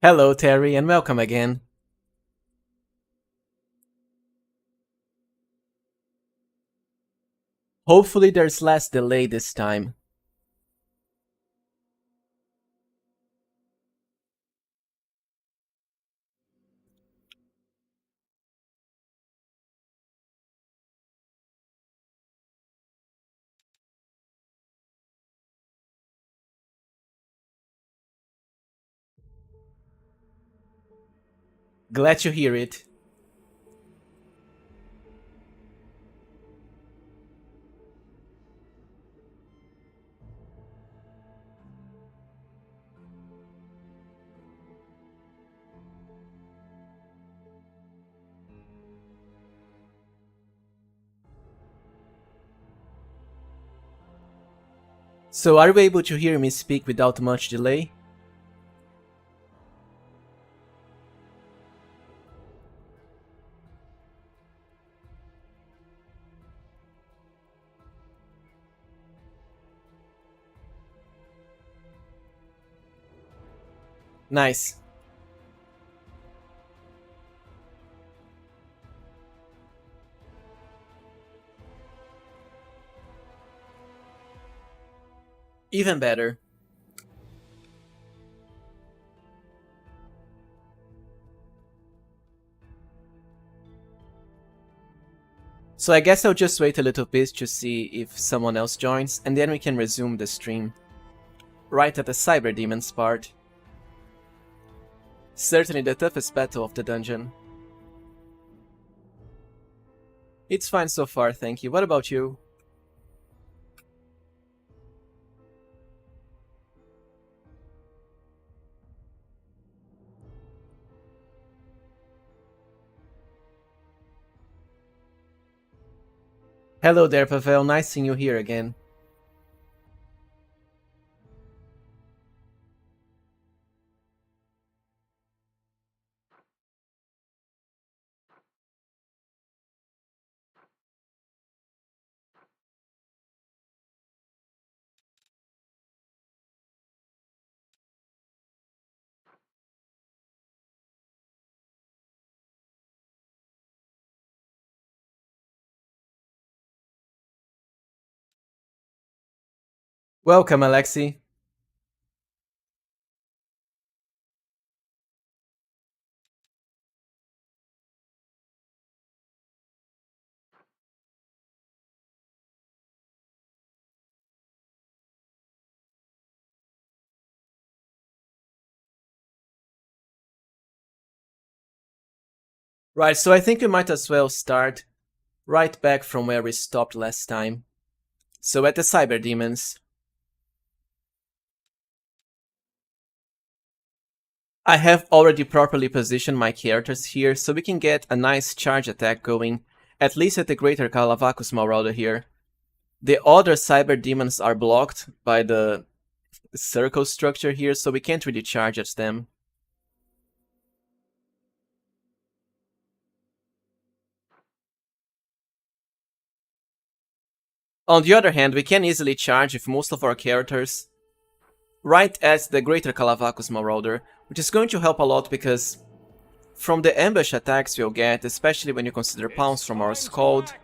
Hello, Terry, and welcome again. Hopefully there's less delay this time. Glad to hear it. So are you able to hear me speak without much delay? Nice. Even better. So I guess I'll just wait a little bit to see if someone else joins, and then we can resume the stream. Right at the Cyber Demons part. Certainly the toughest battle of the dungeon. It's fine so far, thank you. What about you? Hello there, Pavel. Nice seeing you here again. Welcome, Alexi. Right, so I think we might as well start right back from where we stopped last time. So at the Cyber Demons. I have already properly positioned my characters here, so we can get a nice charge attack going, at least at the Greater Calavacus Marauder here. The other Cyber Demons are blocked by the circle structure here, so we can't really charge at them. On the other hand, we can easily charge with most of our characters right at the Greater Calavacus Marauder, which is going to help a lot because from the ambush attacks we'll get, especially when you consider pounds from our SKALD,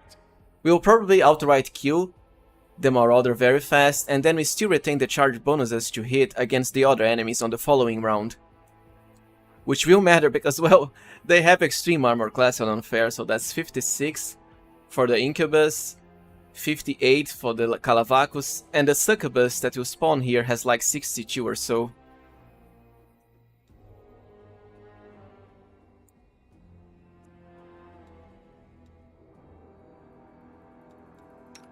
we'll probably outright kill the Marauder very fast, and then we still retain the charge bonuses to hit against the other enemies on the following round. Which will matter because, well, they have extreme armor class on unfair, so that's 56 for the Incubus, 58 for the Calavacus, and the Succubus that will spawn here has like 62 or so.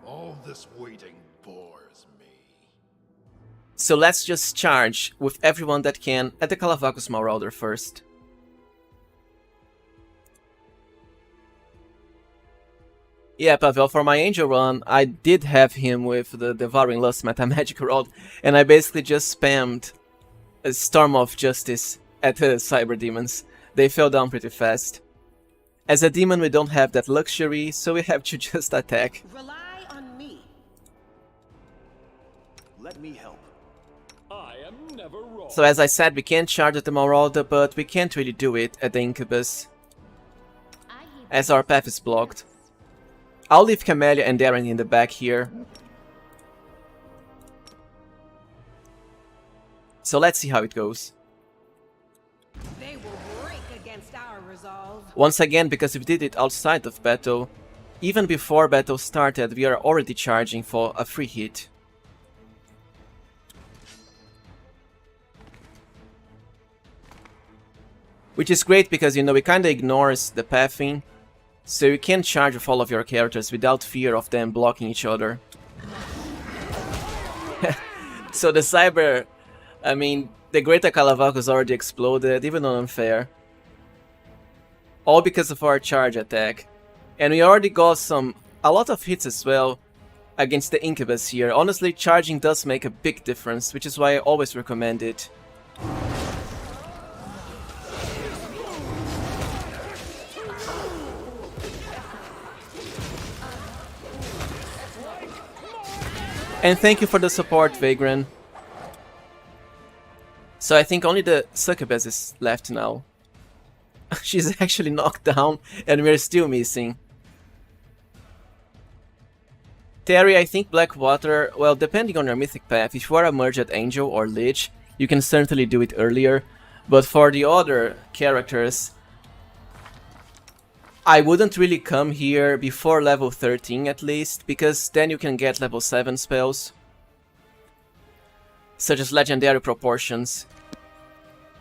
All this waiting bores me. So let's just charge with everyone that can at the Calavacus Marauder first. Yeah, Pavel, for my Angel run, I did have him with the Devouring Lust Metamagic Rod, and I basically just spammed a Storm of Justice at the Cyber Demons. They fell down pretty fast. As a demon, we don't have that luxury, so we have to just attack. Rely on me. Let me help. I am So as I said, we can charge at the Marauder, but we can't really do it at the Incubus, as our path is blocked. I'll leave CAMELLIA and DAERAN in the back here. So let's see how it goes. They will break against our resolve. Once again, because we did it outside of battle, even before battle started, we are already charging for a free hit. Which is great because, you know, it kinda ignores the pathing, so you can charge with all of your characters without fear of them blocking each other. So the Cyber, I mean, the Greater Calavacus already exploded, even on unfair. All because of our charge attack. And we already got a lot of hits as well against the Incubus here. Honestly, charging does make a big difference, which is why I always recommend it. And thank you for the support, Vagrant. So I think only the Succubus is left now. She's actually knocked down and we're still missing. Terry, I think Blackwater, well, depending on your Mythic path, if you are a Merged Angel or Lich, you can certainly do it earlier. But for the other characters, I wouldn't really come here before level 13 at least, because then you can get level 7 spells, such as Legendary Proportions.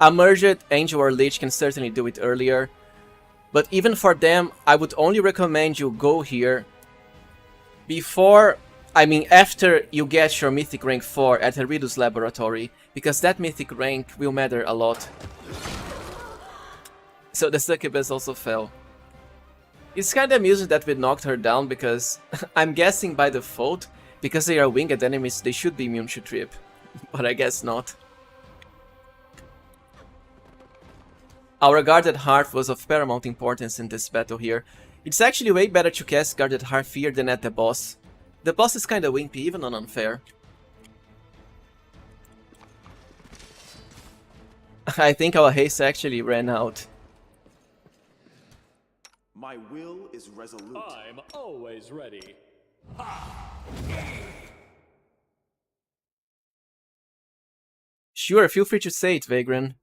A Merged Angel or Lich can certainly do it earlier, but even for them, I would only recommend you go here before, after you get your Mythic rank 4 at Heridus Laboratory, because that Mythic rank will matter a lot. So the Succubus also fell. It's kinda amusing that we knocked her down because I'm guessing by default, because they are winged enemies, they should be immune to trip. But I guess not. Our Guarded Hearth was of paramount importance in this battle here. It's actually way better to cast Guarded Hearth here than at the boss. The boss is kinda wimpy, even on unfair. I think our haste actually ran out. My will is resolute. I'm always ready. Sure, feel free to say it, Vagrant.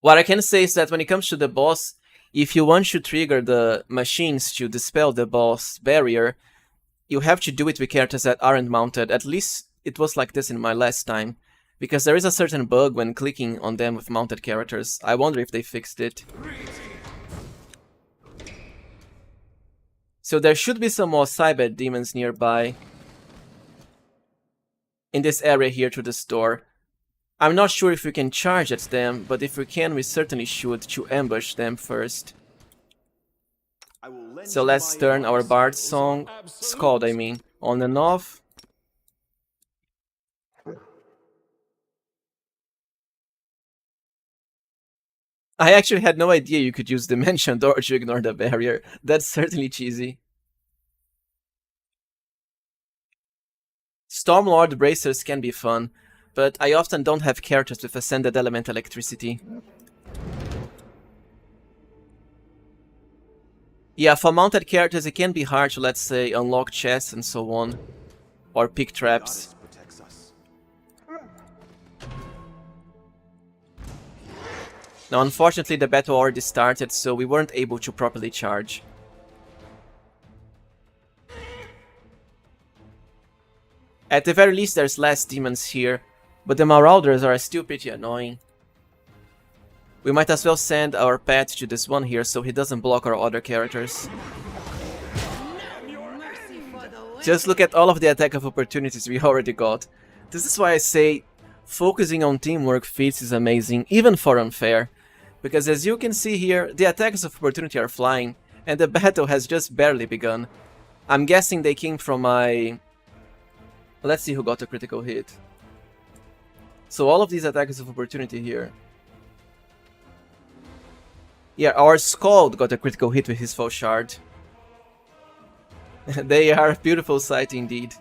What I can say is that when it comes to the boss, if you want to trigger the machines to dispel the boss barrier, you have to do it with characters that aren't mounted. At least it was like this in my last time, because there is a certain bug when clicking on them with mounted characters. I wonder if they fixed it. So there should be some more Cyber demons nearby in this area here to the store. I'm not sure if we can charge at them, but if we can, we certainly should to ambush them first. So let's turn our Bard song, SKALD on and off. I actually had no idea you could use Dimension Door to ignore the barrier. That's certainly cheesy. Stormlord Bracers can be fun, but I often don't have characters with Ascended Element Electricity. Yeah, for mounted characters it can be hard to, let's say, unlock chests and so on, or pick traps. Now, unfortunately, the battle already started, so we weren't able to properly charge. At the very least, there's less demons here, but the Marauders are still pretty annoying. We might as well send our pet to this one here, so he doesn't block our other characters. Just look at all of the attack of opportunities we already got. This is why I say focusing on teamwork feats is amazing, even for unfair. Because as you can see here, the attacks of opportunity are flying, and the battle has just barely begun. I'm guessing they came from my... Let's see who got a critical hit. So all of these attacks of opportunity here. Yeah, our SKALD got a critical hit with his full shard. They are a beautiful sight indeed.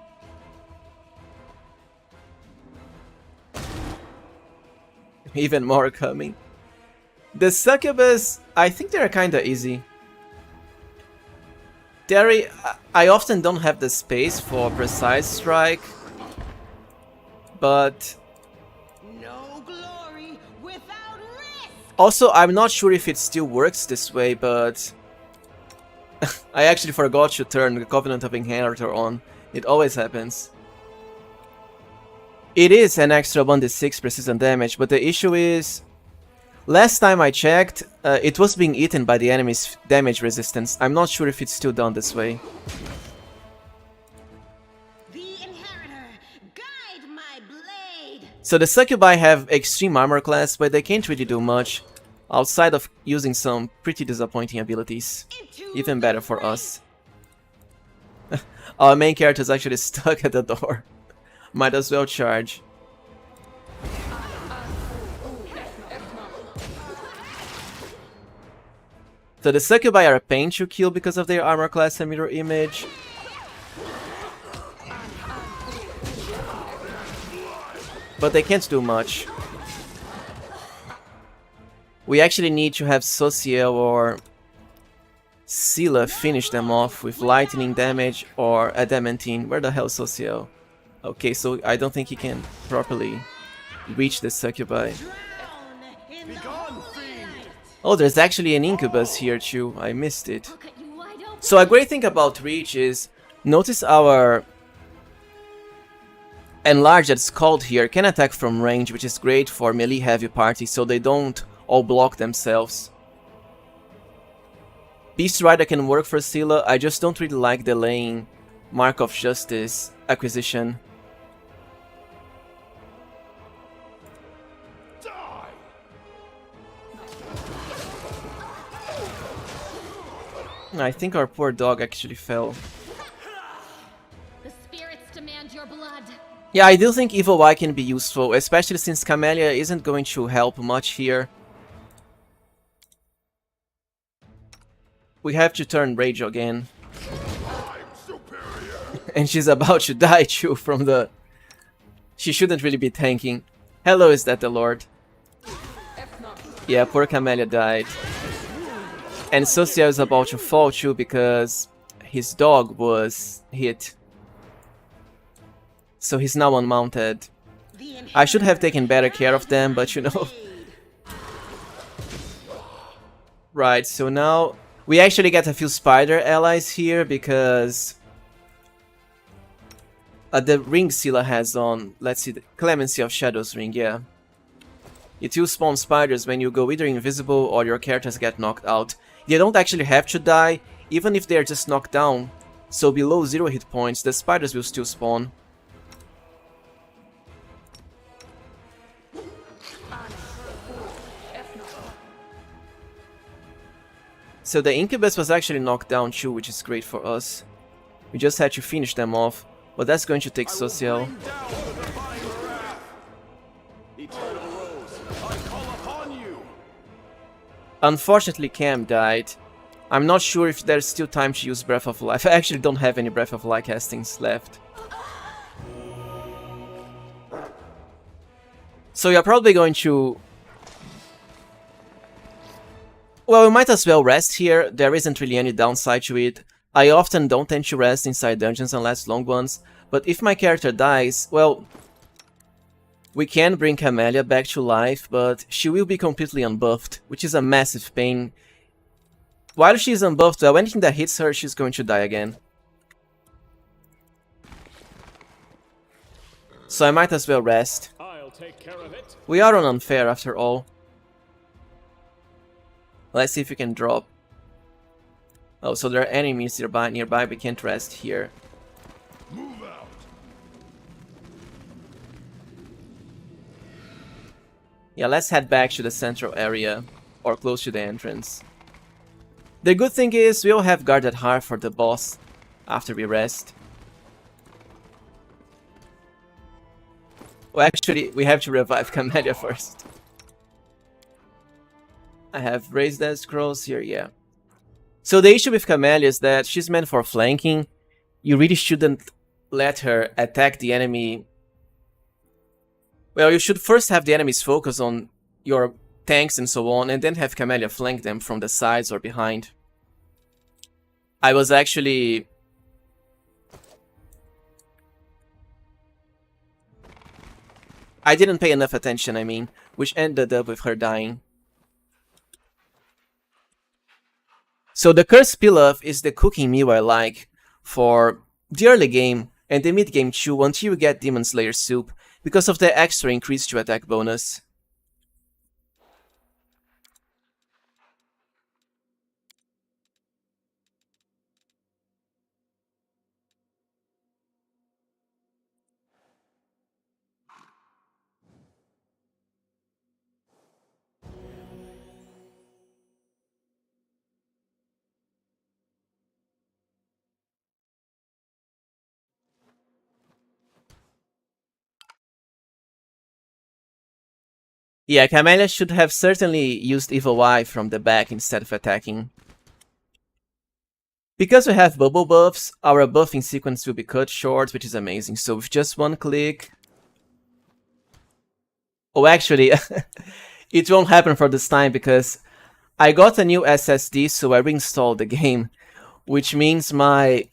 Even more coming. The succubus, I think they're kinda easy. I often don't have the space for precise strike, but No glory without risk. also I'm not sure if it still works this way, but I actually forgot to turn the Covenant of Inheritor on. It always happens. It is an extra 1d6 precision damage, but the issue is, last time I checked, it was being eaten by the enemy's damage resistance. I'm not sure if it's still done this way. The inheritor, guide my blade. So the succubi have extreme armor class, but they can't really do much outside of using some pretty disappointing abilities. Even better for us. Our main character is actually stuck at the door. Might as well charge. So the succubi are a pain to kill because of their armor class and mirror image. But they can't do much. We actually need to have SOSIEL or SEELAH finish them off with lightning damage or adamantine. Where the hell is SOSIEL? Okay, so I don't think he can properly reach the succubi. Oh, there's actually an incubus here too. I missed it. So a great thing about reach is, notice our enlarged SKALD here can attack from range, which is great for melee heavy parties, so they don't all block themselves. Beast Rider can work for SEELAH. I just don't really like delaying Mark of Justice acquisition. I think our poor dog actually fell. The spirits demand your blood. Yeah, I do think Evil Eye can be useful, especially since Camellia isn't going to help much here. We have to turn Rage again. And she's about to die too from the... She shouldn't really be tanking. Hello, is that the Lord? Yeah, poor Camellia died. And SOSIEL is about to fall too because his dog was hit. So he's now unmounted. I should have taken better care of them, but you know. Right, so now we actually get a few spider allies here because the ring SEELAH has on, let's see, the Clemency of Shadows ring, yeah. It will spawn spiders when you go either invisible or your characters get knocked out. They don't actually have to die, even if they are just knocked down. So below 0 hit points, the spiders will still spawn. So the Incubus was actually knocked down too, which is great for us. We just had to finish them off, but that's going to take SOSIEL. Unfortunately, Cam died. I'm not sure if there's still time to use Breath of Life. I actually don't have any Breath of Life castings left. So you're probably going to... Well, we might as well rest here. There isn't really any downside to it. I often don't tend to rest inside dungeons unless long ones. But if my character dies, well... We can bring Camellia back to life, but she will be completely unbuffed, which is a massive pain. While she's unbuffed, well, anything that hits her, she's going to die again. So I might as well rest. I'll take care of it. We are on unfair after all. Let's see if we can drop. Oh, so there are enemies nearby, we can't rest here. Move out. Yeah, let's head back to the central area, or close to the entrance. The good thing is, we'll have guarded heart for the boss after we rest. Well, actually, we have to revive Camellia first. I have raised that scrolls here, yeah. So the issue with Camellia is that she's meant for flanking. You really shouldn't let her attack the enemy. Well, you should first have the enemies focus on your tanks and so on, and then have Camellia flank them from the sides or behind. I was actually... I didn't pay enough attention, I mean, which ended up with her dying. So the Cursed Pilaf is the cooking meal I like for the early game and the mid game too until you get Demon Slayer Soup because of the extra increase to attack bonus. Yeah, Camellia should have certainly used Evil Eye from the back instead of attacking. Because we have bubble buffs, our buffing sequence will be cut short, which is amazing. So with just one click... Oh, actually, it won't happen for this time because I got a new SSD, so I reinstalled the game, which means my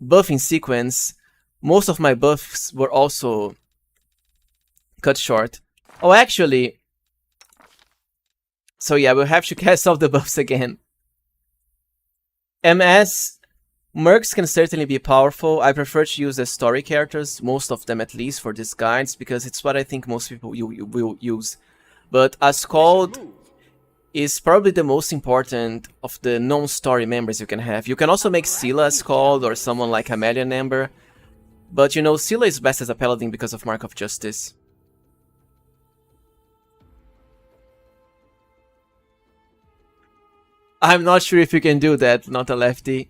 buffing sequence, most of my buffs were also cut short. Oh, actually... So yeah, we'll have to cast off the buffs again. MS, Mercs can certainly be powerful. I prefer to use the story characters, most of them at least, for these guides, because it's what I think most people will use. But a SKALD is probably the most important of the non-story members you can have. You can also make SEELAH a SKALD, or someone like CAMELLIA and EMBER. But you know, SEELAH is best as a paladin because of Mark of Justice. I'm not sure if you can do that, not a lefty.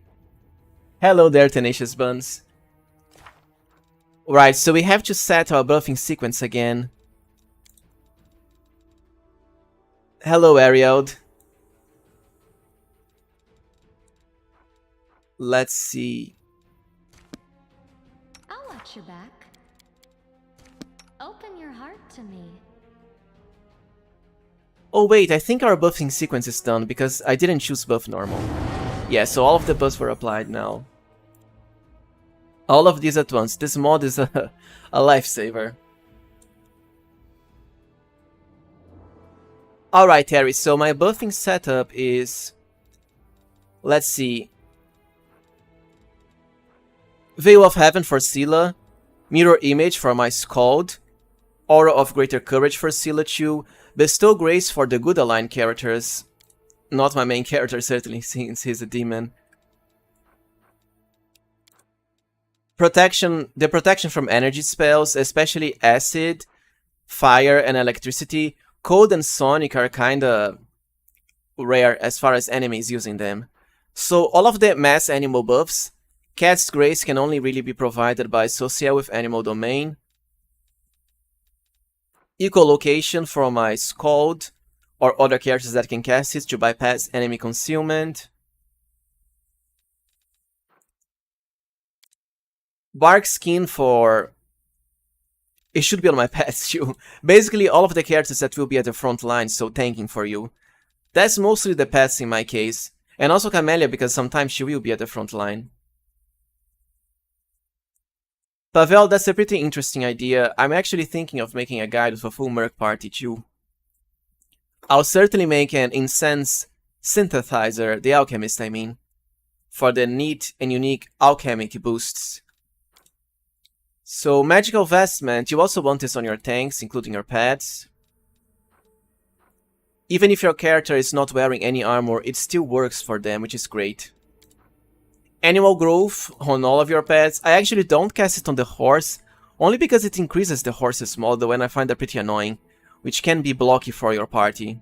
Hello there, Tenacious Buns. Right, so we have to set our buffing sequence again. Hello, Arield. Let's see. I'll watch your back. Open your heart to me. Oh wait, I think our buffing sequence is done because I didn't choose buff normal. Yeah, so all of the buffs were applied now. All of these at once. This mod is a lifesaver. Alright, Harry, so my buffing setup is... Let's see. Veil of Heaven for SEELAH. Mirror Image for my SKALD. Aura of Greater Courage for SEELAH too. Bestow Grace for the good aligned characters. Not my main character, certainly, since he's a demon. Protection, the protection from energy spells, especially Acid, Fire, and Electricity. Cold and Sonic are kinda rare as far as enemies using them. So all of the mass animal buffs, Cat's Grace can only really be provided by SOSIEL with Animal Domain. Echolocation for my SKALD, or other characters that can cast it to bypass enemy concealment. Bark Skin for... It should be on my pets too. Basically all of the characters that will be at the front line, so tanking for you. That's mostly the pets in my case. And also Camellia, because sometimes she will be at the front line. Pavel, that's a pretty interesting idea. I'm actually thinking of making a guide with a full Merc party too. I'll certainly make an Incense Synthesizer, the Alchemist I mean, for the neat and unique alchemic boosts. So, Magical Vestment, you also want this on your tanks, including your pets. Even if your character is not wearing any armor, it still works for them, which is great. Animal Growth on all of your pets. I actually don't cast it on the horse, only because it increases the horse's model and I find that pretty annoying, which can be blocky for your party.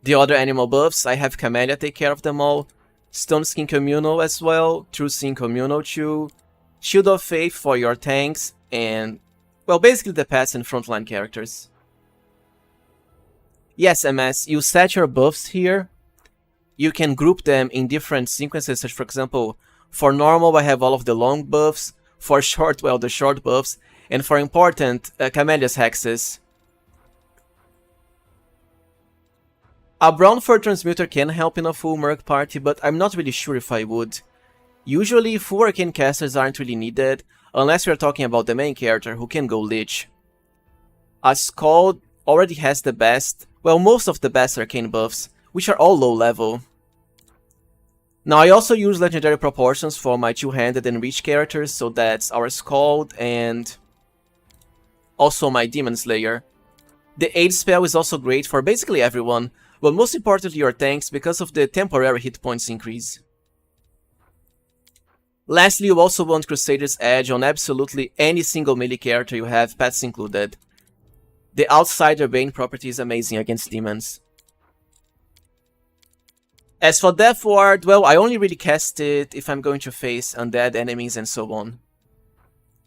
The other animal buffs, I have Camellia take care of them all. Stone Skin Communal as well, True Skin Communal too. Shield of Faith for your tanks, and, well, basically the pets and frontline characters. Yes, MS, you set your buffs here. You can group them in different sequences, such for example, for normal I have all of the long buffs, for short, well, the short buffs, and for important, Camellia's hexes. A brown fur transmuter can help in a full merc party, but I'm not really sure if I would. Usually, full arcane casters aren't really needed, unless we're talking about the main character who can go lich. A SKALD already has the best, well, most of the best arcane buffs, which are all low level. Now I also use legendary proportions for my two-handed and reach characters, so that's our SKALD and also my Demon Slayer. The aid spell is also great for basically everyone, but most importantly your tanks because of the temporary hit points increase. Lastly, you also want Crusader's Edge on absolutely any single melee character you have, pets included. The Outsider Bane property is amazing against demons. As for Death Ward, well, I only really cast it if I'm going to face undead enemies and so on.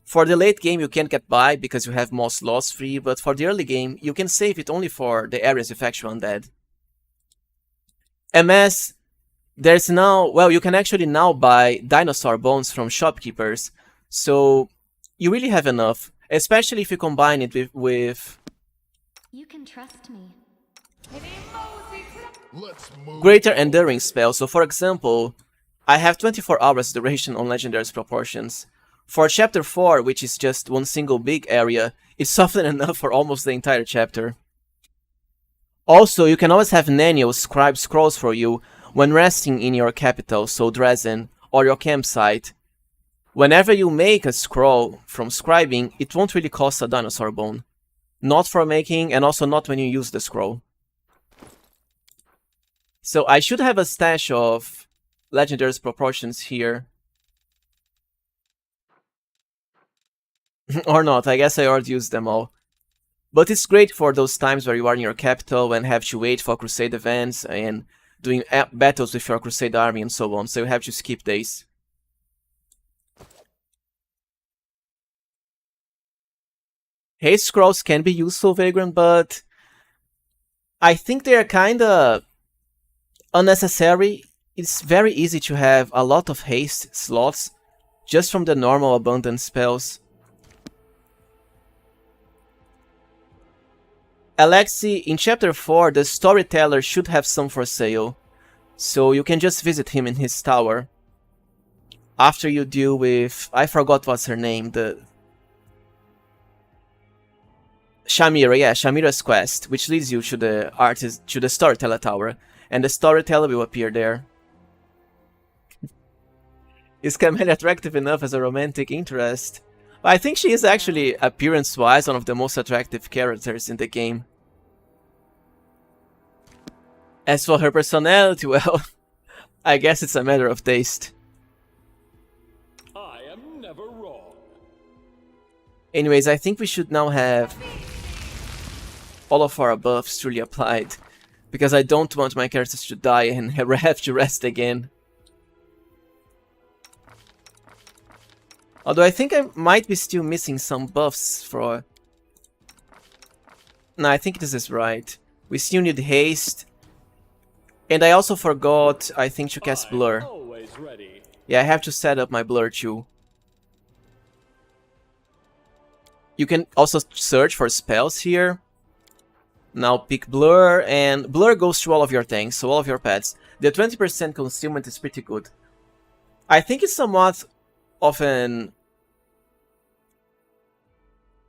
For the late game you can't get by because you have Moss Loss free, but for the early game you can save it only for the areas with actual undead. MS, there's now, well, you can actually now buy dinosaur bones from shopkeepers, so you really have enough, especially if you combine it with You can trust me. Let's move. greater enduring spells. So for example, I have 24 hours duration on Legendary's Proportions. For chapter 4, which is just one single big area, it's often enough for almost the entire chapter. Also, you can always have NENIO scribe scrolls for you when resting in your capital, so Dresden, or your campsite. Whenever you make a scroll from scribing, it won't really cost a dinosaur bone. Not for making, and also not when you use the scroll. So I should have a stash of Legendary's Proportions here. Or not, I guess I already used them all. But it's great for those times where you are in your capital and have to wait for Crusade events and doing battles with your Crusade army and so on, so you have to skip days. Haste scrolls can be useful, Vagrant, but I think they are kinda unnecessary. It's very easy to have a lot of haste slots just from the normal abundance spells. Alexi, in chapter 4, the storyteller should have some for sale, so you can just visit him in his tower. After you deal with, I forgot what's her name, the Shamira, yeah, Shamira's quest, which leads you to the storyteller tower, and the storyteller will appear there. Is Camellia attractive enough as a romantic interest? I think she is actually, appearance-wise, one of the most attractive characters in the game. As for her personality, well, I guess it's a matter of taste. I am never wrong. Anyways, I think we should now have all of our buffs truly applied, because I don't want my characters to die and have to rest again. Although I think I might be still missing some buffs for... No, I think this is right. We still need haste. And I also forgot, I think, to cast Blur. Always ready. Yeah, I have to set up my Blur too. You can also search for spells here. Now pick Blur, and Blur goes through all of your tanks, so all of your pets. The 20% concealment is pretty good. I think it's somewhat of an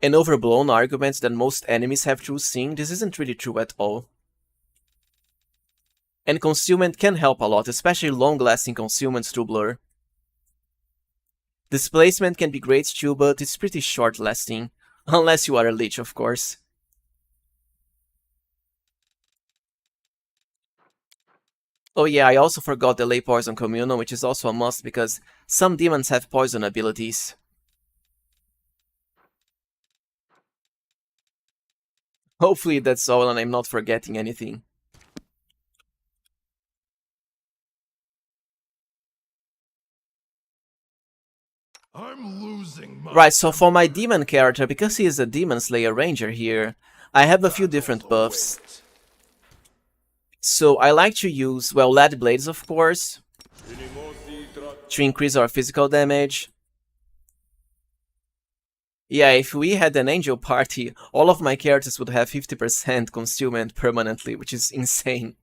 overblown argument that most enemies have true seeing. This isn't really true at all. And concealment can help a lot, especially long-lasting concealments through Blur. Displacement can be great too, but it's pretty short-lasting. Unless you are a Lich, of course. Oh yeah, I also forgot the Lay Poison Communal, which is also a must because some demons have poison abilities. Hopefully that's all and I'm not forgetting anything. I'm losing my... Right, so for my demon character, because he is a Demon Slayer Ranger here, I have a few different buffs. So I like to use, well, Lead Blades of course, to increase our physical damage. Yeah, if we had an angel party, all of my characters would have 50% concealment permanently, which is insane.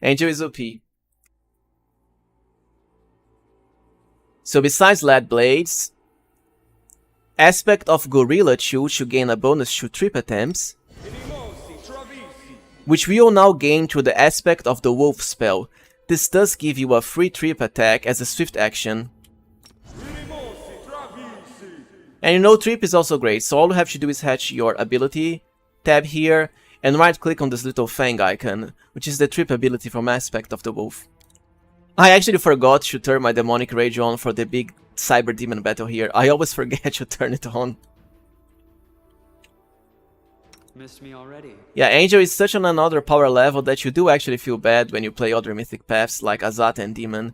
Angel is OP. So besides lead blades, aspect of gorilla chew should gain a bonus to trip attempts, which we will now gain through the aspect of the wolf spell. This does give you a free trip attack as a swift action. And you know, trip is also great, so all you have to do is hatch your ability tab here and right click on this little fang icon, which is the trip ability from aspect of the wolf. I actually forgot to turn my demonic rage on for the big cyber demon battle here. I always forget to turn it on. Missed me already. Yeah, Angel is such on another power level that you do actually feel bad when you play other mythic paths like AZATA and Demon.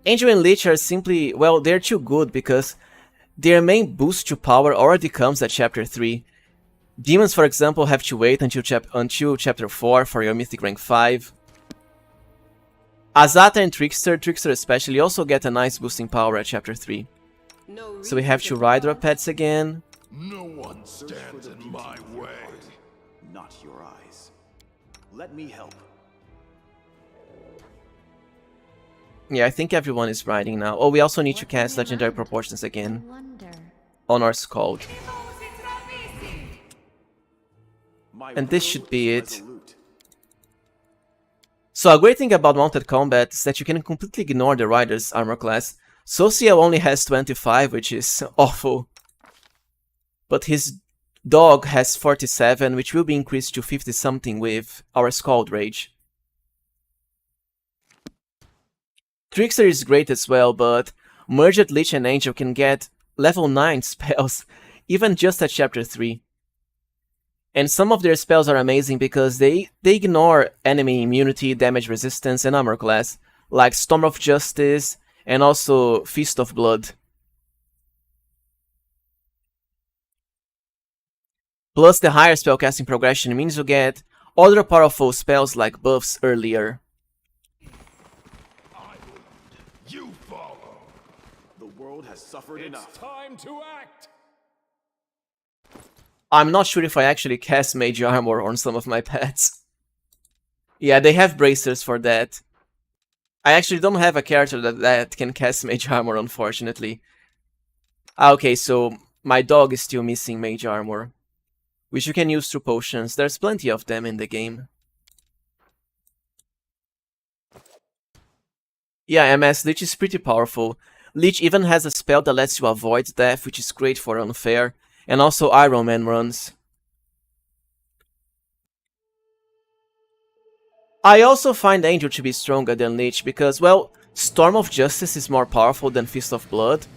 Angel and Lich are simply, well, they're too good because their main boost to power already comes at chapter 3. Demons, for example, have to wait until chapter 4 for your mythic rank 5. AZATA and Trickster especially, also get a nice boosting power at chapter 3. So we have to ride our pets again. No one stands in my way. Not your eyes. Let me help. Yeah, I think everyone is riding now. Oh, we also need to cast Legendary Proportions again on our SKALD. And this should be it. So a great thing about mounted combat is that you can completely ignore the rider's armor class. Sosiel only has 25, which is awful. But his dog has 47, which will be increased to 50 something with our SKALD Rage. Trickster is great as well, but Merged Lich and Angel can get level 9 spells, even just at chapter 3. And some of their spells are amazing because they ignore enemy immunity, damage resistance, and armor class, like Storm of Justice and also Feast of Blood. Plus, the higher spellcasting progression means you get other powerful spells like buffs earlier. You follow. The world has suffered enough. It's time to act. I'm not sure if I actually cast Mage Armor on some of my pets. Yeah, they have bracers for that. I actually don't have a character that can cast Mage Armor, unfortunately. Okay, so my dog is still missing Mage Armor, which you can use through potions. There's plenty of them in the game. Yeah, MS Lich is pretty powerful. Lich even has a spell that lets you avoid death, which is great for unfair, and also Iron Man runs. I also find Angel to be stronger than Lich because, well, Storm of Justice is more powerful than Fist of Blood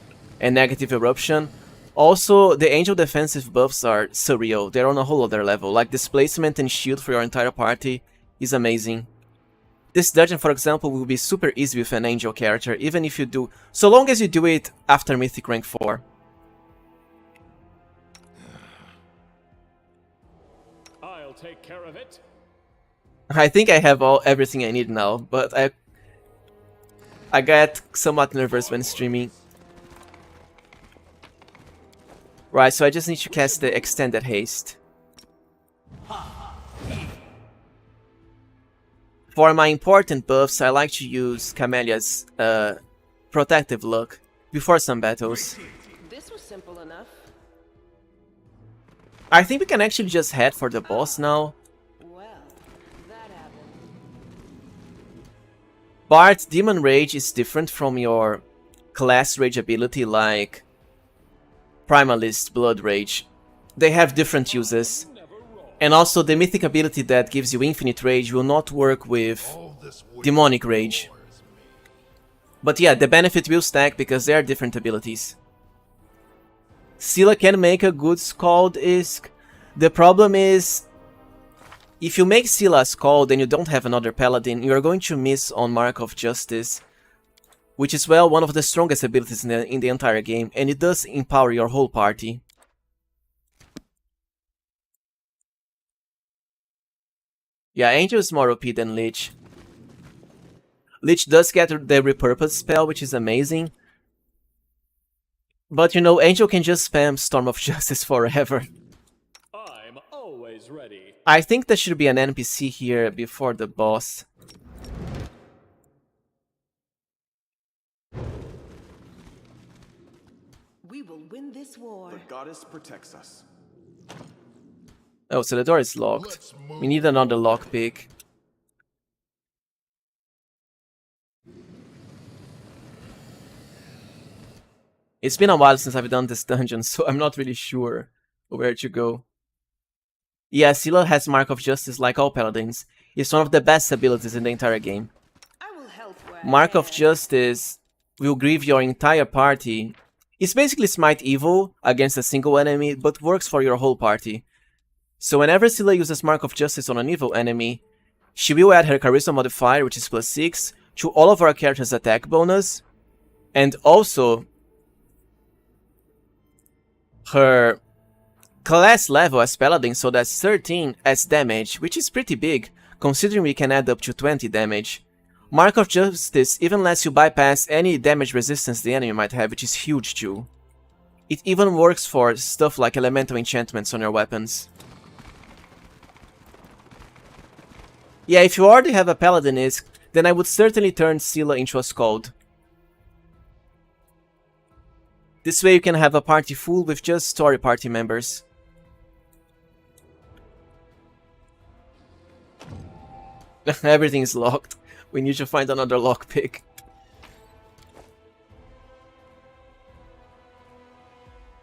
and Negative Eruption. Also, the Angel defensive buffs are surreal. They're on a whole other level. Like displacement and shield for your entire party is amazing. This dungeon, for example, will be super easy with an Angel character, even if you do, so long as you do it after Mythic rank 4. I'll take care of it. I think I have everything I need now, but I get somewhat nervous when streaming. Right, so I just need to cast the Extended Haste. For my important buffs, I like to use CAMELLIA's Protective Look before some battles. This was simple enough. I think we can actually just head for the boss now. Well, that happened. Bard's Demon Rage is different from your class rage ability like Primalist Blood Rage. They have different uses. And also the mythic ability that gives you infinite rage will not work with demonic rage. But yeah, the benefit will stack because they are different abilities. SEELAH can make a good SKALD ISK. The problem is, if you make SEELAH SKALD and you don't have another paladin, you are going to miss on Mark of Justice, which is, well, one of the strongest abilities in the entire game, and it does empower your whole party. Yeah, Angel is more OP than Lich. Lich does get the repurpose spell, which is amazing. But you know, Angel can just spam Storm of Justice forever. I'm always ready. I think there should be an NPC here before the boss. this war. The goddess protects us. Oh, so the door is locked. We need another lockpick. It's been a while since I've done this dungeon, so I'm not really sure where to go. Yeah, SEELAH has Mark of Justice like all paladins. It's one of the best abilities in the entire game. I will help where Mark I of can. Justice will grieve your entire party. It's basically Smite Evil against a single enemy, but works for your whole party. So whenever SEELAH uses Mark of Justice on an evil enemy, she will add her Charisma modifier, which is +6, to all of our characters' attack bonus, and also her class level as Paladin, so that's 13 as damage, which is pretty big, considering we can add up to 20 damage. Mark of Justice even lets you bypass any damage resistance the enemy might have, which is huge too. It even works for stuff like elemental enchantments on your weapons. Yeah, if you already have a Paladinisk, then I would certainly turn SEELAH into a SKALD. This way you can have a party full with just story party members. Everything is locked. We need to find another lockpick.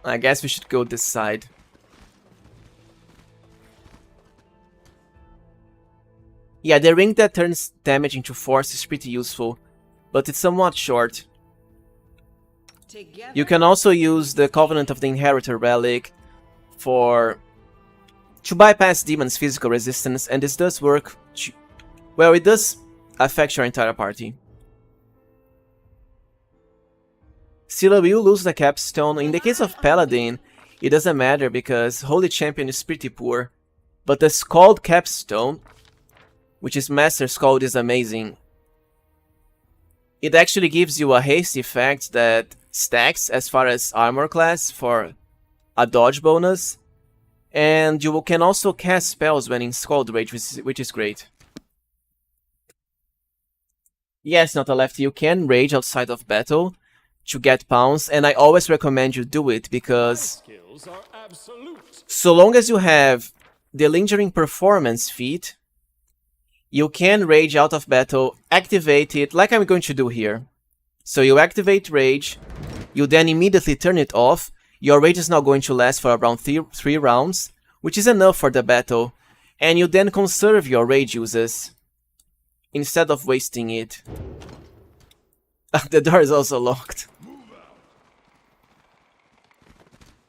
I guess we should go this side. Yeah, the ring that turns damage into force is pretty useful, but it's somewhat short. Together. You can also use the Covenant of the Inheritor relic to bypass demons' physical resistance, and this does work. Well, it does affect your entire party. SEELAH will lose the capstone. In the case of Paladin, it doesn't matter because Holy Champion is pretty poor, but the SKALD capstone, which is Master SKALD, is amazing. It actually gives you a haste effect that stacks as far as armor class for a dodge bonus, and you can also cast spells when in SKALD Rage, which is great. Yes, not a lefty, you can rage outside of battle to get pounds, and I always recommend you do it because Skills are absolute. so long as you have the Lingering Performance feat, you can rage out of battle, activate it like I'm going to do here. So you activate rage, you then immediately turn it off. Your rage is now going to last for around 3 rounds, which is enough for the battle, and you then conserve your rage uses instead of wasting it. The door is also locked.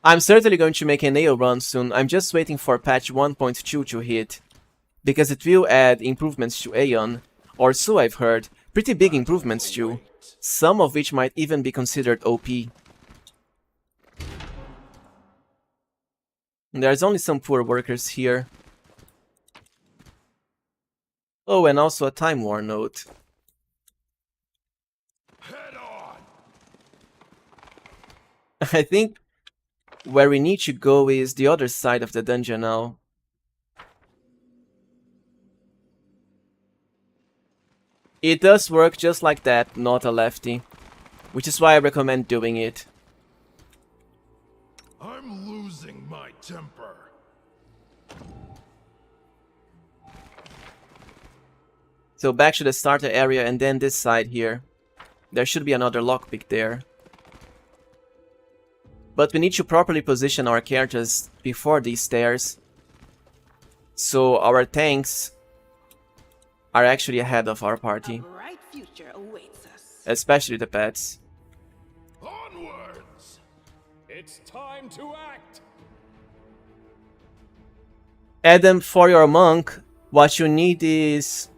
I'm certainly going to make a nail run soon. I'm just waiting for patch 1.2 to hit, because it will add improvements to Aeon, or so I've heard. Pretty big improvements too, some of which might even be considered OP. There's only some poor workers here. Oh, and also a Time War note. Head on. I think where we need to go is the other side of the dungeon now. It does work just like that, not a lefty, which is why I recommend doing it. I'm losing my temper. So back to the starter area and then this side here. There should be another lockpick there. But we need to properly position our characters before these stairs, so our tanks are actually ahead of our A party, bright future awaits us. especially the pets. Onwards. It's time to act. Adam, for your monk, what you need is...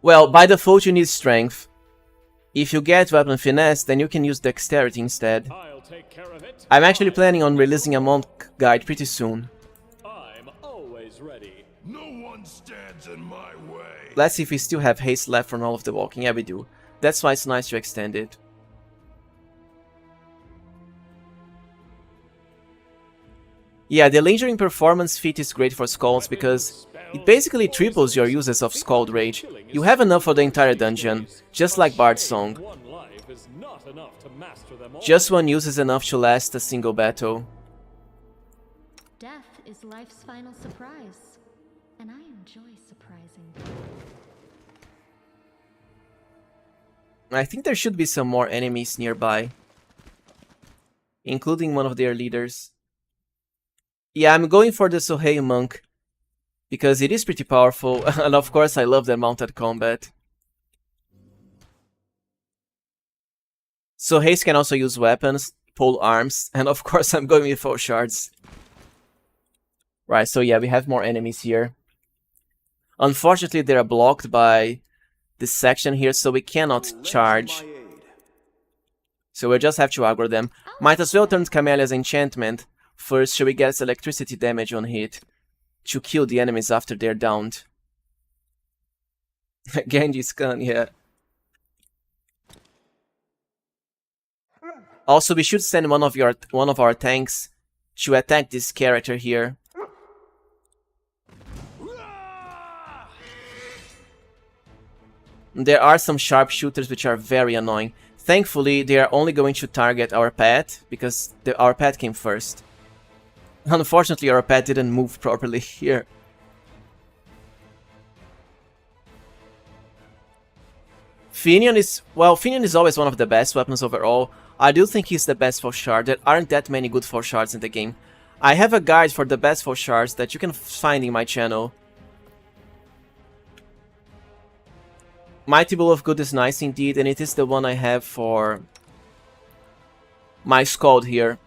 Well, by default you need strength. If you get weapon finesse, then you can use dexterity instead. I'll take care of it. I'm actually planning on releasing a monk guide pretty soon. I'm always ready. No one stands in my way. Let's see if we still have haste left from all of the walking. Yeah, we do. That's why it's nice to extend it. Yeah, the Lingering Performance feat is great for Skalds because it basically triples your uses of SKALD Rage. You have enough for the entire dungeon, just like Bard's Song. One life is not enough to master them all. Just one use is enough to last a single battle. Death is life's final surprise, and I enjoy surprising. I think there should be some more enemies nearby, including one of their leaders. Yeah, I'm going for the Sohei monk, because it is pretty powerful, and of course I love the mounted combat. Soheis can also use weapons, pole arms, and of course I'm going with 4 shards. Right, so yeah, we have more enemies here. Unfortunately, they are blocked by this section here, so we cannot charge. So we just have to aggro them. Might as well turn Camellia's enchantment first, so we get electricity damage on hit to kill the enemies after they're downed. Genji's Khan, yeah. Also, we should send one of our tanks to attack this character here. There are some sharpshooters which are very annoying. Thankfully, they are only going to target our pet, because our pet came first. Unfortunately, our pet didn't move properly here. Finion is always one of the best weapons overall. I do think he's the best 4 shard. There aren't that many good 4 shards in the game. I have a guide for the best 4 shards that you can find in my channel. Mighty Bull of Good is nice indeed, and it is the one I have for my SKALD here.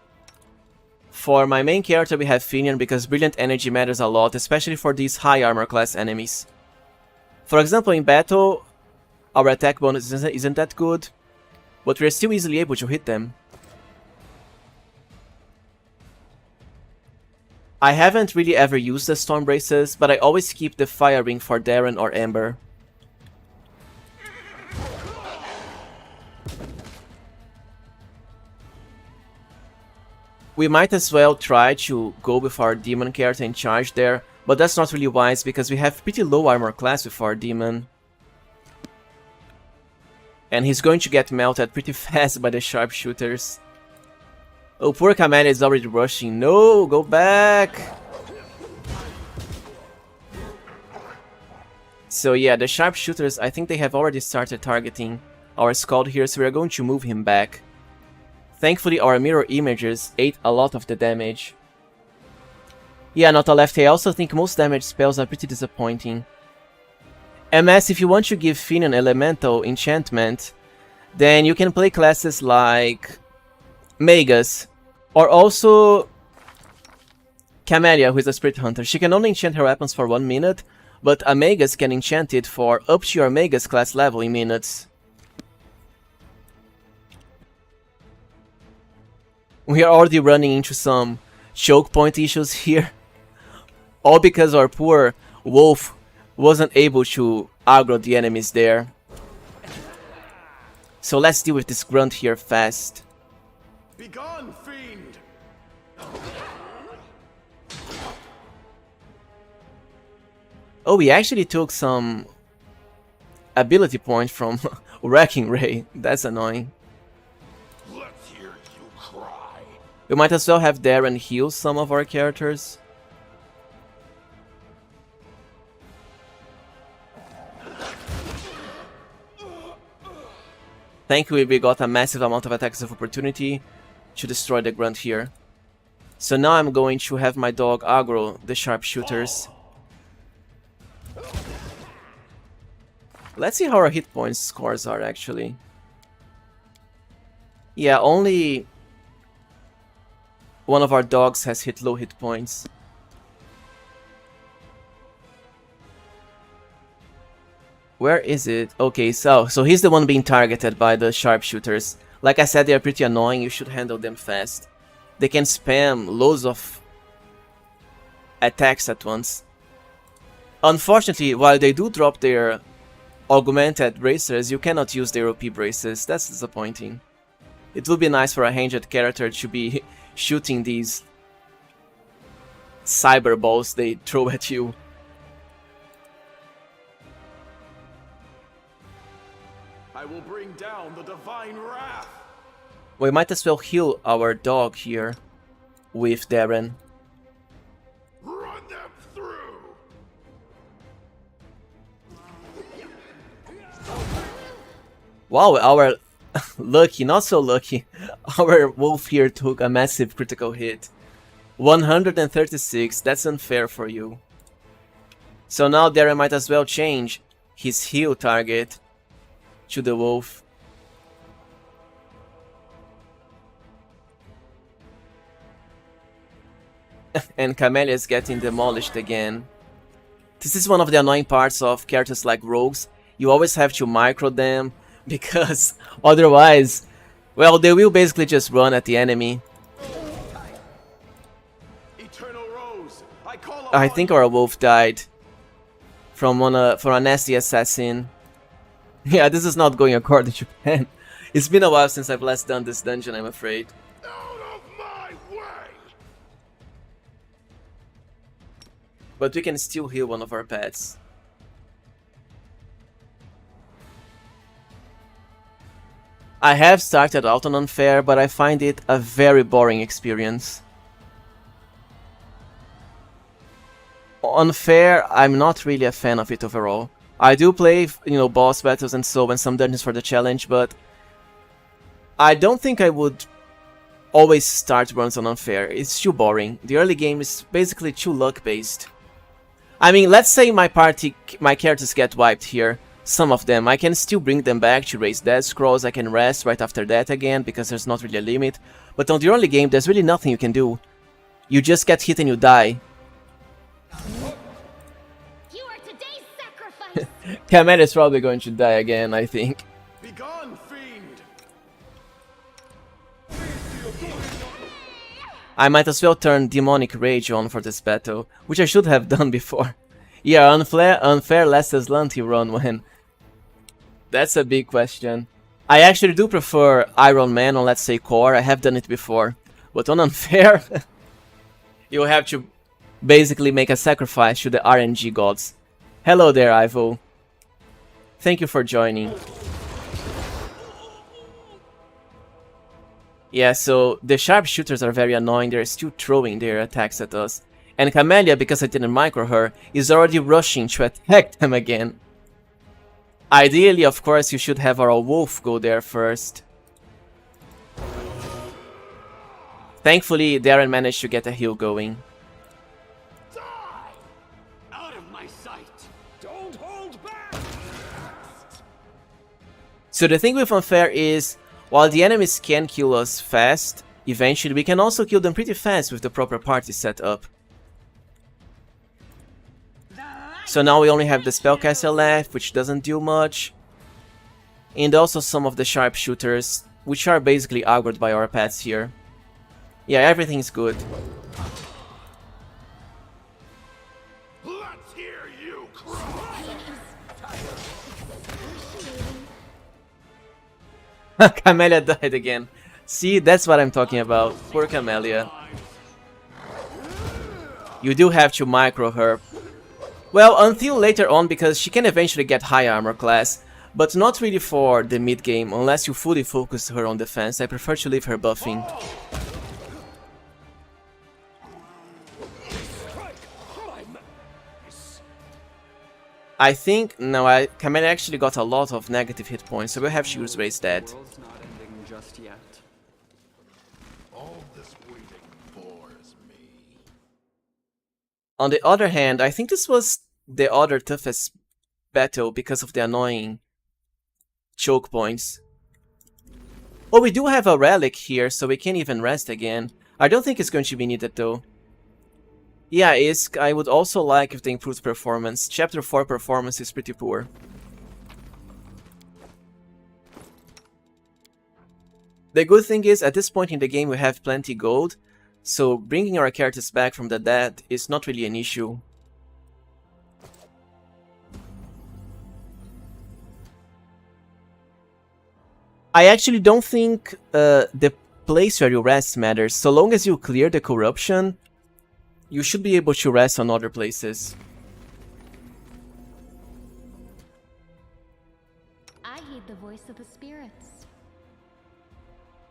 For my main character we have Finion because Brilliant Energy matters a lot, especially for these high armor class enemies. For example, in battle, our attack bonus isn't that good, but we're still easily able to hit them. I haven't really ever used the Storm Braces, but I always keep the Fire Ring for DAERAN or EMBER. We might as well try to go with our demon character in charge there, but that's not really wise because we have pretty low armor class with our demon. And he's going to get melted pretty fast by the sharpshooters. Oh, poor Camellia is already rushing. No, go back! So yeah, the sharpshooters, I think they have already started targeting our SKALD here, so we are going to move him back. Thankfully, our mirror images ate a lot of the damage. Yeah, not a left. I also think most damage spells are pretty disappointing. MS, if you want to give Finion elemental enchantment, then you can play classes like Magus, or also Camellia, who is a Spirit Hunter. She can only enchant her weapons for 1 minute, but a Magus can enchant it for up to your Magus class level in minutes. We are already running into some choke point issues here. All because our poor wolf wasn't able to aggro the enemies there. So let's deal with this grunt here fast. Begone, fiend! Oh, we actually took some ability point from Wrecking Ray. That's annoying. Let's hear you cry. We might as well have DAERAN heal some of our characters. Thankfully, we got a massive amount of attacks of opportunity to destroy the grunt here. So now I'm going to have my dog aggro the sharpshooters. Let's see how our hit points scores are actually. Yeah, only one of our dogs has hit low hit points. Where is it? Okay, so he's the one being targeted by the sharpshooters. Like I said, they are pretty annoying, you should handle them fast. They can spam loads of attacks at once. Unfortunately, while they do drop their augmented bracers, you cannot use their OP braces. That's disappointing. It would be nice for a ranged character to be shooting these cyber balls they throw at you. I will bring down the divine wrath. We might as well heal our dog here with DAERAN. Run them through! Wow, our lucky, not so lucky, our wolf here took a massive critical hit. 136, that's unfair for you. So now DAERAN might as well change his heal target to the wolf. And CAMELLIA is getting demolished again. This is one of the annoying parts of characters like rogues. You always have to micro them, because otherwise, well, they will basically just run at the enemy. Eternal Rose, I think our wolf died from a nasty assassin. Yeah, this is not going according to plan. It's been a while since I've last done this dungeon, I'm afraid. Out of my way! But we can still heal one of our pets. I have started out on Unfair, but I find it a very boring experience. Unfair, I'm not really a fan of it overall. I do play, you know, boss battles and so, and some dungeons for the challenge, but I don't think I would always start runs on Unfair. It's too boring. The early game is basically too luck-based. I mean, let's say my characters get wiped here. Some of them. I can still bring them back to raise death scrolls. I can rest right after that again, because there's not really a limit. But on the early game, there's really nothing you can do. You just get hit and you die. You are today's sacrifice. CAMELLIA is probably going to die again, I think. Begone, fiend! I might as well turn Demonic Rage on for this battle, which I should have done before. Yeah, Unfair lasts as long as you run when. That's a big question. I actually do prefer Iron Man on, let's say, Core. I have done it before. But on Unfair, you have to basically make a sacrifice to the RNG gods. Hello there, Ivo. Thank you for joining. Yeah, so the sharpshooters are very annoying. They're still throwing their attacks at us. And CAMELLIA, because I didn't micro her, is already rushing to attack them again. Ideally, of course, you should have our wolf go there first. Thankfully, DAERAN managed to get a heal going. Die! Out of my sight! Don't hold back! So the thing with Unfair is, while the enemies can kill us fast, eventually we can also kill them pretty fast with the proper party set up. So now we only have the Spellcaster left, which doesn't do much. And also some of the sharpshooters, which are basically augured by our pets here. Yeah, everything's good. Let's hear you cry! CAMELLIA died again. See, that's what I'm talking about. Poor CAMELLIA. You do have to micro her. Well, until later on, because she can eventually get high armor class, but not really for the mid game, unless you fully focus her on defense. I prefer to leave her buffing. I think, no, CAMELLIA actually got a lot of negative hit points, so we'll have to use Raise Dead. World's not ending just yet. All this waiting bores me. On the other hand, I think this was the other toughest battle because of the annoying choke points. Oh, we do have a relic here, so we can even rest again. I don't think it's going to be needed though. Yeah, I would also like if they improved performance. Chapter 4 performance is pretty poor. The good thing is, at this point in the game we have plenty gold, so bringing our characters back from the dead is not really an issue. I actually don't think the place where you rest matters. So long as you clear the corruption, you should be able to rest on other places. I heed the voice of the spirits.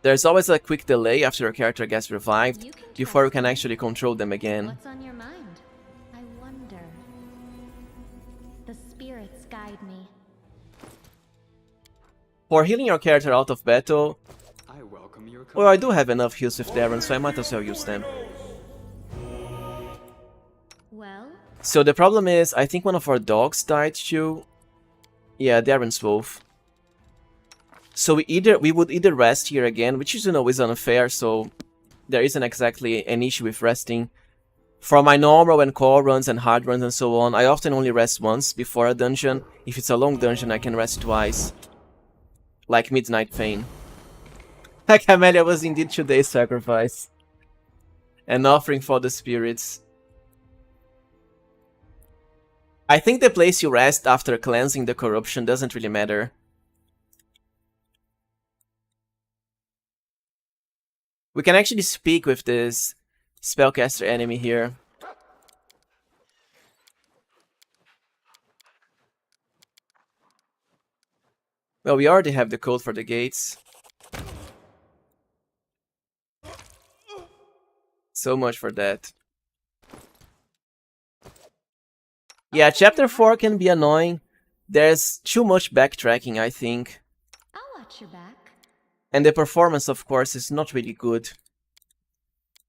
There's always a quick delay after your character gets revived You can before you trust can me. actually control them again. What's on your mind? I wonder. The spirits guide me. For healing your character out of battle, I welcome your well, I do have enough heals with DAERAN, so I might as well use them. Well, So the problem is, I think one of our dogs died too. Yeah, DAERAN's wolf. So we would either rest here again, which is, you know, is unfair, so there isn't exactly an issue with resting. For my normal and core runs and hard runs and so on, I often only rest once before a dungeon. If it's a long dungeon, I can rest twice. Like Midnight Pain. Camellia was indeed today's sacrifice. An offering for the spirits. I think the place you rest after cleansing the corruption doesn't really matter. We can actually speak with this spellcaster enemy here. Well, we already have the code for the gates. So much for that. Yeah, chapter 4 can be annoying. There's too much backtracking, I think. I'll watch your back. And the performance, of course, is not really good.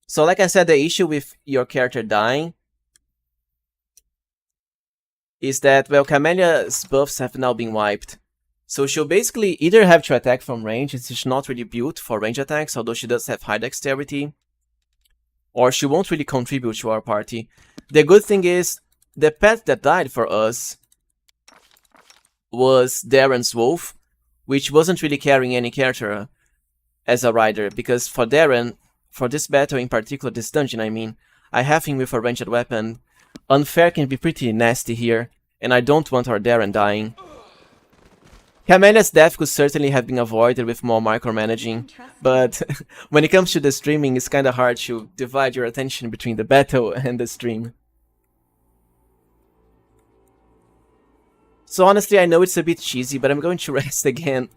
So like I said, the issue with your character dying is that, well, Camellia's buffs have now been wiped. So she'll basically either have to attack from range, and she's not really built for range attacks, although she does have high dexterity, or she won't really contribute to our party. The good thing is, the pet that died for us was DAERAN's wolf, which wasn't really carrying any character as a rider, because for DAERAN, for this battle in particular, this dungeon I mean, I have him with a ranged weapon. Unfair can be pretty nasty here, and I don't want our DAERAN dying. Camellia's death could certainly have been avoided with more micromanaging, but when it comes to the streaming, it's kinda hard to divide your attention between the battle and the stream. So honestly, I know it's a bit cheesy, but I'm going to rest again.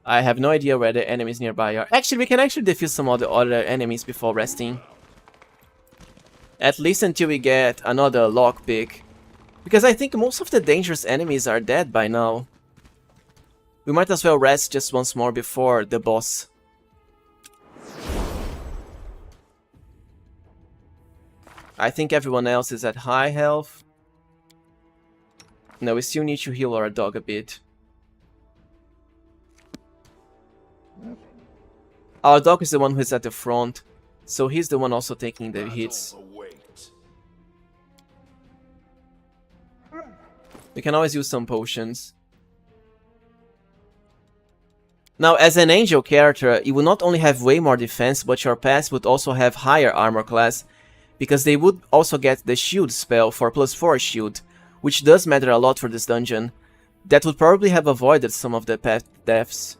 I have no idea where the enemies nearby are. Actually, we can actually defeat some of the other enemies before resting. At least until we get another lockpick. Because I think most of the dangerous enemies are dead by now. We might as well rest just once more before the boss. I think everyone else is at high health. No, we still need to heal our dog a bit. Our dog is the one who is at the front, so he's the one also taking the hits. We can always use some potions. Now, as an angel character, you will not only have way more defense, but your pass would also have higher armor class, because they would also get the shield spell for +4 shield, which does matter a lot for this dungeon. That would probably have avoided some of the pet deaths.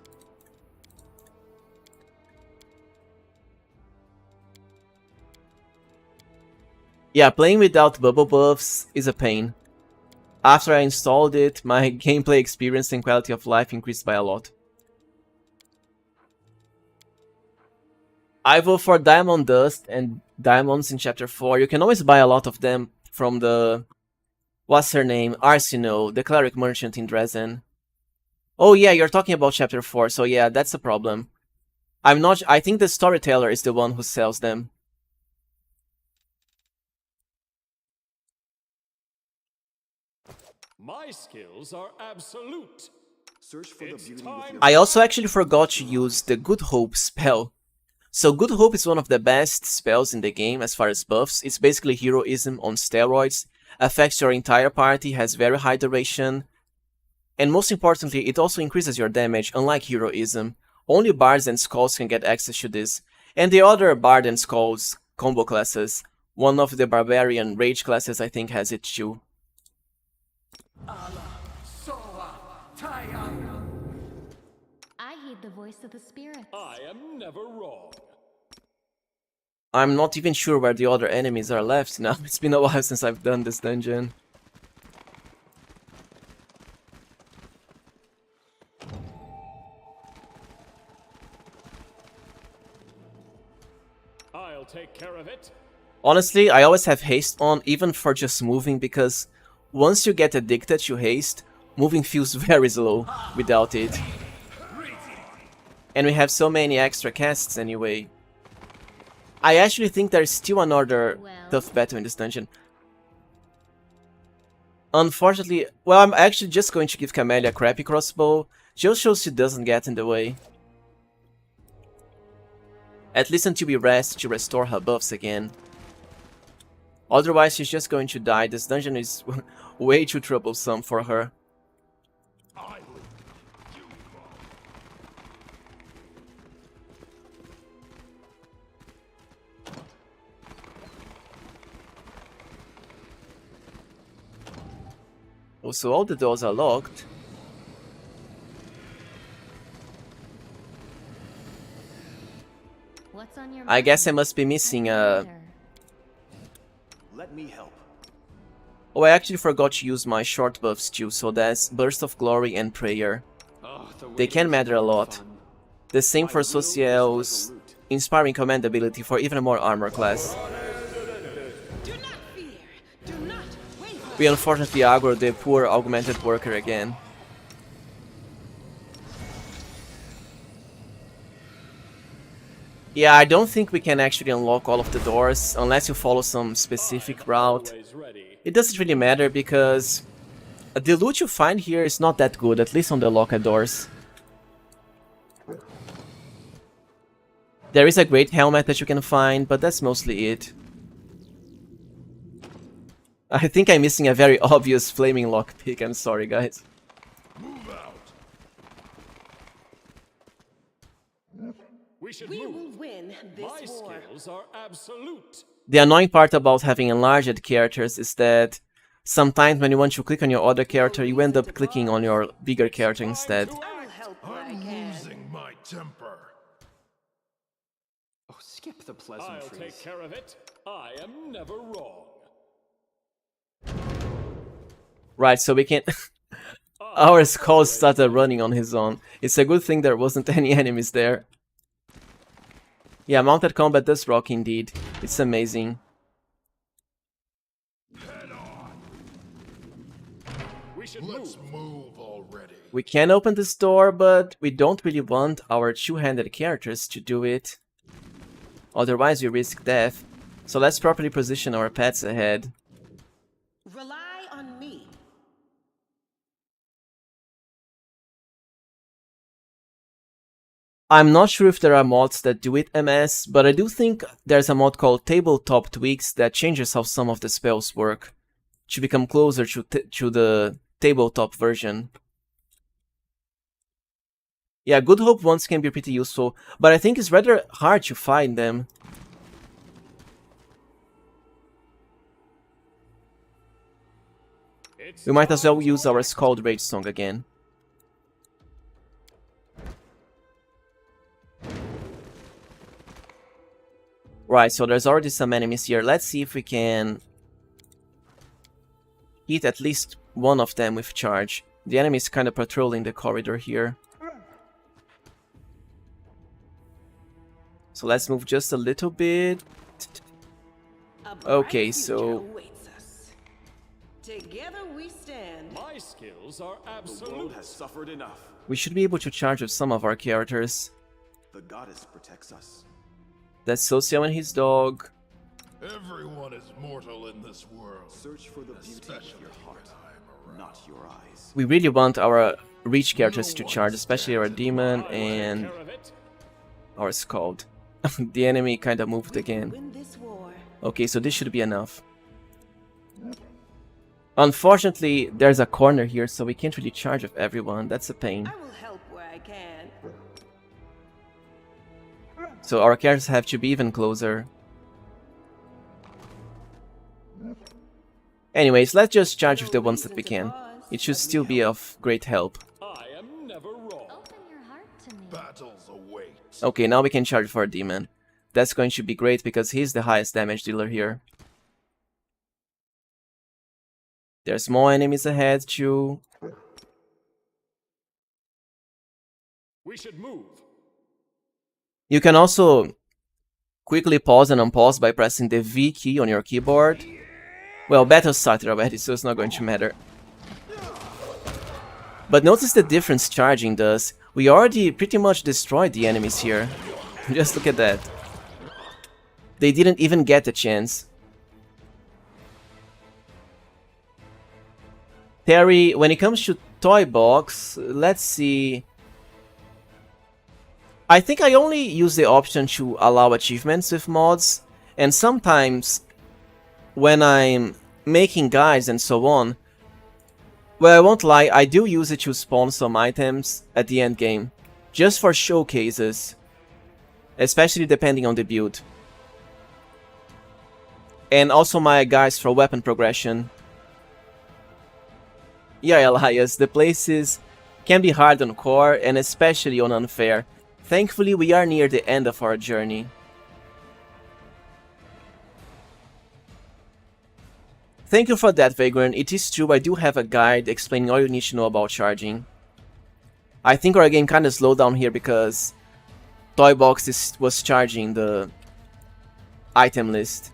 Yeah, playing without bubble buffs is a pain. After I installed it, my gameplay experience and quality of life increased by a lot. I vote for Diamond Dust and Diamonds in Chapter 4. You can always buy a lot of them from the... What's her name? Arsenal, the cleric merchant in Dresden. Oh yeah, you're talking about Chapter 4, so yeah, that's a problem. I think the storyteller is the one who sells them. My skills are absolute. Search for the beauty time. within I also actually forgot to use the Good Hope spell. So Good Hope is one of the best spells in the game as far as buffs. It's basically heroism on steroids. Affects your entire party, has very high duration. And most importantly, it also increases your damage, unlike heroism. Only bards and skulls can get access to this. And the other bard and skulls combo classes. One of the barbarian rage classes I think has it too. I heed the voice of the spirits. I am never wrong. I'm not even sure where the other enemies are left now. It's been a while since I've done this dungeon. care of it. Honestly, I always have haste on, even for just moving, because once you get addicted to haste, moving feels very slow without it. And we have so many extra casts anyway. I actually think there's still another tough battle in this dungeon. Unfortunately, well, I'm actually just going to give CAMELLIA a crappy crossbow, just so she doesn't get in the way. At least until we rest to restore her buffs again. Otherwise, she's just going to die. This dungeon is way too troublesome for her. Oh, so all the doors are locked. What's on your I guess I mind? must be missing Let Let me help. Oh, I actually forgot to use my short buffs too, so that's Burst of Glory and Prayer. They can matter a lot. The same for Sosiel's Inspiring Command ability for even more armor class. Do not fear. Do not waver. We unfortunately aggro the poor augmented worker again. Yeah, I don't think we can actually unlock all of the doors unless you follow some specific route. Always ready. It doesn't really matter because the loot you find here is not that good, at least on the locked doors. There is a great helmet that you can find, but that's mostly it. I think I'm missing a very obvious flaming lockpick, I'm sorry guys. Move out. We should We move. will win this My war. skills are absolute. The annoying part about having enlarged characters is that sometimes when you want to click on your other character, you end up clicking on your bigger character instead. I will help where I I'm can. losing my temper. Oh, skip the I'll pleasantries. take care of it. I am never wrong. Right, so we can... Our SKALD started running on his own. It's a good thing there wasn't any enemies there. Yeah, mounted combat does rock indeed. It's amazing. We should Let's move. move already. We can open this door, but we don't really want our two-handed characters to do it. Otherwise we risk death. So let's properly position our pets ahead. Rely on me. I'm not sure if there are mods that do it MS, but I do think there's a mod called Tabletop Tweaks that changes how some of the spells work to become closer to the tabletop version. Yeah, Good Hope ones can be pretty useful, but I think it's rather hard to find them. It's We might as well time use to our act. SKALD Rage song again. Right, so there's already some enemies here. Let's see if we can hit at least one of them with charge. The enemy is kind of patrolling the corridor here. So let's move just a little bit. A bright Okay, future so- awaits us. Together we stand. My skills are The world absolute. has suffered enough. We should be able to charge with some of our characters. The goddess protects us. That's Sosiel and his dog. Everyone is mortal in this world. Search for the beauty Especially of your heart, when I'm around. not your eyes. We really want our reach characters to charge, especially our demon and Care of it. our SKALD. The enemy kind of moved again. Win this war. Okay, so this should be enough. Unfortunately, there's a corner here, so we can't really charge with everyone. That's a pain. I will help where I can. So our characters have to be even closer. Anyways, let's just charge with the ones that we can. It should still be of great help. I am never wrong. Open your heart to me. Battles await. Okay, now we can charge for our demon. That's going to be great because he's the highest damage dealer here. There's more enemies ahead too. We should move. You can also quickly pause and unpause by pressing the V key on your keyboard. Well, battle started already, so it's not going to matter. But notice the difference charging does. We already pretty much destroyed the enemies here. Just look at that. They didn't even get a chance. Terry, when it comes to Toy Box, let's see. I think I only use the option to allow achievements with mods, and sometimes when I'm making guides and so on, well, I won't lie, I do use it to spawn some items at the end game, just for showcases, especially depending on the build. And also my guides for weapon progression. Yeah, Elias, the places can be hard on core and especially on unfair. Thankfully, we are near the end of our journey. Thank you for that, Vagrant. It is true, I do have a guide explaining all you need to know about charging. I think our game kinda slowed down here because Toy Box was charging the item list.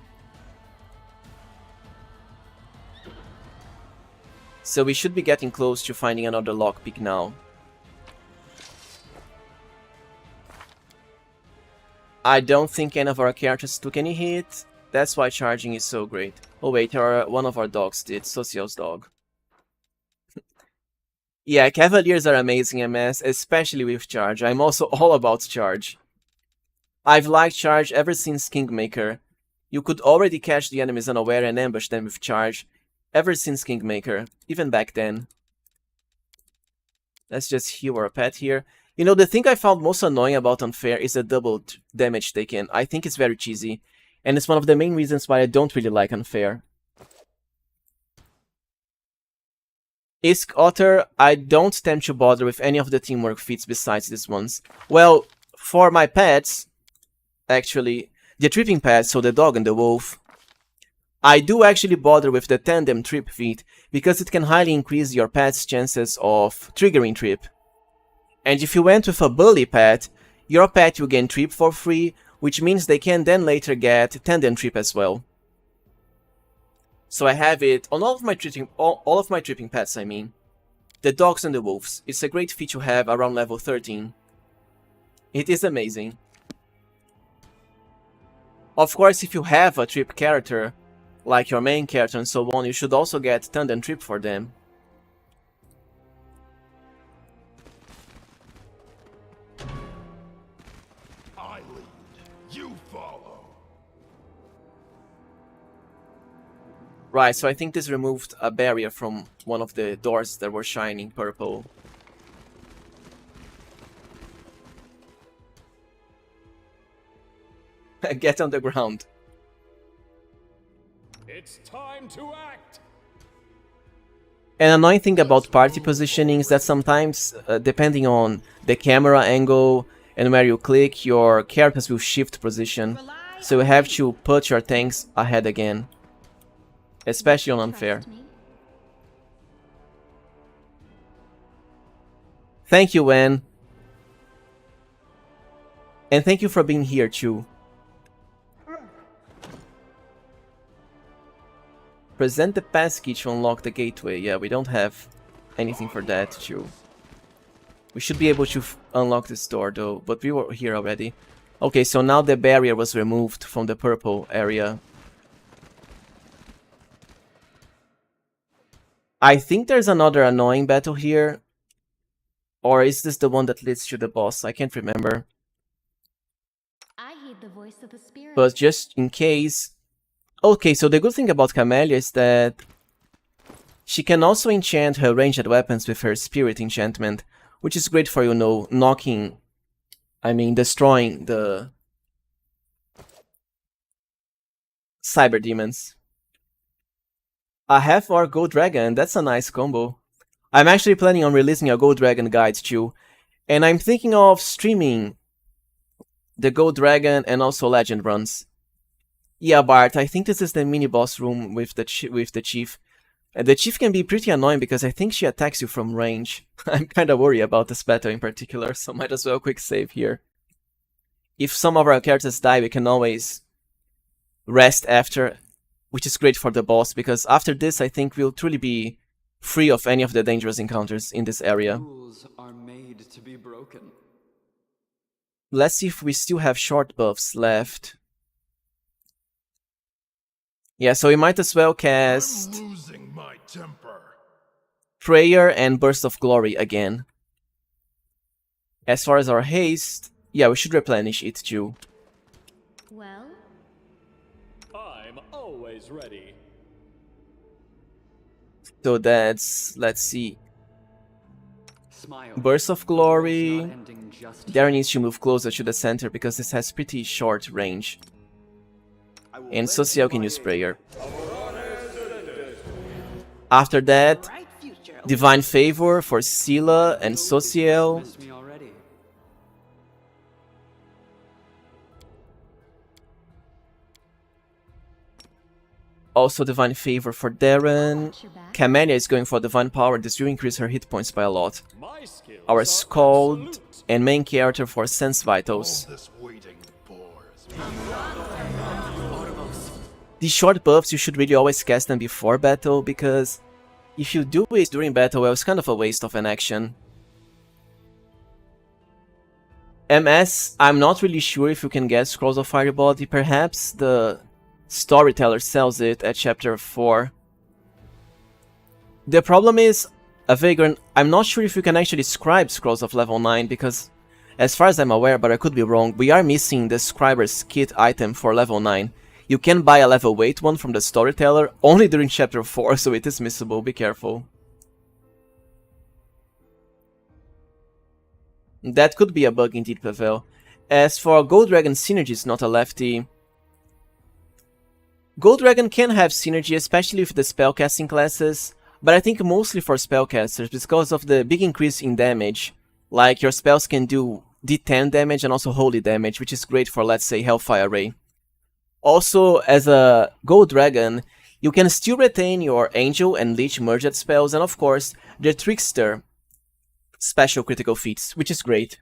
So we should be getting close to finding another lockpick now. I don't think any of our characters took any hit. That's why charging is so great. Oh wait, one of our dogs did. Sosiel's dog. Yeah, Cavaliers are amazing MS, especially with charge. I'm also all about charge. I've liked charge ever since Kingmaker. You could already catch the enemies unaware and ambush them with charge ever since Kingmaker, even back then. Let's just heal our pet here. You know, the thing I found most annoying about Unfair is the double damage taken. I think it's very cheesy, and it's one of the main reasons why I don't really like Unfair. Isk Otter, I don't tend to bother with any of the teamwork feats besides these ones. Well, for my pets, actually, the tripping pets, so the dog and the wolf, I do actually bother with the tandem trip feat, because it can highly increase your pet's chances of triggering trip. And if you went with a bully pet, your pet will gain trip for free, which means they can then later get tandem trip as well. So I have it on all of my tripping pets, I mean. The dogs and the wolves. It's a great feat to have around level 13. It is amazing. Of course, if you have a trip character, like your main character and so on, you should also get tandem trip for them. I lead, you follow. Right, so I think this removed a barrier from one of the doors that were shining purple. Get on the ground. It's time to act. An annoying thing about party positioning is that sometimes, depending on the camera angle and where you click, your characters will shift position. So you have to put your tanks ahead again. Especially on Unfair. Thank you, Wen. And thank you for being here too. Present the passkey to unlock the gateway. Yeah, we don't have anything for that too. We should be able to unlock this door though, but we were here already. Okay, so now the barrier was removed from the purple area. I think there's another annoying battle here. Or is this the one that leads to the boss? I can't remember. I heed the voice of the spirit. But just in case... Okay, so the good thing about Camellia is that she can also enchant her ranged weapons with her spirit enchantment, which is great for, you know, destroying the cyber demons. A half-orc gold dragon, that's a nice combo. I'm actually planning on releasing a gold dragon guide too, and I'm thinking of streaming the gold dragon and also legend runs. Yeah, Bart, I think this is the mini-boss room with the chief. The chief can be pretty annoying because I think she attacks you from range. I'm kinda worried about this battle in particular, so might as well quick save here. If some of our characters die, we can always rest after, which is great for the boss, because after this I think we'll truly be free of any of the dangerous encounters in this area. Rules are made to be broken. Let's see if we still have short buffs left. Yeah, so we might as well cast I'm losing my temper. Prayer and Burst of Glory again. As far as our haste, yeah, we should replenish it too. Well, I'm always ready. So that's, let's see, Smile. Burst of Glory. Not ending just DAERAN needs to move closer to the center because this has pretty short range. I will And lend Sosiel you can my use aid. Prayer. After that, Bright future. Divine Favor for SEELAH and Sosiel. Miss me already. Also Divine Favor for DAERAN. watch your back. CAMELLIA is going for Divine Power. This will increase her hit points by a lot. My skills Our are SKALD absolute. and main character for Sense All Vitals. this waiting bores me. These short buffs, you should really always cast them before battle, because if you do it during battle, well, it's kind of a waste of an action. MS, I'm not really sure if you can get Scrolls of Fire Body. Perhaps the storyteller sells it at chapter 4. The problem is, Vagrant, I'm not sure if you can actually scribe Scrolls of level 9, because as far as I'm aware, but I could be wrong, we are missing the Scriber's Kit item for level 9. You can buy a level 8 one from the storyteller only during chapter 4, so it is missable, be careful. That could be a bug indeed, Pavel. As for Gold Dragon synergy is not a lefty. Gold Dragon can have synergy, especially with the spellcasting classes, but I think mostly for spellcasters because of the big increase in damage. Like your spells can do D10 damage and also holy damage, which is great for, let's say, Hellfire Ray. Also, as a Gold Dragon, you can still retain your Angel and Lich merged spells, and of course, the Trickster special critical feats, which is great.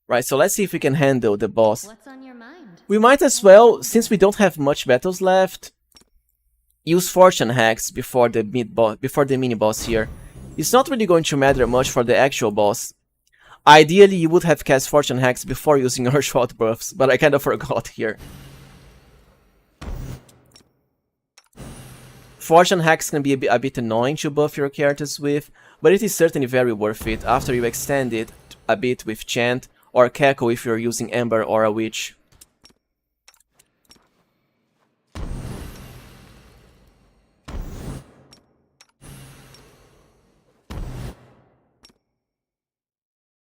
Right, so let's see if we can handle the boss. What's on your mind? We might as well, since we don't have much battles left, use Fortune Hacks before the mini-boss here. It's not really going to matter much for the actual boss. Ideally, you would have cast Fortune Hacks before using your short buffs, but I kind of forgot here. Fortune Hacks can be a bit annoying to buff your characters with, but it is certainly very worth it after you extend it a bit with Chant or Cackle if you're using Ember or a Witch.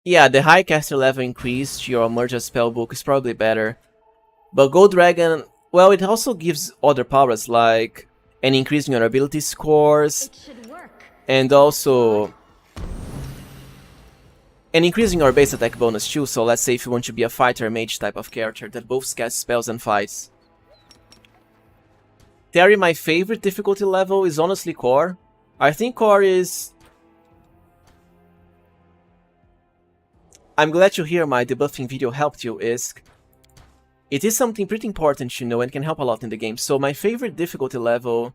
Yeah, the high caster level increase to your merged spellbook is probably better. But Gold Dragon, well, it also gives other powers like an increase in your ability scores, It should work. and also an increase in your base attack bonus too, so let's say if you want to be a fighter mage type of character that both casts spells and fights. Terry, my favorite difficulty level is honestly Core. I think Core is... I'm glad to hear my debuffing video helped you, Isk. It is something pretty important to know and can help a lot in the game, so my favorite difficulty level,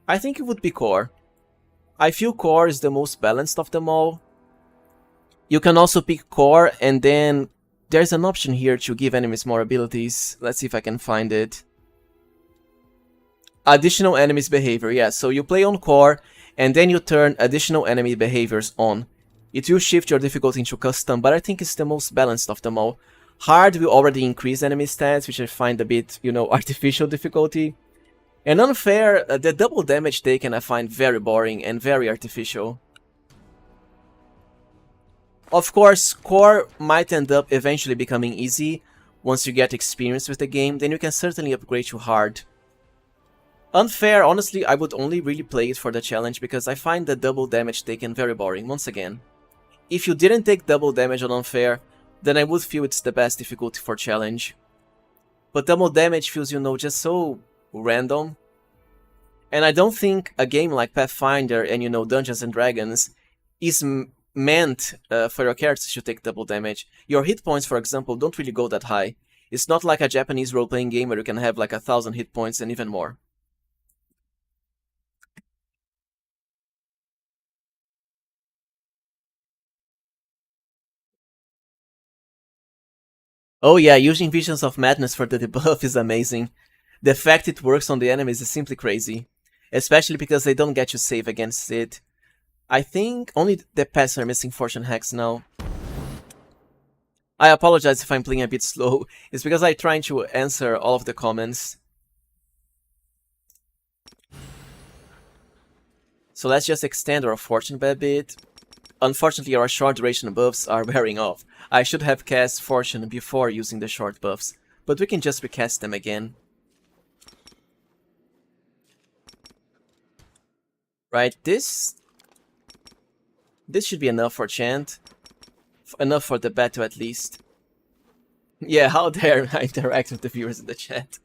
I think it would be Core. I feel Core is the most balanced of them all. You can also pick Core, and then there's an option here to give enemies more abilities. Let's see if I can find it. Additional enemies behavior, yeah, so you play on Core, and then you turn additional enemy behaviors on. It will shift your difficulty into custom, but I think it's the most balanced of them all. Hard will already increase enemy stats, which I find a bit, you know, artificial difficulty. And unfair, the double damage taken I find very boring and very artificial. Of course, Core might end up eventually becoming easy. Once you get experience with the game, then you can certainly upgrade to hard. Unfair, honestly, I would only really play it for the challenge because I find the double damage taken very boring, once again. If you didn't take double damage on Unfair, then I would feel it's the best difficulty for challenge. But double damage feels, you know, just so random. And I don't think a game like Pathfinder and, you know, Dungeons and Dragons is meant for your characters to take double damage. Your hit points, for example, don't really go that high. It's not like a Japanese role-playing game where you can have like 1,000 hit points and even more. Oh yeah, using Visions of Madness for the debuff is amazing. The fact it works on the enemies is simply crazy. Especially because they don't get you safe against it. I think only the pests are missing Fortune Hacks now. I apologize if I'm playing a bit slow. It's because I'm trying to answer all of the comments. So let's just extend our Fortune by a bit. Unfortunately, our short duration buffs are wearing off. I should have cast Fortune before using the short buffs, but we can just recast them again. Right, this should be enough for Chant. Enough for the battle at least. Yeah, how dare I interact with the viewers in the chat.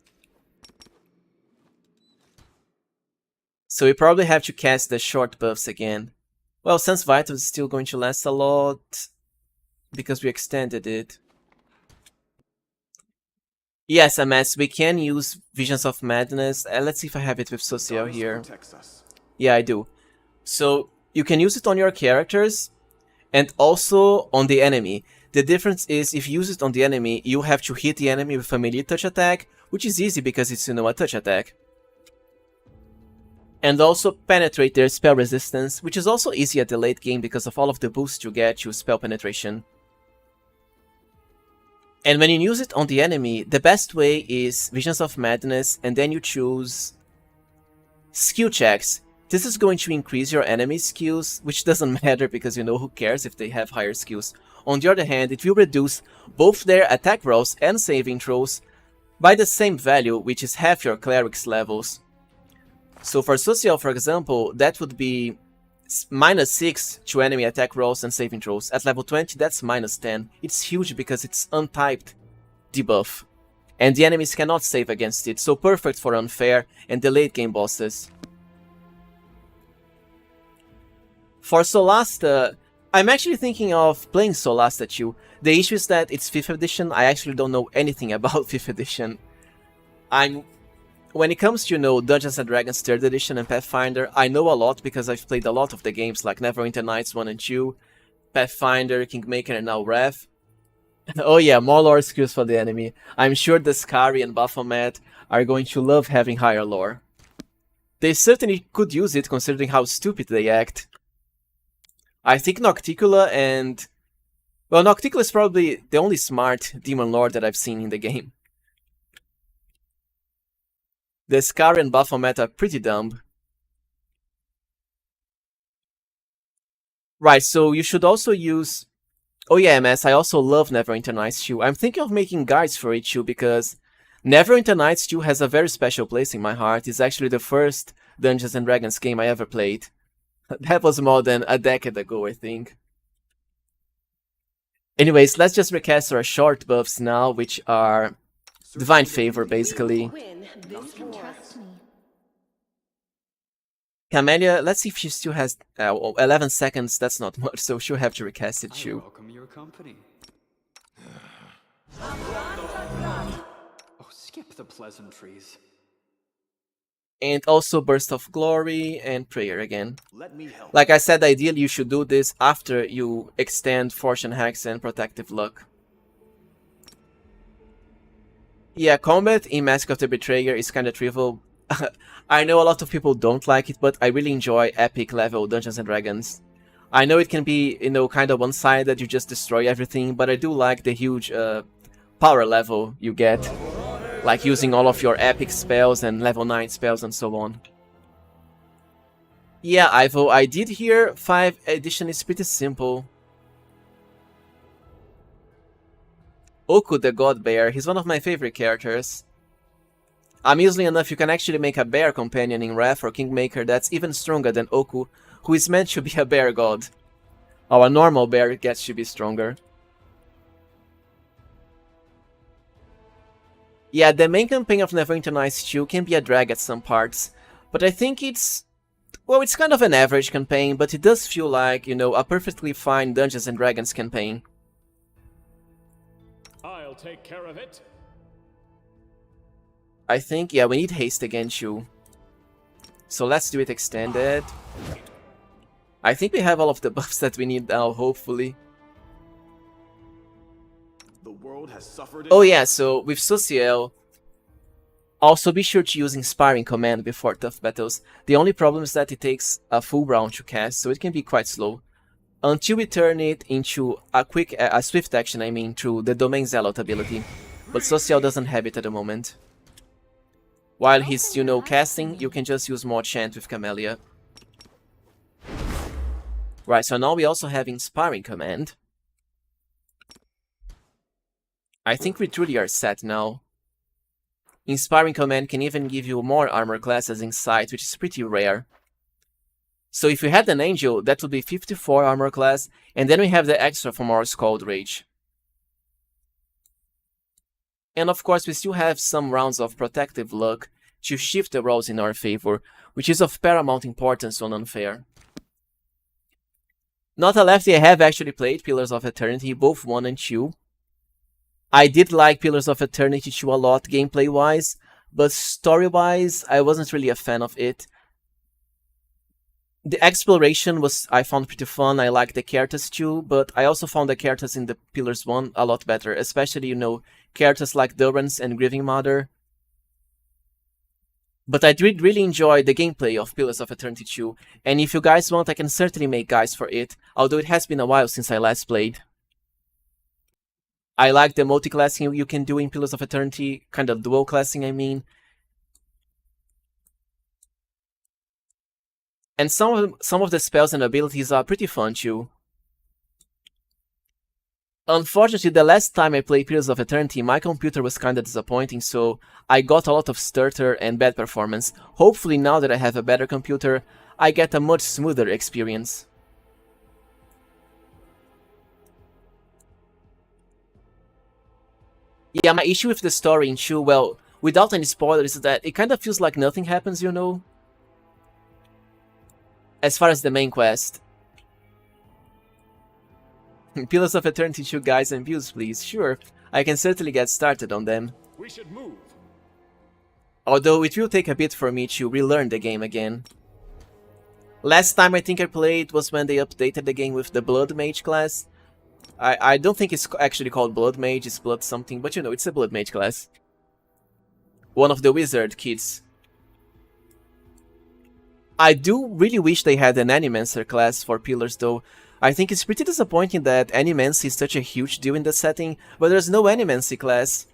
So we probably have to cast the short buffs again. Well, Sense Vital is still going to last a lot, because we extended it. Yes, MS, we can use Visions of Madness. Let's see if I have it with SOSIEL here. Yeah, I do. So, you can use it on your characters, and also on the enemy. The difference is, if you use it on the enemy, you have to hit the enemy with a melee touch attack, which is easy because it's, you know, a touch attack. And also penetrate their spell resistance, which is also easy at the late game because of all of the boosts you get to spell penetration. And when you use it on the enemy, the best way is Visions of Madness, and then you choose skill checks. This is going to increase your enemy's skills, which doesn't matter because, you know, who cares if they have higher skills. On the other hand, it will reduce both their attack rolls and saving throws by the same value, which is half your cleric's levels. So for SOSIEL, for example, that would be -6 to enemy attack rolls and saving throws. At level 20, that's -10. It's huge because it's untyped debuff. And the enemies cannot save against it, so perfect for unfair and the late game bosses. For Solasta, I'm actually thinking of playing Solasta too. The issue is that it's 5th edition. I actually don't know anything about 5th edition. When it comes to, you know, Dungeons & Dragons 3rd edition and Pathfinder, I know a lot because I've played a lot of the games like Neverwinter Nights 1 and 2, Pathfinder, Kingmaker, and now Wrath. Oh yeah, more lore skills for the enemy. I'm sure the Skari and Baphomet are going to love having higher lore. They certainly could use it considering how stupid they act. I think Nocticula and... well, Nocticula is probably the only smart demon lord that I've seen in the game. The Skari and Baphomet are pretty dumb. Right, so you should also use... oh yeah, MS, I also love Neverwinter Nights 2. I'm thinking of making guides for it too, because Neverwinter Nights 2 has a very special place in my heart. It's actually the first Dungeons & Dragons game I ever played. That was more than a decade ago, I think. Anyways, let's just recast our short buffs now, which are Divine Favor, basically. Trust me. Camellia, let's see if she still has 11 seconds. That's not much, so she'll have to recast it I too. welcome your company. Oh, skip the pleasantries. And also Burst of Glory and Prayer again. Let me help. Like I said, ideally you should do this after you extend Fortune Hacks and Protective Luck. Yeah, combat in Mask of the Betrayer is kinda trivial. I know a lot of people don't like it, but I really enjoy epic level Dungeons & Dragons. I know it can be, you know, kinda one-sided, you just destroy everything, but I do like the huge power level you get. Like using all of your epic spells and level 9 spells and so on. Yeah, Ivo, I did hear 5th edition is pretty simple. Oku the God Bear, he's one of my favorite characters. Amusingly enough, you can actually make a bear companion in Wrath or Kingmaker that's even stronger than Oku, who is meant to be a bear god. Our normal bear gets to be stronger. Yeah, the main campaign of Neverwinter Nights 2 can be a drag at some parts, but I think it's Well, it's kind of an average campaign, but it does feel like, you know, a perfectly fine Dungeons and Dragons campaign. I'll take care of it. I think, yeah, we need haste again too. So let's do it extended. I think we have all of the buffs that we need now, hopefully. The world has suffered. Oh yeah, so with SOSIEL, also be sure to use Inspiring Command before tough battles. The only problem is that it takes a full round to cast, so it can be quite slow. Until we turn it into a swift action, I mean, through the Domain Zealot ability. But SOSIEL doesn't have it at the moment. While he's, you know, casting, you can just use more chant with CAMELLIA. Right, so now we also have Inspiring Command. I think we truly are set now. Inspiring Command can even give you more armor classes in sight, which is pretty rare. So if we had an Angel, that would be 54 armor class, and then we have the extra from our SKALD Rage. And of course we still have some rounds of Protective Luck to shift the rolls in our favor, which is of paramount importance on Unfair. Not a lefty, I have actually played Pillars of Eternity, both 1 and 2. I did like Pillars of Eternity 2 a lot gameplay-wise, but story-wise, I wasn't really a fan of it. The exploration I found pretty fun, I liked the characters too, but I also found the characters in the Pillars 1 a lot better, especially, you know, characters like DAERAN and Grieving Mother. But I did really enjoy the gameplay of Pillars of Eternity 2, and if you guys want, I can certainly make guides for it, although it has been a while since I last played. I like the multi-classing you can do in Pillars of Eternity, kind of dual classing I mean. And some of the spells and abilities are pretty fun too. Unfortunately, the last time I played Pillars of Eternity, my computer was kinda disappointing, so I got a lot of stutter and bad performance. Hopefully now that I have a better computer, I get a much smoother experience. Yeah, my issue with the story in 2, well, without any spoilers, is that it kind of feels like nothing happens, you know? As far as the main quest. Pillars of Eternity 2 guides and views, please. Sure, I can certainly get started on them. We should move. Although it will take a bit for me to relearn the game again. Last time I think I played was when they updated the game with the Blood Mage class. I don't think it's actually called Blood Mage, it's Blood something, but you know, it's a Blood Mage class. One of the wizard kids. I do really wish they had an Animancer class for Pillars though. I think it's pretty disappointing that Animancy is such a huge deal in the setting, but there's no Animancy class.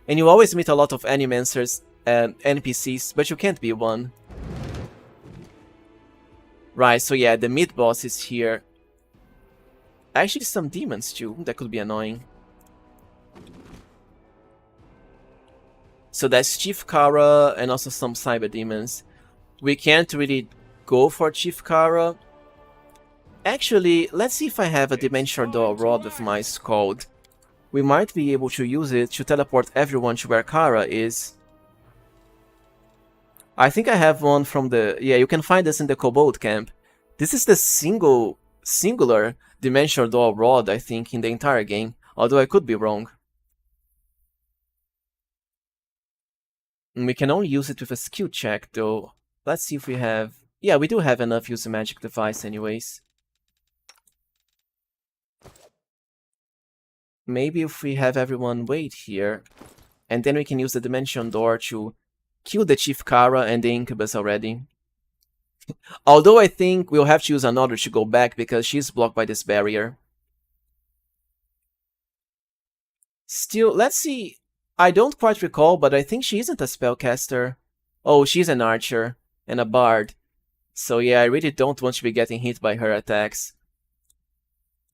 And you always meet a lot of Animancers and NPCs, but you can't be one. Right, so yeah, the mid-boss is here. Actually, some demons too, that could be annoying. So that's Chief Kara and also some cyber demons. We can't really go for Chief Kara. Actually, let's see if I have a Dimensional Door Rod with my SKALD. We might be able to use it to teleport everyone to where Kara is. I think I have one from the... Yeah, you can find this in the Kobold camp. This is the singular Dimensional Door Rod, I think, in the entire game. Although I could be wrong. And we can only use it with a skill check, though. Let's see if we have... Yeah, we do have enough use a magic device anyways. Maybe if we have everyone wait here, and then we can use the Dimension Door to kill the Chief Kara and the Incubus already. Although I think we'll have to use another to go back because she's blocked by this barrier. Still, let's see. I don't quite recall, but I think she isn't a spellcaster. Oh, she's an archer and a bard. So yeah, I really don't want to be getting hit by her attacks.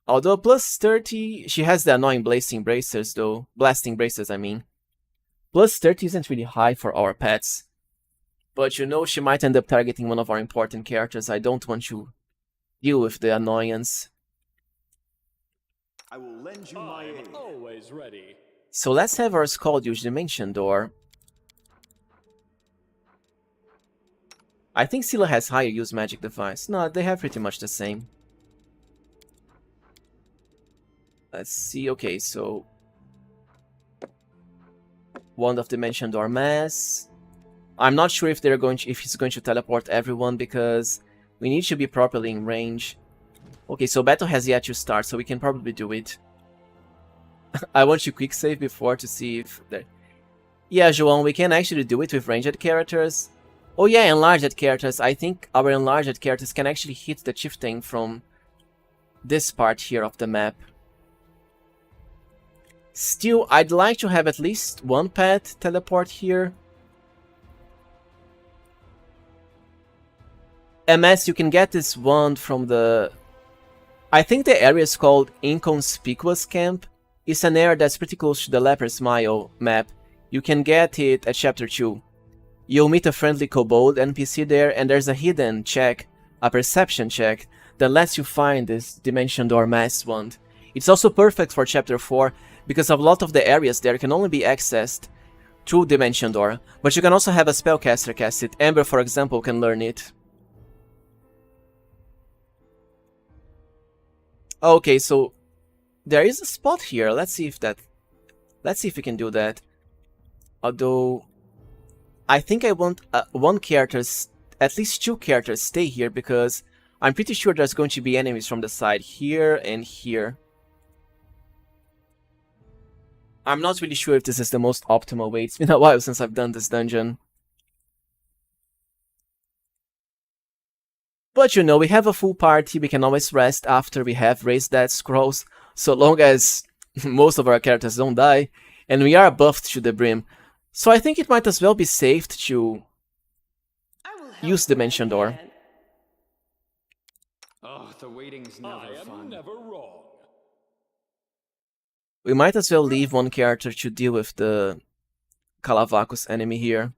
Although plus 30, she has the annoying blasting bracers though. Blasting bracers, I mean. Plus 30 isn't really high for our pets. But you know, she might end up targeting one of our important characters. I don't want to deal with the annoyance. I will lend you my aid. I'm always ready. So let's have our SKALD use Dimension Door. I think SEELAH has higher use magic device. No, they have pretty much the same. Let's see, okay, so... Wand of Dimension Door Mass. I'm not sure if he's going to teleport everyone because we need to be properly in range. Okay, so battle has yet to start, so we can probably do it. I want to quick save before to see if there... Yeah, João, we can actually do it with ranged characters. Oh yeah, enlarged characters. I think our enlarged characters can actually hit the chieftain from this part here of the map. Still, I'd like to have at least one pet teleport here. MS, you can get this wand from the... I think the area is called Inconspicuous Camp. It's an area that's pretty close to the Leper's Mile map. You can get it at Chapter 2. You'll meet a friendly kobold NPC there, and there's a hidden check, a perception check, that lets you find this Dimension Door Mass wand. It's also perfect for Chapter 4, because a lot of the areas there can only be accessed through Dimension Door, but you can also have a spellcaster cast it. Ember, for example, can learn it. Okay, so there is a spot here. Let's see if we can do that. Although I think I want one character, at least 2 characters stay here because I'm pretty sure there's going to be enemies from the side here and here. I'm not really sure if this is the most optimal way. It's been a while since I've done this dungeon. But you know, we have a full party, we can always rest after we have raised that scrolls, so long as most of our characters don't die, and we are buffed to the brim. So I think it might as well be safe to use Dimension Door. Oh, the waiting's never fun. Never wrong. We might as well leave one character to deal with the Kalavakos enemy here.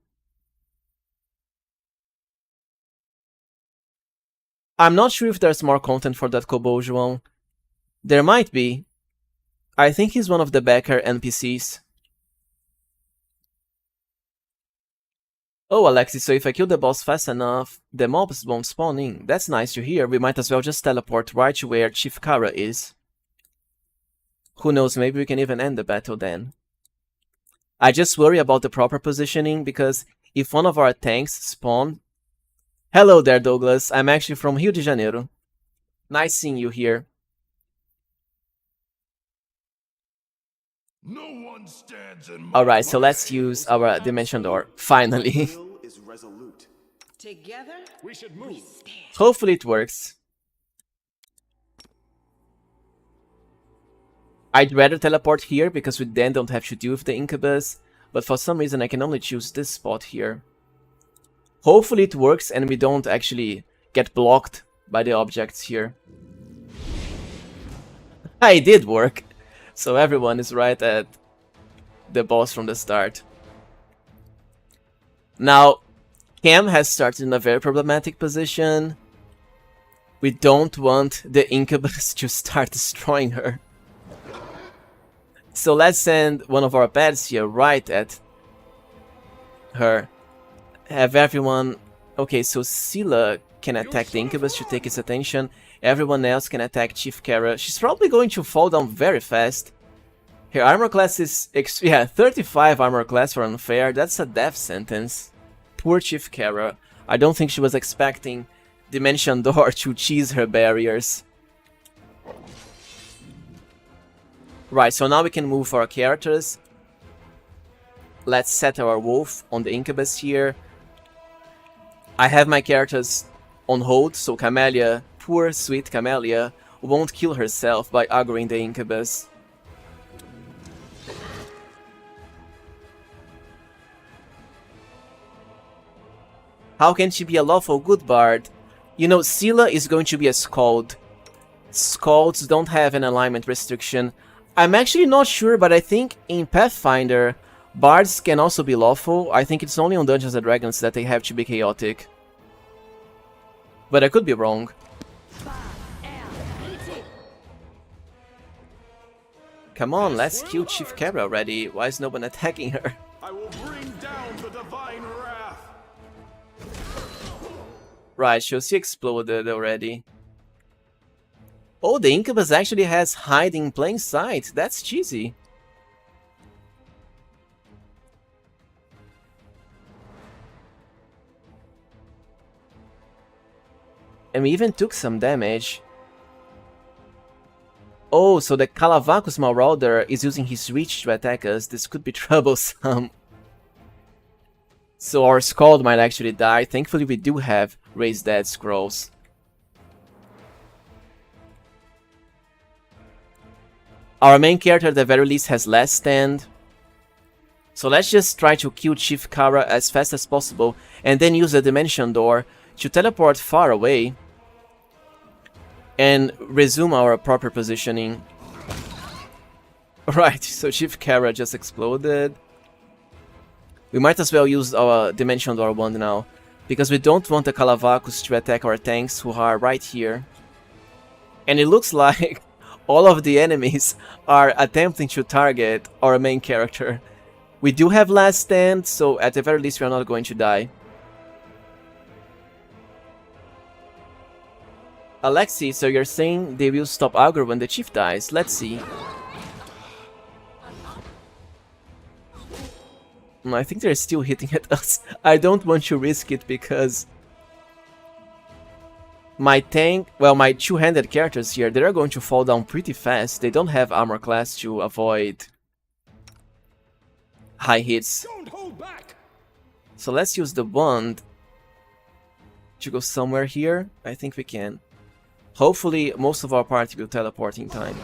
I'm not sure if there's more content for that kobold, João. There might be. I think he's one of the backer NPCs. Oh, Alexis, so if I kill the boss fast enough, the mobs won't spawn in. That's nice to hear. We might as well just teleport right to where Chief Kara is. Who knows, maybe we can even end the battle then. I just worry about the proper positioning, because if one of our tanks spawn... Hello there, Douglas. I'm actually from Rio de Janeiro. Nice seeing you here. No one stands in my Alright, so let's use our Dimension Door, finally. Will is resolute. Together, We should move. Hopefully it works. I'd rather teleport here, because we then don't have to deal with the Incubus, but for some reason I can only choose this spot here. Hopefully it works and we don't actually get blocked by the objects here. It did work! So everyone is right at the boss from the start. Now, Cam has started in a very problematic position. We don't want the Incubus to start destroying her. So let's send one of our pads here right at her. Have everyone... Okay, so SEELAH can attack the Incubus to take his attention. Everyone else can attack Chief Kara. She's probably going to fall down very fast. Her armor class is... Yeah, 35 armor class for unfair. That's a death sentence. Poor Chief Kara. I don't think she was expecting Dimension Door to cheese her barriers. Right, so now we can move our characters. Let's set our wolf on the Incubus here. I have my characters on hold, so CAMELLIA, poor sweet CAMELLIA, won't kill herself by aggroing the Incubus. How can she be a lawful good bard? You know, SEELAH is going to be a SKALD. SKALDs don't have an alignment restriction. I'm actually not sure, but I think in Pathfinder, bards can also be lawful. I think it's only on Dungeons & Dragons that they have to be chaotic. But I could be wrong. Come on, let's kill Chief Kara already. Why is no one attacking her? I will bring down the divine wrath. Right, she exploded already. Oh, the Incubus actually has hide in plain sight. That's cheesy. And we even took some damage. Oh, so the Calavacus Marauder is using his reach to attack us. This could be troublesome. So our SKALD might actually die. Thankfully we do have Raised Dead Scrolls. Our main character at the very least has Last Stand. So let's just try to kill Chief Kara as fast as possible and then use the Dimension Door to teleport far away and resume our proper positioning. Right, so Chief Kara just exploded. We might as well use our Dimension Door wand now, because we don't want the Calavacus to attack our tanks who are right here. And it looks like all of the enemies are attempting to target our main character. We do have Last Stand, so at the very least we are not going to die. Alexi, so you're saying they will stop aggro when the chief dies? Let's see. I think they're still hitting at us. I don't want to risk it because my tank, well, my two-handed characters here, they're going to fall down pretty fast. They don't have armor class to avoid high hits. Don't hold back. So let's use the wand to go somewhere here. I think we can. Hopefully most of our party will teleport in time.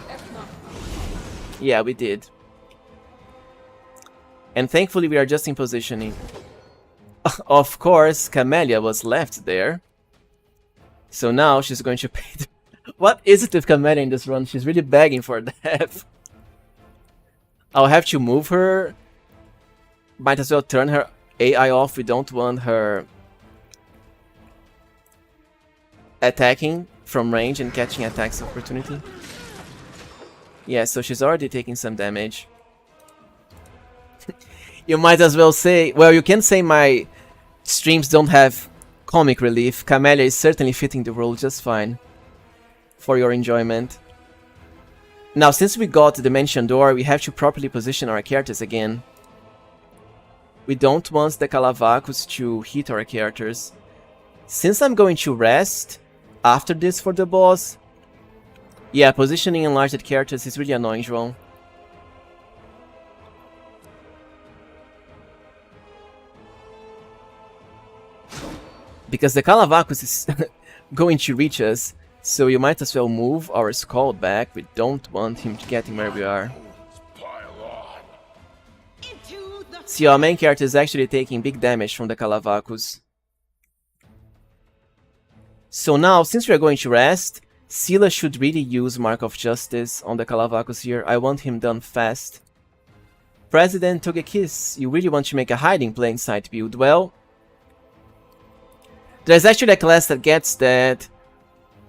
Yeah, we did. And thankfully we are just in positioning. Of course, Camellia was left there. So now she's going to pay. What is it with Camellia in this run? She's really begging for death. I'll have to move her. Might as well turn her AI off. We don't want her attacking from range and catching attacks of opportunity. Yeah, so she's already taking some damage. You might as well say, well, you can say my streams don't have comic relief. Camellia is certainly fitting the role just fine. For your enjoyment. Now, since we got the Dimension Door, we have to properly position our characters again. We don't want the Calavacus to hit our characters. Since I'm going to rest after this for the boss, yeah, positioning enlarged characters is really annoying, João. Because the Calavacus is going to reach us, so you might as well move our SKALD back. We don't want him getting where we are. See, our main character is actually taking big damage from the Calavacus. So now, since we are going to rest, SEELAH should really use Mark of Justice on the Calavacus here. I want him done fast. President Togekiss, you really want to make a hiding plain sight build? Well, there's actually a class that gets that.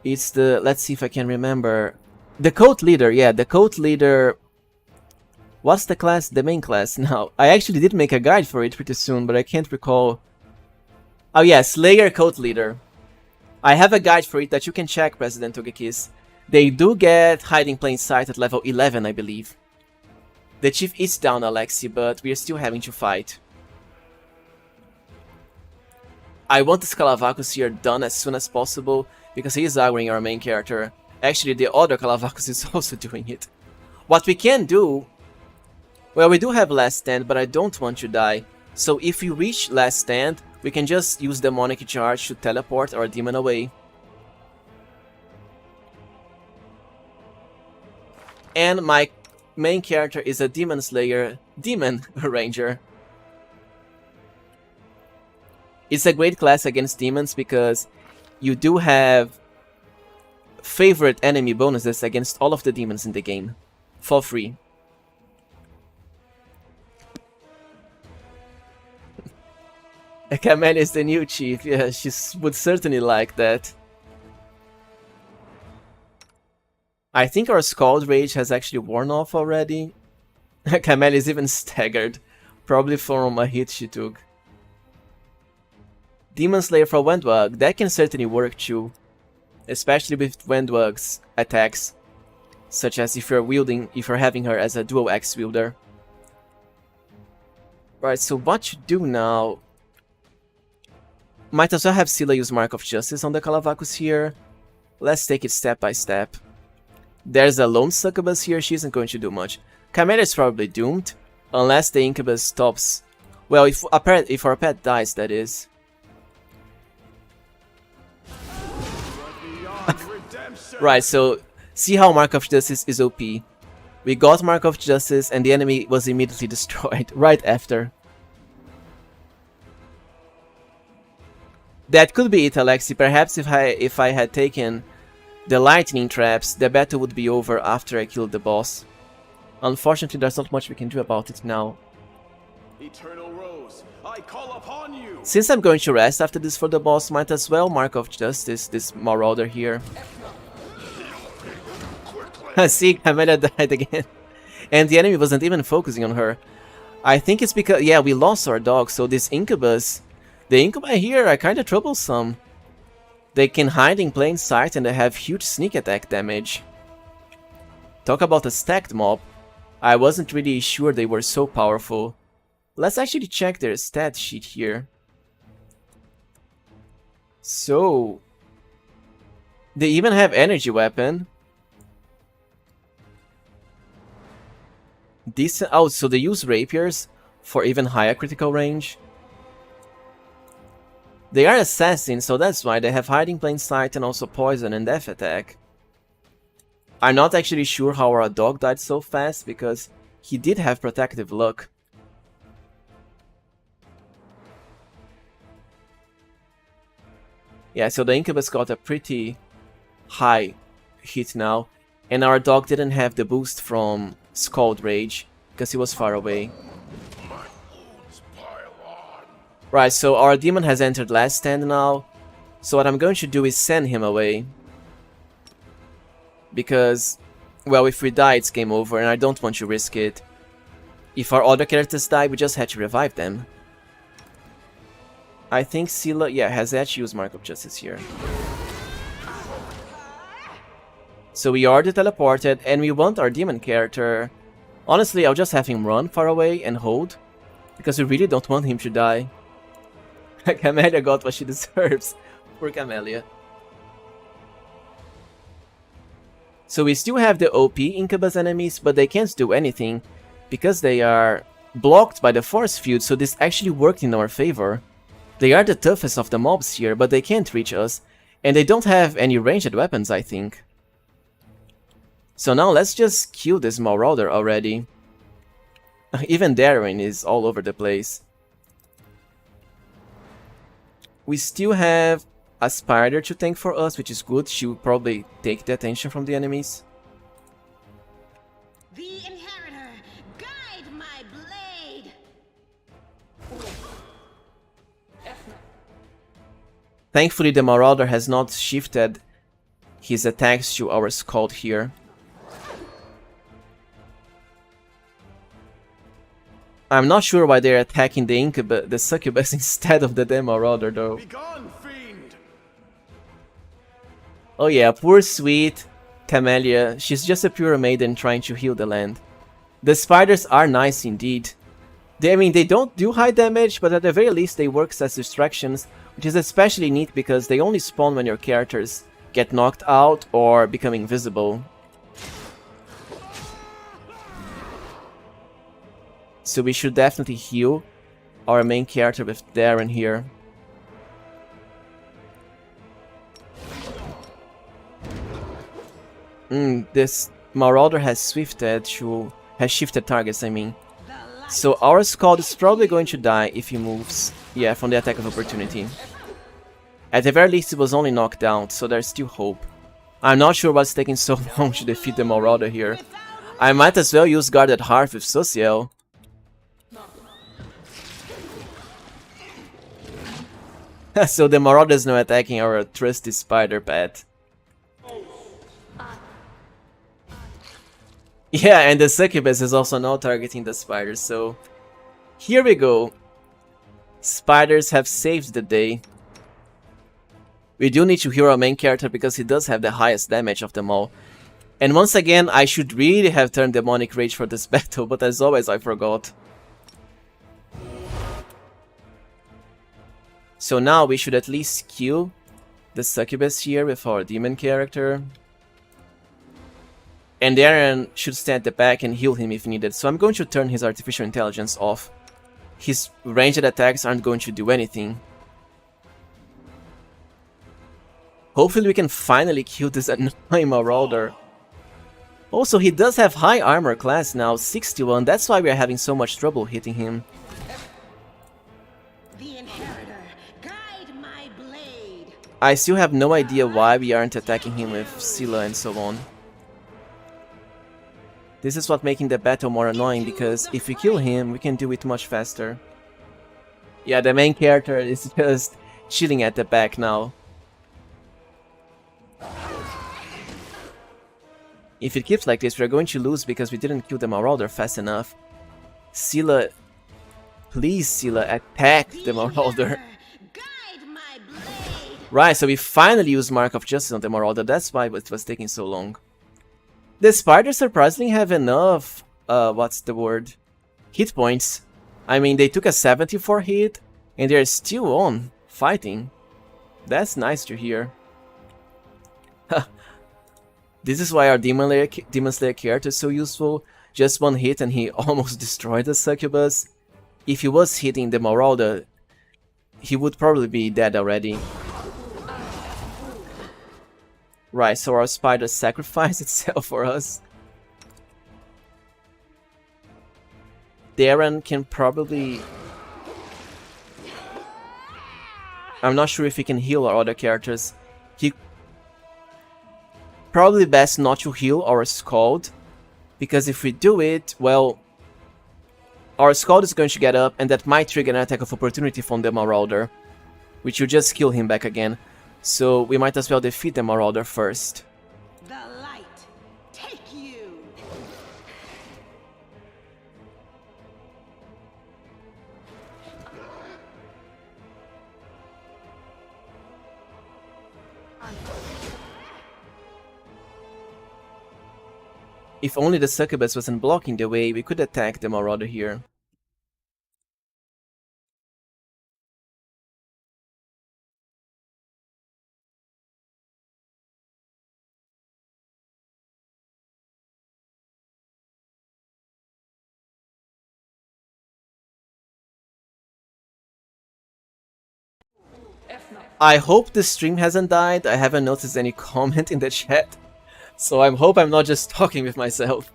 It's the, let's see if I can remember. The Cult Leader, yeah, the Cult Leader. What's the class? The main class now. I actually did make a guide for it pretty soon, but I can't recall. Oh yeah, Slayer Cult Leader. I have a guide for it that you can check, President Togekiss. They do get hiding plain sight at level 11, I believe. The chief is down, Alexi, but we are still having to fight. I want this Calavacus here done as soon as possible, because he is aggroing our main character. Actually, the other Calavacus is also doing it. What we can do... Well, we do have Last Stand, but I don't want to die. So if we reach Last Stand, we can just use Demonic Charge to teleport our demon away. And my main character is a Demon Slayer, Demon Ranger. It's a great class against demons because you do have favorite enemy bonuses against all of the demons in the game. For free. Camellia is the new chief. Yeah, she would certainly like that. I think our SKALD rage has actually worn off already. Camellia is even staggered. Probably from a hit she took. Demon Slayer for Wenduag, that can certainly work too. Especially with Wenduag's attacks. Such as if you're having her as a dual axe wielder. Right, so what to do now? Might as well have SEELAH use Mark of Justice on the Calavakus here. Let's take it step by step. There's a lone succubus here, she isn't going to do much. CAMELLIA is probably doomed, unless the incubus stops. Well, if our pet dies, that is. Right, so see how Mark of Justice is OP. We got Mark of Justice and the enemy was immediately destroyed, right after. That could be it, Alexi. Perhaps if I had taken the lightning traps, the battle would be over after I killed the boss. Unfortunately, there's not much we can do about it now. Eternal Rose, I call upon you. Since I'm going to rest after this for the boss, might as well Mark of Justice this Marauder here. See, CAMELLIA died again. And the enemy wasn't even focusing on her. I think it's because, yeah, we lost our dog, so this incubus... The incubi here are kinda troublesome. They can hide in plain sight and they have huge sneak attack damage. Talk about a stacked mob. I wasn't really sure they were so powerful. Let's actually check their stat sheet here. So... They even have energy weapon. Decent. Oh, so they use rapiers for even higher critical range. They are assassins, so that's why they have hiding plain sight and also poison and death attack. I'm not actually sure how our dog died so fast, because he did have protective luck. Yeah, so the incubus got a pretty high hit now, and our dog didn't have the boost from SKALD Rage, because he was far away. Right, so our demon has entered last stand now, so what I'm going to do is send him away. Because, well, if we die it's game over and I don't want to risk it. If our other characters die, we just had to revive them. I think SEELAH, yeah, has actually used Mark of Justice here. So we already teleported and we want our demon character. Honestly, I'll just have him run far away and hold, because we really don't want him to die. CAMELLIA got what she deserves. Poor CAMELLIA. So we still have the OP incubus enemies, but they can't do anything because they are blocked by the force field, so this actually worked in our favor. They are the toughest of the mobs here, but they can't reach us, and they don't have any ranged weapons, I think. So now let's just kill this Marauder already. Even DAERAN is all over the place. We still have a spider to tank for us, which is good. She will probably take the attention from the enemies. The inheritor, guide my blade. Thankfully, the Marauder has not shifted his attacks to our SKALD here. I'm not sure why they're attacking the succubus instead of the Marauder though. Begone, fiend! Oh yeah, poor sweet CAMELLIA. She's just a pure maiden trying to heal the land. The spiders are nice indeed. I mean, they don't do high damage, but at the very least they work as distractions, which is especially neat because they only spawn when your characters get knocked out or become invisible. So we should definitely heal our main character with DAERAN here. This Marauder has shifted targets, I mean. So our SKALD is probably going to die if he moves, yeah, from the attack of opportunity. At the very least it was only knocked out, so there's still hope. I'm not sure what's taking so long to defeat the Marauder here. I might as well use Guarded Heart with SOSIEL. So the Marauder is now attacking our trusty spider pet. Yeah, and the succubus is also now targeting the spiders, so... Here we go. Spiders have saved the day. We do need to heal our main character because he does have the highest damage of them all. And once again, I should really have turned Demonic Rage for this battle, but as always I forgot. So now we should at least kill the Succubus here with our demon character. And DAERAN should stand at the back and heal him if needed. So I'm going to turn his artificial intelligence off. His ranged attacks aren't going to do anything. Hopefully we can finally kill this annoying Marauder. Also, he does have high armor class now, 61. That's why we are having so much trouble hitting him. The Inheritor, guide my blade. I still have no idea why we aren't attacking him with SEELAH and so on. This is what making the battle more annoying, because if we kill him, we can do it much faster. Yeah, the main character is just chilling at the back now. If it keeps like this, we're going to lose because we didn't kill the Marauder fast enough. SEELAH, please SEELAH, attack the Marauder. Right, so we finally used Mark of Justice on the Marauder, that's why it was taking so long. The spiders surprisingly have enough, what's the word? Hit points. I mean, they took a 74 hit, and they're still on, fighting. That's nice to hear. This is why our Demon Slayer character is so useful. Just one hit and he almost destroyed the Succubus. If he was hitting the Marauder, he would probably be dead already. Right, so our spider sacrificed itself for us. DAERAN can probably... I'm not sure if he can heal our other characters. He... Probably best not to heal our SKALD, because if we do it, well... Our SKALD is going to get up and that might trigger an attack of opportunity from the Marauder, which will just kill him back again. So we might as well defeat the Marauder first. The light, take you. If only the Succubus wasn't blocking the way, we could attack the Marauder here. I hope the stream hasn't died. I haven't noticed any comment in the chat. So I hope I'm not just talking with myself.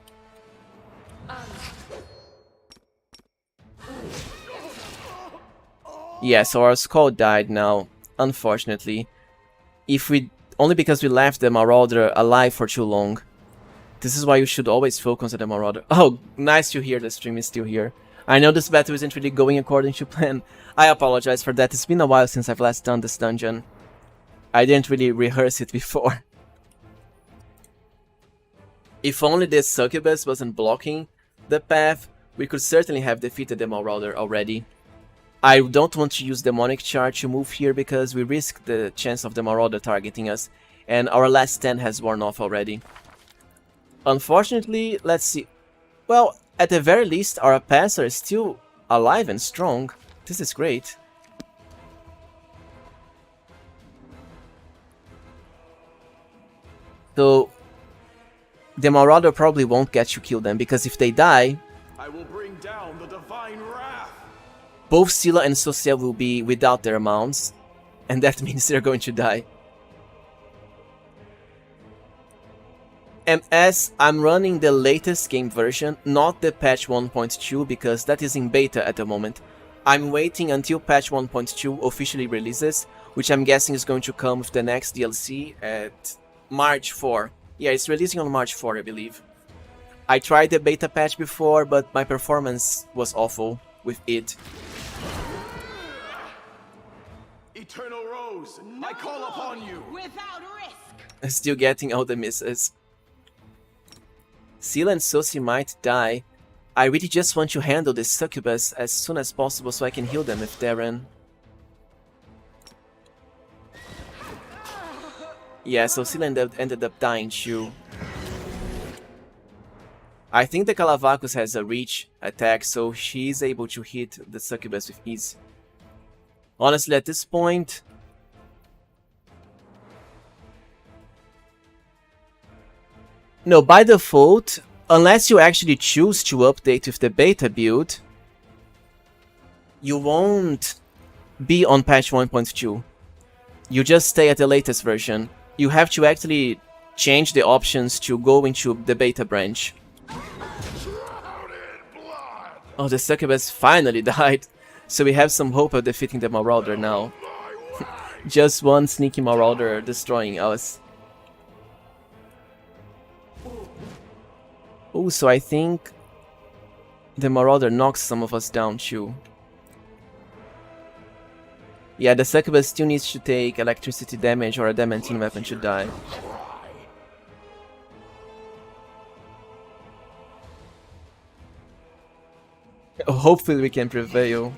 Yeah, so our SKALD died now, unfortunately. Only because we left the Marauder alive for too long. This is why you should always focus on the Marauder. Oh, nice to hear the stream is still here. I know this battle isn't really going according to plan. I apologize for that. It's been a while since I've last done this dungeon. I didn't really rehearse it before. If only this Succubus wasn't blocking the path, we could certainly have defeated the Marauder already. I don't want to use Demonic Charge to move here because we risk the chance of the Marauder targeting us, and our last stand has worn off already. Unfortunately, let's see. Well, at the very least, our paths are still alive and strong. This is great. So, the Marauder probably won't get to kill them, because if they die, I will bring down the divine wrath. Both SEELAH and SOSIEL will be without their mounts, and that means they're going to die. And as I'm running the latest game version, not the patch 1.2, because that is in beta at the moment. I'm waiting until patch 1.2 officially releases, which I'm guessing is going to come with the next DLC at March 4. Yeah, it's releasing on March 4, I believe. I tried the beta patch before, but my performance was awful with it. Eternal Rose, I call upon you. Without risk. I'm still getting all the misses. SEELAH and SOSIEL might die. I really just want to handle this Succubus as soon as possible so I can heal them with DAERAN. Yeah, so SEELAH ended up dying too. I think the Calavacus has a reach attack, so she's able to hit the succubus with ease. Honestly, at this point... No, by default, unless you actually choose to update with the beta build, you won't be on patch 1.2. You just stay at the latest version. You have to actually change the options to go into the beta branch. Oh, the succubus finally died. So we have some hope of defeating the Marauder now. Just one sneaky Marauder destroying us. Oh, so I think the Marauder knocks some of us down too. Yeah, the succubus still needs to take electricity damage or a adamantine weapon to die. Hopefully we can prevail.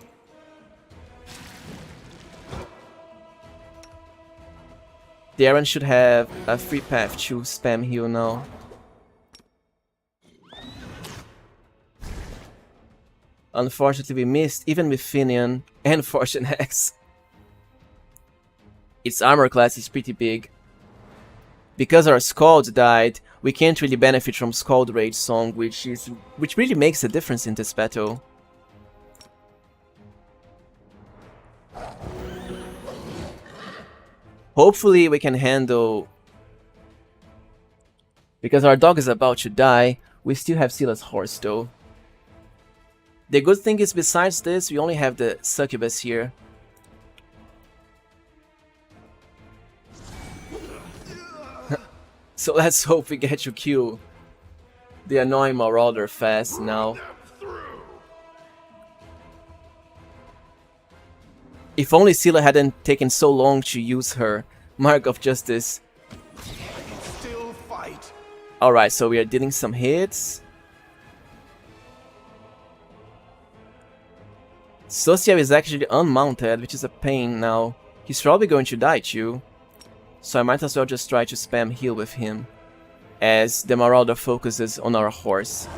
DAERAN should have a free path to spam heal now. Unfortunately we missed, even with Finian and Fortune X. Its armor class is pretty big. Because our SKALD died, we can't really benefit from SKALD Rage Song, which really makes a difference in this battle. Hopefully we can handle... Because our dog is about to die, we still have SEELAH's horse though. The good thing is, besides this, we only have the succubus here. So let's hope we get to kill the annoying Marauder fast now. If only SEELAH hadn't taken so long to use her Mark of Justice. Alright, so we are dealing some hits. SOSIEL is actually unmounted, which is a pain now. He's probably going to die too. So I might as well just try to spam heal with him, as the Marauder focuses on our horse.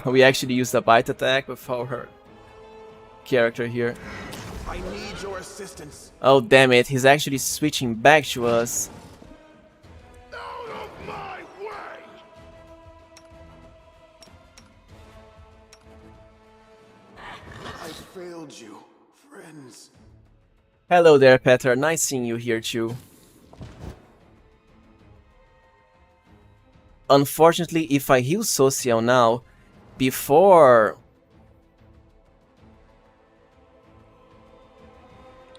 We actually used a bite attack with our character here. I need your assistance. Oh damn it, he's actually switching back to us. Out of my way! I failed you, friends. Hello there, Petter. Nice seeing you here too. Unfortunately, if I heal SOSIEL now, before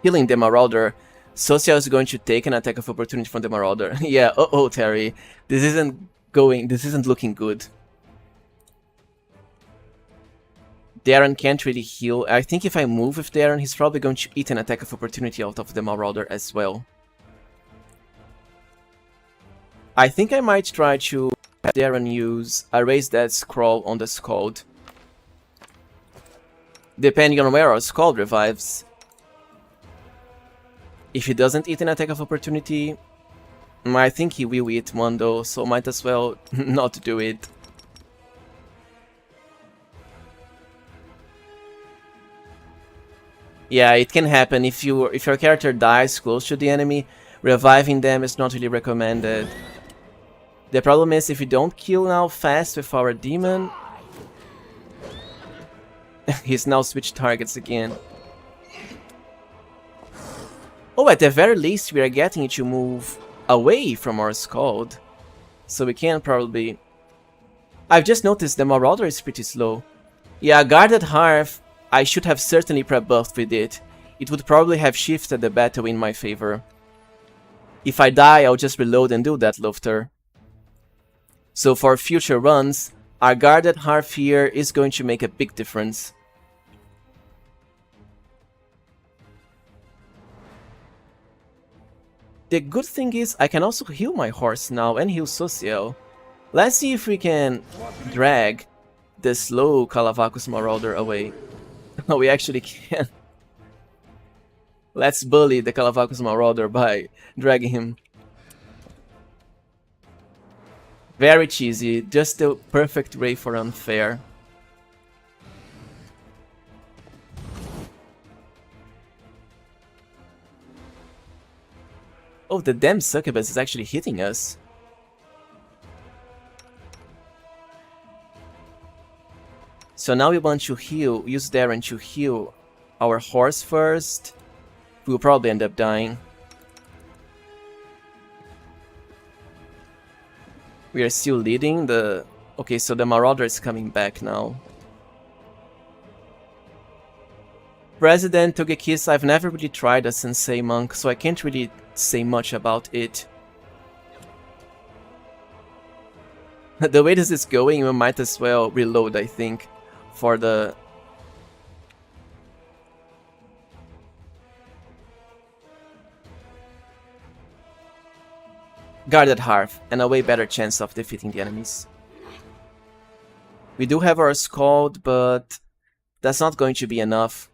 healing the Marauder, SOSIEL is going to take an attack of opportunity from the Marauder. Yeah, uh-oh, Terry. This isn't looking good. DAERAN can't really heal. I think if I move with DAERAN, he's probably going to eat an attack of opportunity out of the Marauder as well. I think I might try to have DAERAN use a Raise Dead Scroll on the SKALD, depending on where our SKALD revives. If he doesn't eat an attack of opportunity, I think he will eat one though, so might as well not do it. Yeah, it can happen. If your character dies close to the enemy, reviving them is not really recommended. The problem is, if we don't kill now fast with our demon, he's now switched targets again. Oh, at the very least, we are getting it to move away from our SKALD, so we can probably... I've just noticed the Marauder is pretty slow. Yeah, Guarded Hearth, I should have certainly pre-buffed with it. It would probably have shifted the battle in my favor. If I die, I'll just reload and do that, Loftur. So for future runs, our Guarded Hearth here is going to make a big difference. The good thing is, I can also heal my horse now and heal SOSIEL. Let's see if we can drag the slow Calavacus Marauder away. No, we actually can. Let's bully the Calavacus Marauder by dragging him. Very cheesy, just the perfect way for unfair. Oh, the damn succubus is actually hitting us. So now we want to heal, use DAERAN to heal our horse first. We'll probably end up dying. We are still leading the... Okay, so the Marauder is coming back now. President Togekis, I've never really tried a Sensei Monk, so I can't really say much about it. The way this is going, we might as well reload, I think, for the... Guarded Hearth, and a way better chance of defeating the enemies. We do have our SKALD, but that's not going to be enough.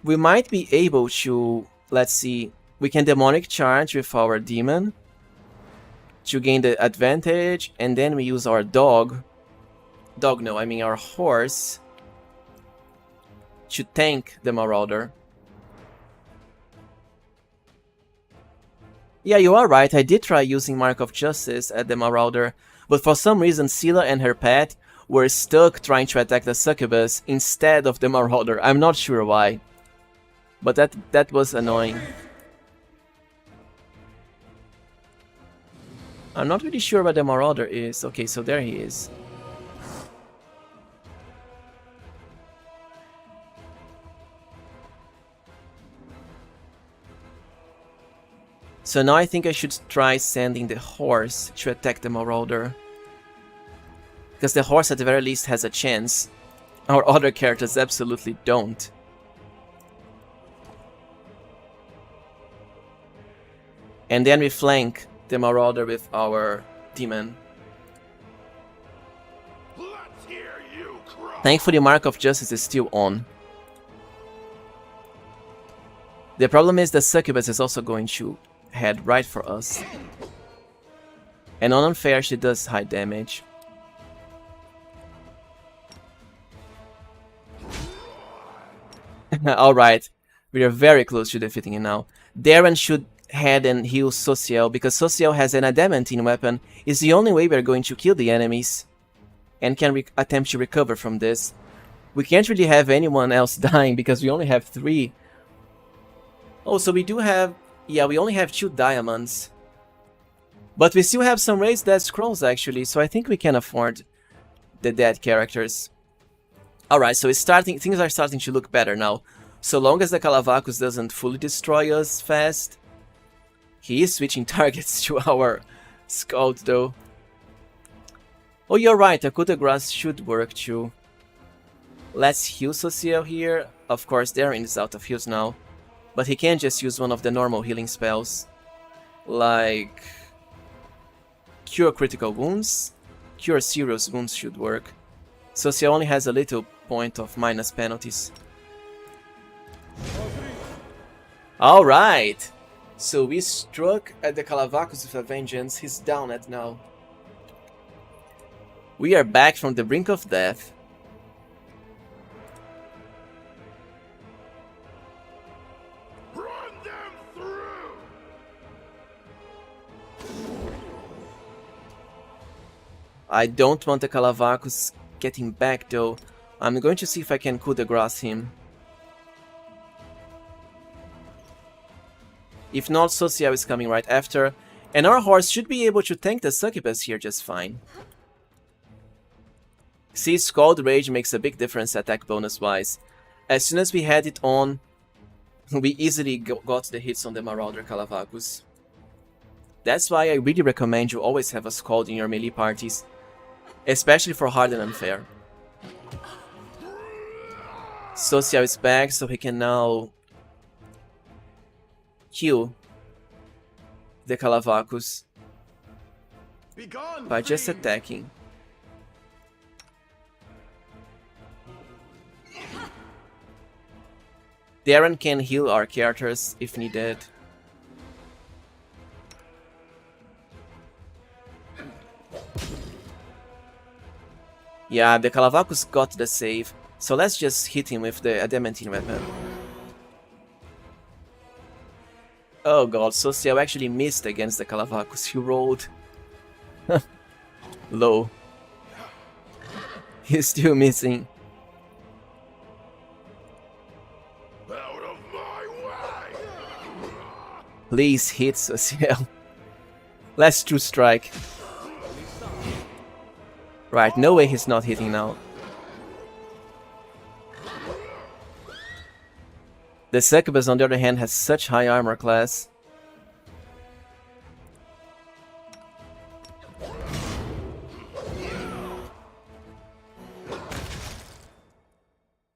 We might be able to, let's see, we can demonic charge with our demon to gain the advantage, and then we use our our horse to tank the Marauder. Yeah, you are right, I did try using Mark of Justice at the Marauder, but for some reason SEELAH and her pet were stuck trying to attack the succubus instead of the Marauder. I'm not sure why. But that was annoying. I'm not really sure where the Marauder is. Okay, so there he is. So now I think I should try sending the horse to attack the Marauder. Because the horse at the very least has a chance. Our other characters absolutely don't. And then we flank the Marauder with our demon. Let's hear you cry. Thankfully, Mark of Justice is still on. The problem is the succubus is also going to head right for us. And on unfair, she does high damage. Alright, we are very close to defeating it now. DAERAN should head and heal SOSIEL, because SOSIEL has an adamantine weapon. It's the only way we are going to kill the enemies. And can attempt to recover from this. We can't really have anyone else dying, because we only have 3. Oh, so we do have... Yeah, we only have 2 diamonds. But we still have some raised dead scrolls, actually, so I think we can afford the dead characters. Alright, so things are starting to look better now. So long as the Kalavakos doesn't fully destroy us fast. He is switching targets to our SKALD, though. Oh, you're right, a coup de grace should work too. Let's heal SOSIEL here. Of course, DAERAN is out of heals now. But he can just use one of the normal healing spells. Like... Cure critical wounds. Cure serious wounds should work. SOSIEL only has a little point of minus penalties. Alright! So we struck at the Kalavakos with a vengeance. He's down at now. We are back from the brink of death. Run them through. I don't want the Kalavakos getting back though. I'm going to see if I can coup de grace him. If not, SOSIEL is coming right after, and our horse should be able to tank the succubus here just fine. See, SKALD Rage makes a big difference attack bonus wise. As soon as we had it on, we easily got the hits on the Marauder Kalavakos. That's why I really recommend you always have a SKALD in your melee parties, especially for hard and unfair. SOSIEL is back, so he can now kill the Kalavakos by just attacking. DAERAN can heal our characters if needed. Yeah, the Calavacus got the save, so let's just hit him with the adamantine weapon. Oh god, Sosiel actually missed against the Calavacus. He rolled low. He's still missing. Out of my way! Please hit Sosiel. Let's true strike. Right, no way he's not hitting now. The Succubus, on the other hand, has such high armor class.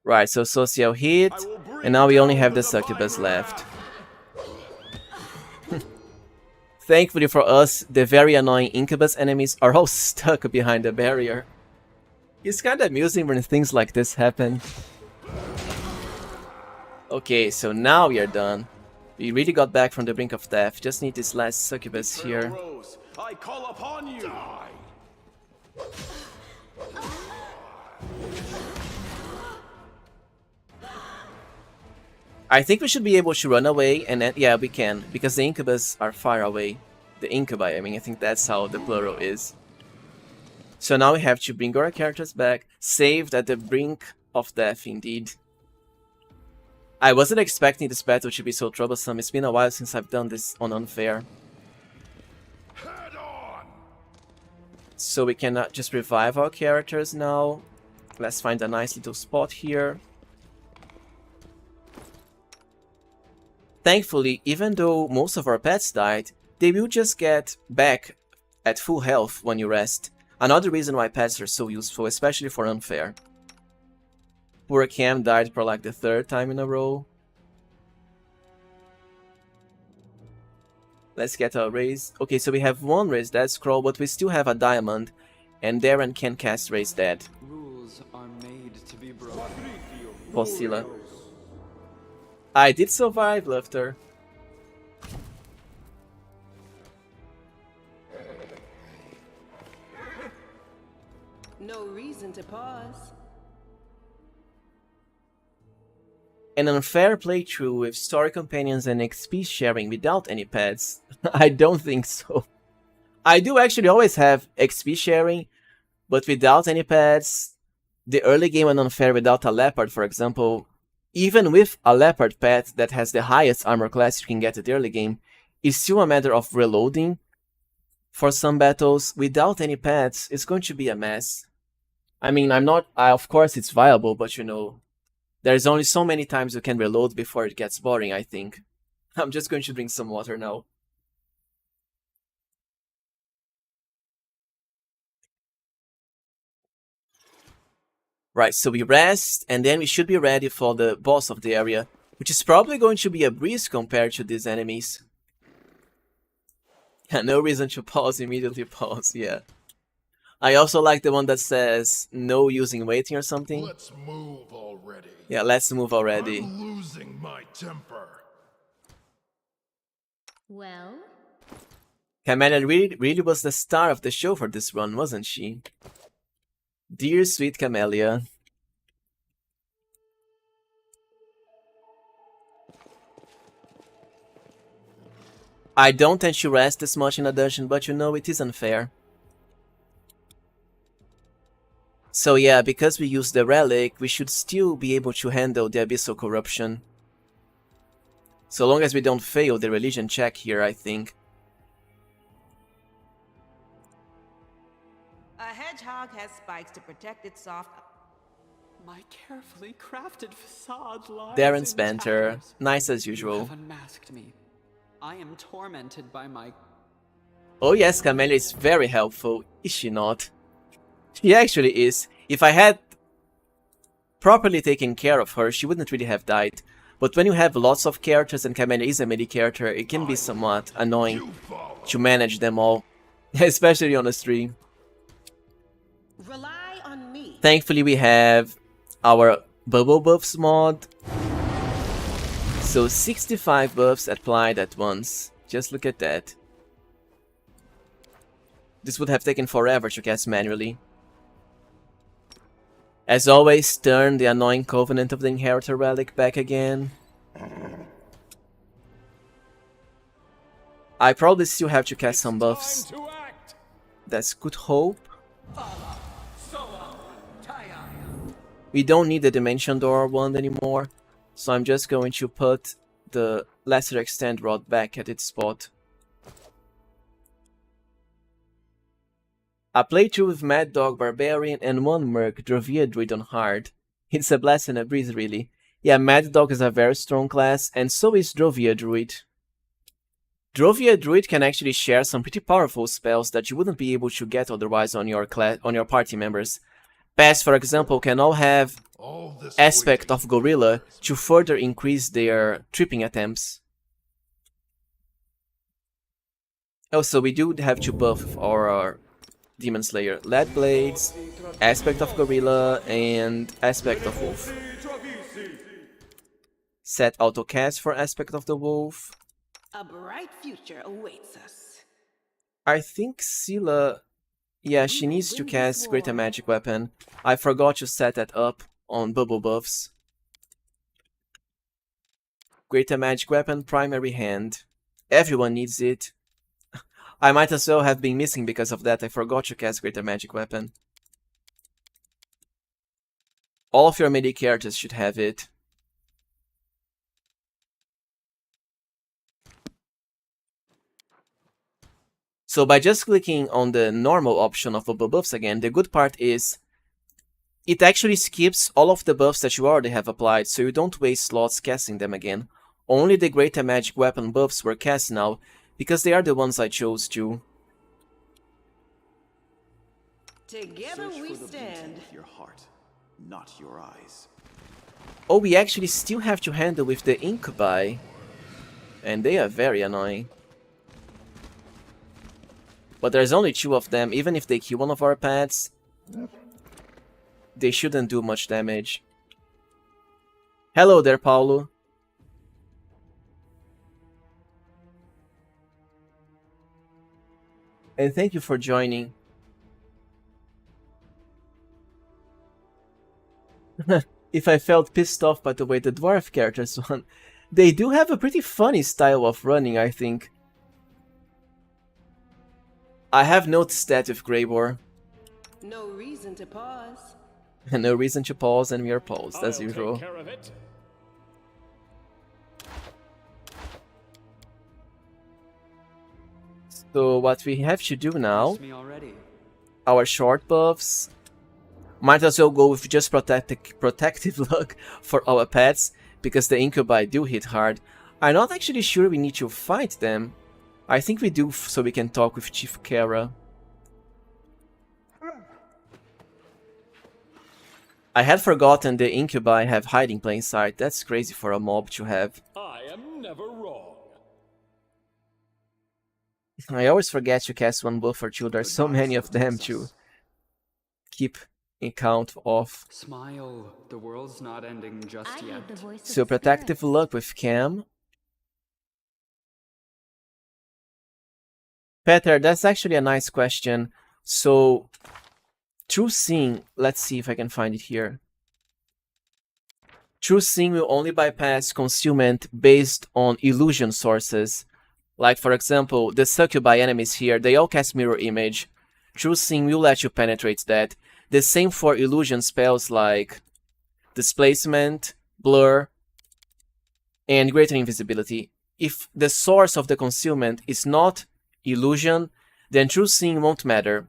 Right, so Sosiel hit, and now we only have the Succubus left. Thankfully for us, the very annoying Incubus enemies are all stuck behind the barrier. It's kinda amusing when things like this happen. Okay, so now we are done. We really got back from the brink of death. Just need this last Succubus here. Rose, I call upon you. I think we should be able to run away, and then, yeah, we can, because the Incubus are far away. The Incubi, I mean, I think that's how the plural is. So now we have to bring our characters back, saved at the brink of death, indeed. I wasn't expecting this battle to be so troublesome. It's been a while since I've done this on Unfair. Head on! So we can just revive our characters now. Let's find a nice little spot here. Thankfully, even though most of our pets died, they will just get back at full health when you rest. Another reason why pets are so useful, especially for Unfair. Poor Cam died for like the 3rd time in a row. Let's get a raise. Okay, so we have 1 raise dead scroll, but we still have a diamond. And DAERAN can cast raise dead. Rules are made to be broken. For SEELAH. I did survive, Loftur. No reason to pause. An unfair playthrough with story companions and XP sharing without any pets? I don't think so. I do actually always have XP sharing, but without any pets. The early game on Unfair without a leopard, for example, even with a leopard pet that has the highest armor class you can get at the early game, is still a matter of reloading. For some battles, without any pets, it's going to be a mess. I mean, of course it's viable, but you know, there's only so many times you can reload before it gets boring, I think. I'm just going to drink some water now. Right, so we rest, and then we should be ready for the boss of the area, which is probably going to be a breeze compared to these enemies. No reason to pause, immediately pause, yeah. I also like the one that says no using waiting or something. Let's move already. Yeah, let's move already. I'm losing my temper. Well, CAMELLIA really was the star of the show for this run, wasn't she? Dear sweet CAMELLIA. I don't tend to rest this much in a dungeon, but you know, it is unfair. So yeah, because we use the relic, we should still be able to handle the abyssal corruption. So long as we don't fail the religion check here, I think. A hedgehog has spikes to protect its soft. My carefully crafted facade lies DAERAN's in banter, tatters. nice as You usual. have unmasked me. I am tormented by my... Oh yes, CAMELLIA is very helpful, is she not? She actually is. If I had properly taken care of her, she wouldn't really have died. But when you have lots of characters and CAMELLIA is a melee character, it can be somewhat annoying to manage them all. Especially on a stream. Rely on me. Thankfully we have our bubble buffs mod. So 65 buffs applied at once. Just look at that. This would have taken forever to cast manually. As always, turn the annoying Covenant of the Inheritor relic back again. I probably still have to cast some buffs. Time to act. That's good hope. We don't need the Dimension Door wand anymore, so I'm just going to put the Lesser Extent Rod back at its spot. A playthrough with Mad Dog Barbarian and 1 Merc Drovia Druid on hard. It's a blast and a breeze, really. Yeah, Mad Dog is a very strong class, and so is Drovia Druid. Drovia Druid can actually share some pretty powerful spells that you wouldn't be able to get otherwise on your party members. Paths, for example, can all have Aspect of Gorilla to further increase their tripping attempts. Also, we do have to buff our Demon Slayer. Lead Blades, Aspect of Gorilla, and Aspect of Wolf. Set auto cast for Aspect of the Wolf. A bright future awaits us. I think SEELAH... Yeah, she needs to cast Greater Magic Weapon. I forgot to set that up on bubble buffs. Greater Magic Weapon, Primary Hand. Everyone needs it. I might as well have been missing because of that. I forgot to cast Greater Magic Weapon. All of your melee characters should have it. So by just clicking on the normal option of bubble buffs again, the good part is it actually skips all of the buffs that you already have applied, so you don't waste slots casting them again. Only the Greater Magic Weapon buffs were cast now, because they are the ones I chose to. Together Search we for the beauty stand. with your heart, not your eyes. Oh, we actually still have to handle with the Incubi, and they are very annoying. But there's only 2 of them. Even if they kill one of our pets, they shouldn't do much damage. Hello there, Paulo. And thank you for joining. If I felt pissed off by the way the dwarf characters run, they do have a pretty funny style of running, I think. I have noticed that with Greybor. No reason to pause. No reason to pause, and we are paused, as I'll usual. take care of it. So what we have to do now, Missed me already. our short buffs, might as well go with just protective luck for our pets, because the Incubi do hit hard. I'm not actually sure we need to fight them. I think we do, so we can talk with Chief Kara. I had forgotten the Incubi have hide in plain sight. That's crazy for a mob to have. I am never wrong. I always forget to cast 1 buff or 2. There's so many of them to keep in count of. Smile, the world's not ending just I yet. need the voice of So the protective spirits. luck with Cam. Peter, that's actually a nice question. So, True Seeing, let's see if I can find it here. True Seeing will only bypass concealment based on illusion sources. Like, for example, the Succubi enemies here, they all cast Mirror Image. True Seeing will let you penetrate that. The same for illusion spells like Displacement, Blur, and Greater Invisibility. If the source of the concealment is not illusion, then True Seeing won't matter.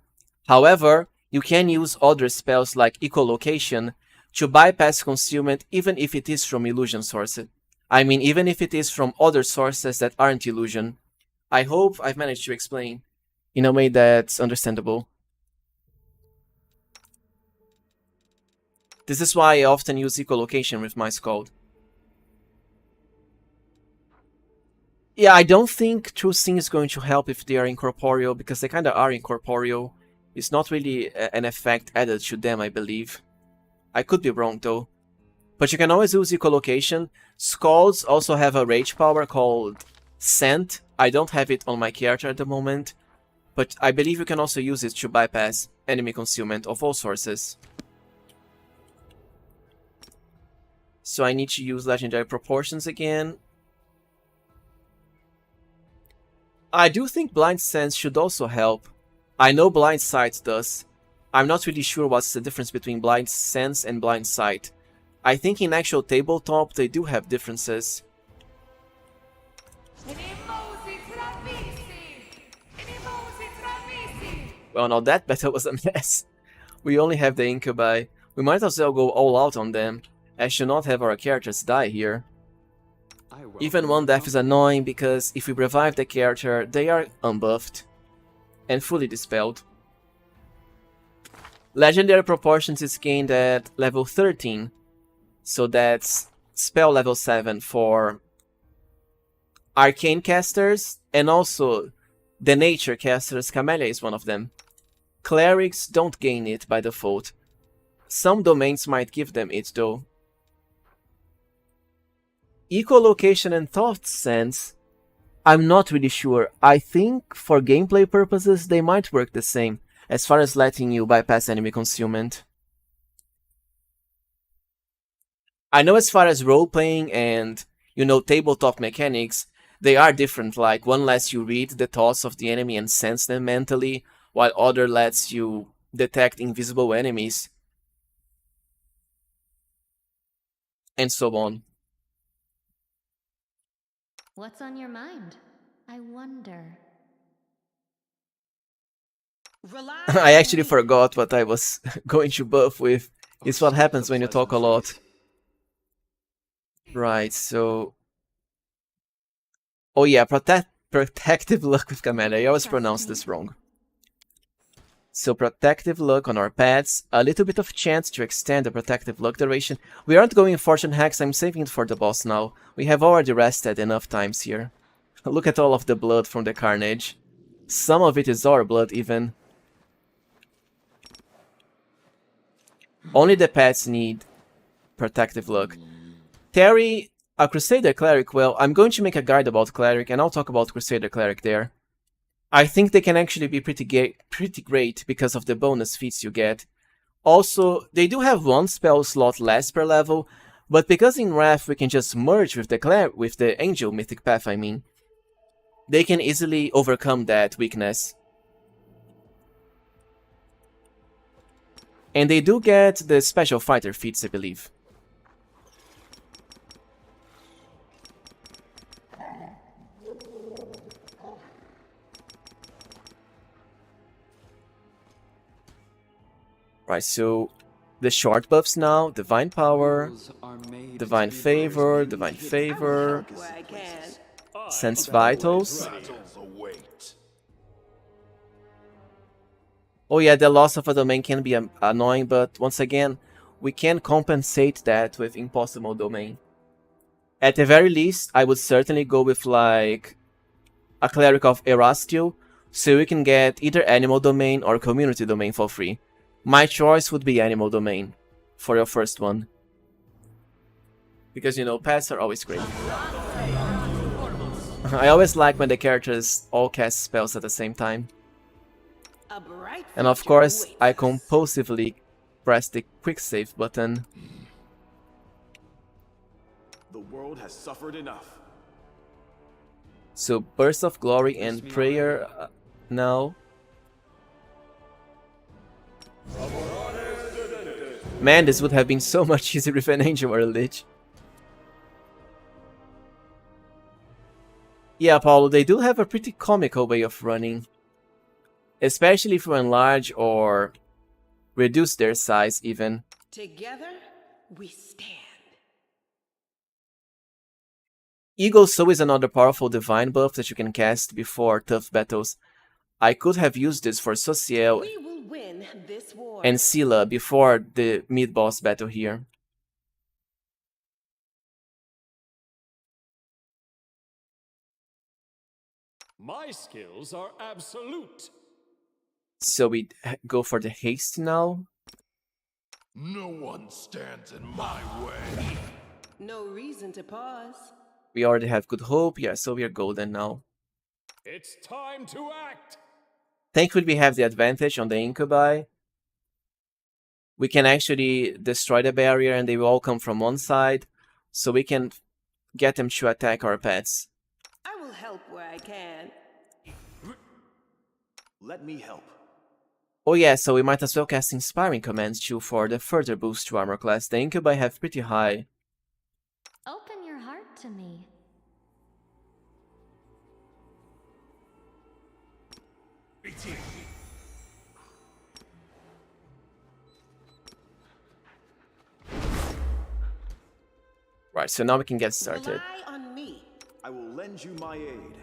However, you can use other spells like Echolocation to bypass concealment even if it is from illusion sources. I mean, even if it is from other sources that aren't illusion. I hope I've managed to explain in a way that's understandable. This is why I often use Echolocation with my SKALD. Yeah, I don't think True Seeing is going to help if they are incorporeal, because they kinda are incorporeal. It's not really an effect added to them, I believe. I could be wrong though. But you can always use Echolocation. SKALDs also have a rage power called Scent. I don't have it on my character at the moment, but I believe you can also use it to bypass enemy concealment of all sources. So I need to use Legendary Proportions again. I do think Blind Sense should also help. I know Blind Sight does. I'm not really sure what's the difference between Blind Sense and Blind Sight. I think in actual tabletop they do have differences. Well, now that battle was a mess. We only have the Incubi. We might as well go all out on them, as to not have our characters die here. Even one death is annoying because if we revive the character, they are unbuffed and fully dispelled. Legendary Proportions is gained at level 13, so that's spell level 7 for Arcane casters, and also the Nature casters. Camellia is one of them. Clerics don't gain it by default. Some domains might give them it though. Echolocation and Thought Sense, I'm not really sure. I think for gameplay purposes they might work the same, as far as letting you bypass enemy concealment. I know as far as role-playing and, you know, tabletop mechanics, they are different, like one lets you read the thoughts of the enemy and sense them mentally, while other lets you detect invisible enemies. And so on. What's on your mind? I wonder. I actually forgot what I was going to buff with. It's what happens when you talk a lot. Right, so... Oh yeah, Protective Luck with Camellia. I always pronounce this wrong. So Protective Luck on our pets. A little bit of chance to extend the Protective Luck duration. We aren't going Fortune Hacks, I'm saving it for the boss now. We have already rested enough times here. Look at all of the blood from the carnage. Some of it is our blood even. Only the pets need Protective Luck. Terry, a Crusader Cleric, well, I'm going to make a guide about Cleric and I'll talk about Crusader Cleric there. I think they can actually be pretty great because of the bonus feats you get. Also, they do have one spell slot less per level, but because in Wrath we can just merge with the Angel Mythic Path, I mean, they can easily overcome that weakness. And they do get the Special Fighter feats, I believe. Right, so the short buffs now: Divine Power, Divine Favor, Sense Vitals. Oh yeah, the loss of a domain can be annoying, but once again, we can compensate that with Impossible Domain. At the very least, I would certainly go with like a Cleric of Erastio, so you can get either Animal Domain or Community Domain for free. My choice would be Animal Domain for your first one. Because, you know, pets are always great. I always like when the characters all cast spells at the same time. And of course, I compulsively press the quick save button. The world has suffered enough. So, Burst of Glory and Prayer now. Man, this would have been so much easier with an Angel or a Lich. Yeah, Paulo, they do have a pretty comical way of running. Especially if you enlarge or reduce their size even. Together, we stand. Eagle Soul is another powerful divine buff that you can cast before tough battles. I could have used this for SOSIEL and SEELAH before the mid-boss battle here. My skills are absolute. So we go for the haste now. No one stands in my way. No reason to pause. We already have Good Hope, yeah, so we are golden now. It's time to act. Thankfully we have the advantage on the Incubi. We can actually destroy the barrier and they will all come from one side. so we can get them to attack our pets. I will help where I can. Let me help. Oh yeah, so we might as well cast Inspiring Commands too for the further boost to armor class. The Incubi have pretty high. Open your heart to me. Right, so now we can get started. Rely on me. I will lend you my aid.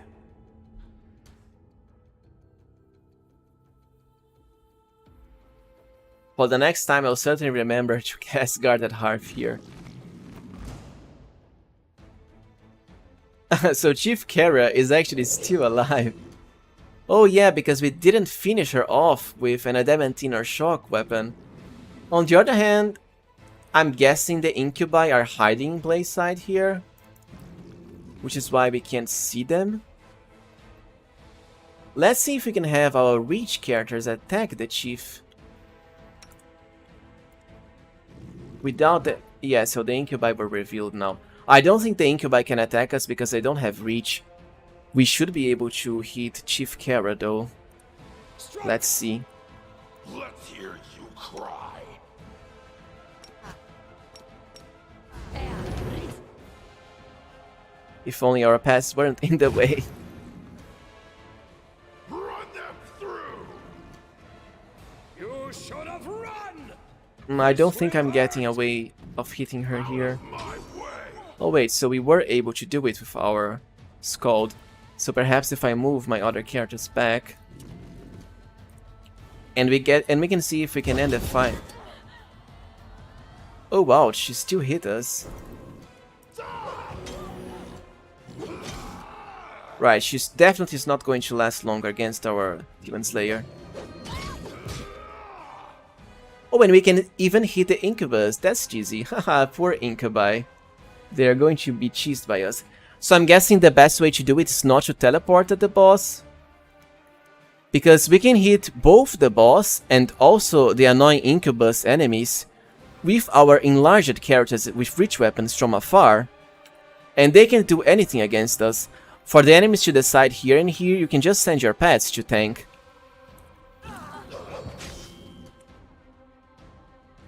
For the next time, I'll certainly remember to cast Guarded Hearth here. So Chief Kara is actually still alive. Oh yeah, because we didn't finish her off with an adamantine or shock weapon. On the other hand, I'm guessing the Incubi are hiding in plain sight here, which is why we can't see them. Let's see if we can have our reach characters attack the Chief. Without the... yeah, so the Incubi were revealed now. I don't think the Incubi can attack us because they don't have reach. We should be able to hit Chief Kara though. Let's see. Let's hear you cry. If only our pets weren't in the way. Run them through. You should have run! I don't think I'm getting a way of hitting her here. My way. Oh wait, so we were able to do it with our SKALD. So perhaps if I move my other characters back, and we can see if we can end the fight. Oh wow, she still hit us. Right, she's definitely not going to last longer against our Demon Slayer. Oh, and we can even hit the Incubus. That's cheesy. Haha, poor Incubi. They're going to be cheesed by us. So I'm guessing the best way to do it is not to teleport at the boss. Because we can hit both the boss and also the annoying Incubus enemies with our enlarged characters with reach weapons from afar. And they can do anything against us. For the enemies to decide here and here, you can just send your pets to tank.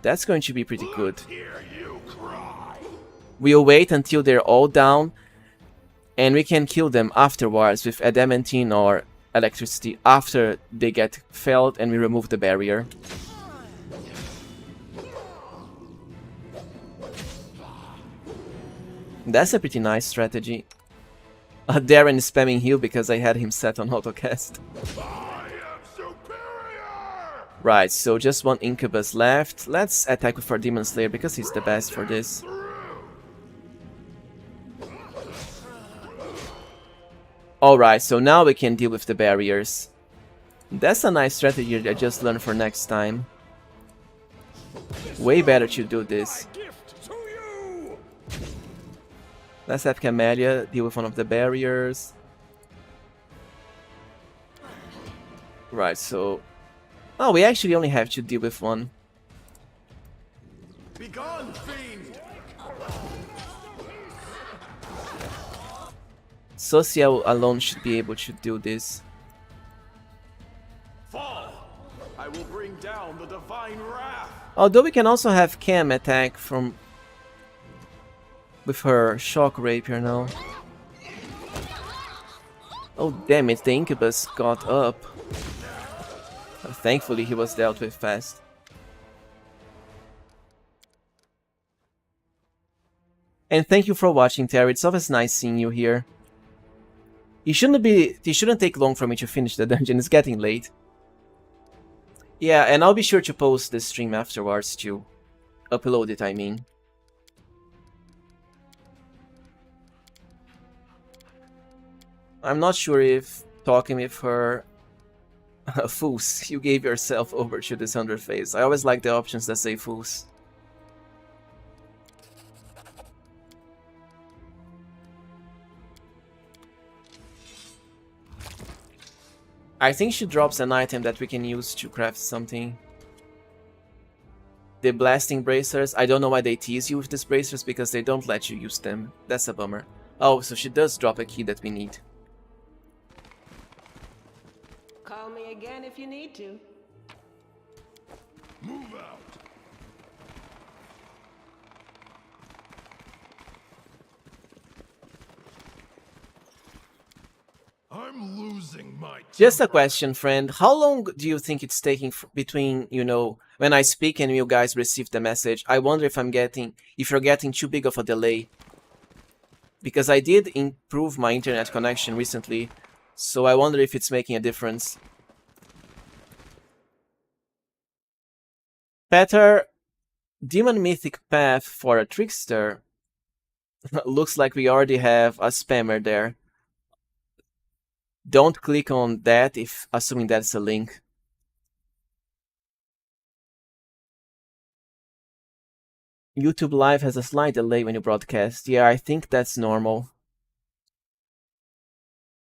That's going to be pretty good. Hear you cry. We'll wait until they're all down, and we can kill them afterwards with adamantine or electricity after they get felled and we remove the barrier. That's a pretty nice strategy. DAERAN is spamming heal because I had him set on autocast. I am superior. Right, so just one Incubus left. Let's attack with our Demon Slayer because he's the best for this. Alright, so now we can deal with the barriers. That's a nice strategy I just learned for next time. Way better to do this. Gift to you! Let's have Camellia deal with one of the barriers. Right, so... oh, we actually only have to deal with one. Begone, fiend! SOSIEL alone should be able to do this. Fall! I will bring down the divine wrath! Although we can also have Cam attack from... with her shock rapier now. Oh damn it, the Incubus got up. Thankfully he was dealt with fast. And thank you for watching, Terry. It's always nice seeing you here. It shouldn't take long for me to finish the dungeon, it's getting late. Yeah, and I'll be sure to post the stream afterwards too. Upload it, I mean. I'm not sure if talking with her... Foos, you gave yourself over to this underface. I always like the options that say Foos. I think she drops an item that we can use to craft something. The blasting bracers, I don't know why they tease you with these bracers because they don't let you use them. That's a bummer. Oh, so she does drop a key that we need. Call me again if you need to. Move out. I'm losing my Just a temper. question, friend. How long do you think it's taking between, you know, when I speak and you guys receive the message? I wonder if you're getting too big of a delay. Because I did improve my internet connection recently, so I wonder if it's making a difference. Petter, Demon Mythic Path for a Trickster. Looks like we already have a spammer there. Don't click on that if assuming that's a link. YouTube Live has a slight delay when you broadcast. Yeah, I think that's normal.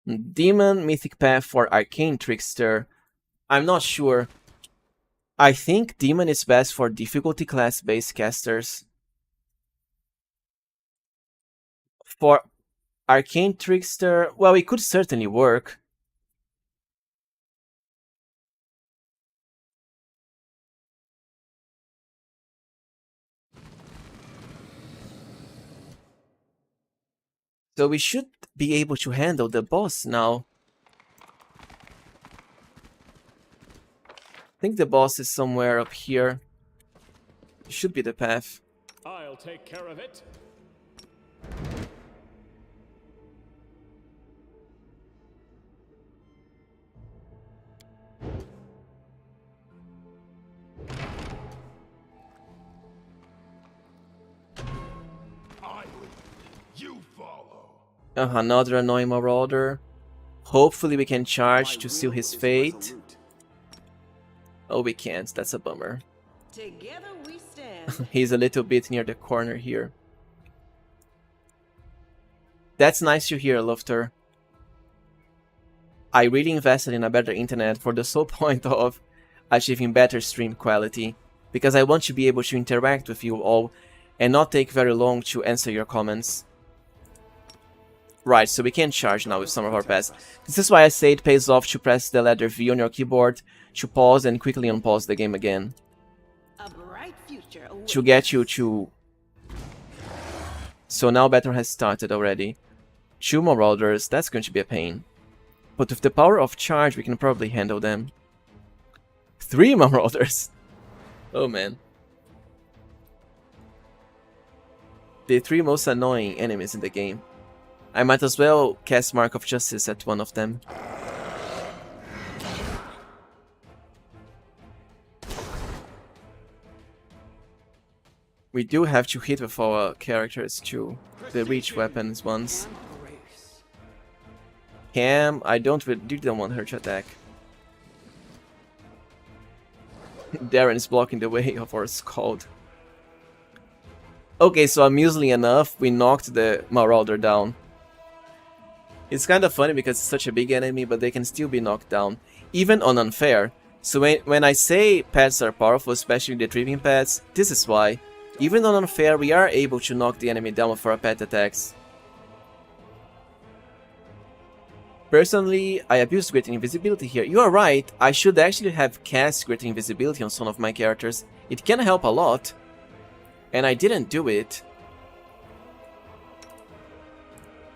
Demon Mythic Path for Arcane Trickster. I'm not sure. I think Demon is best for difficulty class based casters. For Arcane Trickster, well, it could certainly work. So we should be able to handle the boss now. I think the boss is somewhere up here. It should be the path. I'll take care of it. I lead. You follow. Another annoying marauder. Hopefully we can charge My to seal will his is fate. resolute. Oh, we can't. That's a bummer. Together we stand. He's a little bit near the corner here. That's nice to hear, Loftur. I really invested in a better internet for the sole point of achieving better stream quality, because I want to be able to interact with you all and not take very long to answer your comments. Right, so we can charge now with some of our pets. This is why I say it pays off to press the letter V on your keyboard to pause and quickly unpause the game again. A bright future awaits. To get you to... So now battle has started already. 2 marauders, that's going to be a pain. But with the power of charge, we can probably handle them. 3 marauders! Oh man. The 3 most annoying enemies in the game. I might as well cast Mark of Justice at one of them. We do have to hit with our characters too. The reach weapons ones. Cam, I didn't want her to attack. DAERAN is blocking the way of our SKALD. Okay, so amusingly enough, we knocked the Marauder down. It's kind of funny because it's such a big enemy, but they can still be knocked down, even on unfair. So when I say pets are powerful, especially the tripping pets, this is why. Even on unfair, we are able to knock the enemy down with our pet attacks. Personally, I abused Greater Invisibility here. You are right, I should actually have cast Greater Invisibility on some of my characters. It can help a lot. And I didn't do it.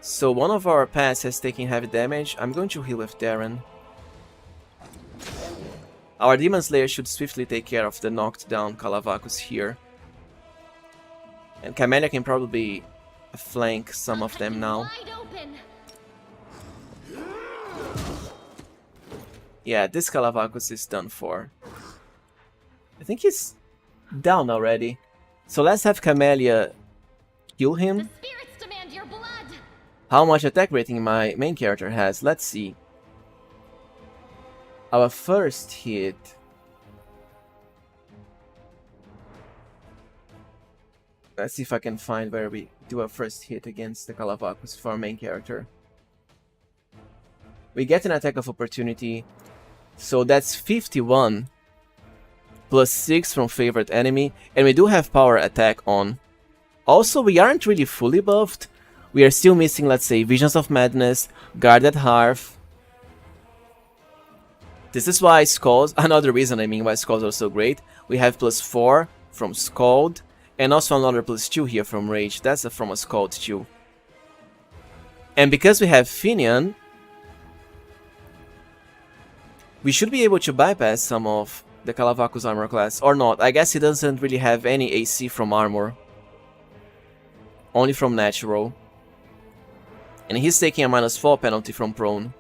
So one of our pets has taken heavy damage. I'm going to heal with DAERAN. Our Demon Slayer should swiftly take care of the knocked down Kalavakos here. And CAMELLIA can probably flank some of them now. Wide open. Yeah, this Kalavakos is done for. I think he's down already. So let's have CAMELLIA kill The him. spirits demand your blood. How much attack rating my main character has? Let's see. Our first hit. Let's see if I can find where we do our first hit against the Kalavakos for our main character. We get an attack of opportunity. So that's 51. +6 from favorite enemy, and we do have power attack on. Also, we aren't really fully buffed. We are still missing, let's say, Visions of Madness, Guarded Hearth. This is why SKALD, another reason I mean why SKALD are so great. We have +4 from SKALD, and also another +2 here from Rage. That's from a SKALD too. And because we have Finian, we should be able to bypass some of the Kalavaku's armor class, or not. I guess he doesn't really have any AC from armor. Only from natural. And he's taking a -4 penalty from prone.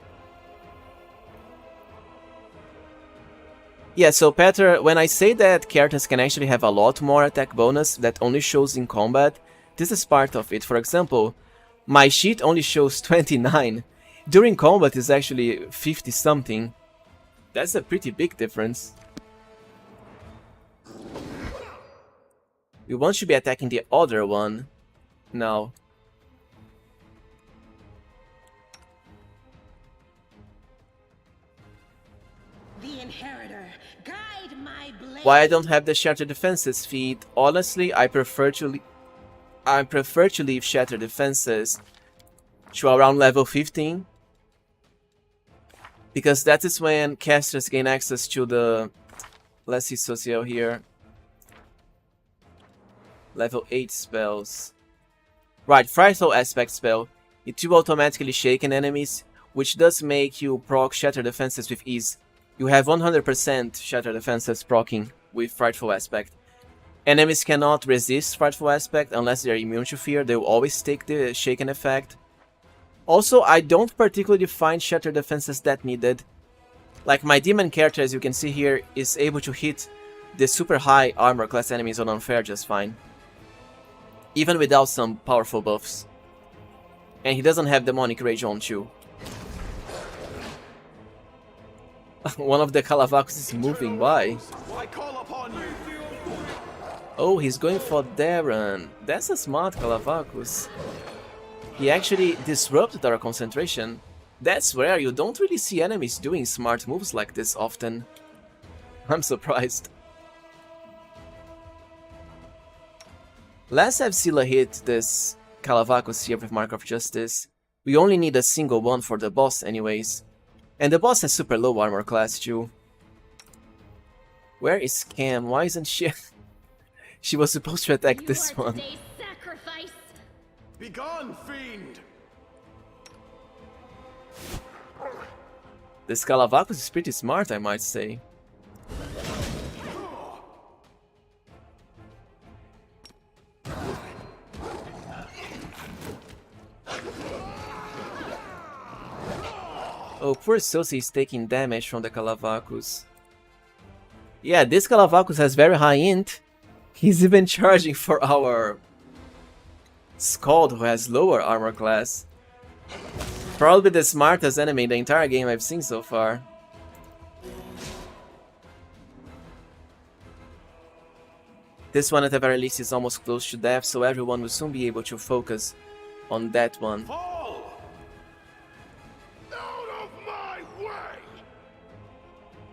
Yeah, so Petter, when I say that characters can actually have a lot more attack bonus that only shows in combat, this is part of it. For example, my sheet only shows 29. During combat it's actually 50 something. That's a pretty big difference. We want to be attacking the other one now. The inheritor, guide my blade. Why I don't have the Shatter Defenses feat? Honestly, I prefer to leave Shatter Defenses to around level 15. Because that is when casters gain access to the... Let's see Sosiel here. Level 8 spells. Right, Frightful Aspect spell. It will automatically shaken enemies, which does make you proc Shatter Defenses with ease. You have 100% Shatter Defenses proccing with Frightful Aspect. Enemies cannot resist Frightful Aspect unless they are immune to fear. They will always take the shaken effect. Also, I don't particularly find Shatter Defenses that needed. Like my demon character, as you can see here, is able to hit the super high armor class enemies on unfair just fine. Even without some powerful buffs. And he doesn't have Demonic Rage on too. One of the Kalavakus is moving, why? Oh, he's going for DAERAN. That's a smart Kalavakus. He actually disrupted our concentration. That's rare, you don't really see enemies doing smart moves like this often. I'm surprised. Let's have SEELAH hit this Kalavakus here with Mark of Justice. We only need a single one for the boss anyways. And the boss has super low armor class too. Where is Cam? Why isn't she... She was supposed to attack this one. Begone, fiend! This Kalavakus is pretty smart, I might say. Oh, poor Sosie is taking damage from the Kalavakus. Yeah, this Kalavakus has very high int. He's even charging for our SKALD, who has lower armor class. Probably the smartest enemy in the entire game I've seen so far. This one at the very least is almost close to death, so everyone will soon be able to focus on that one.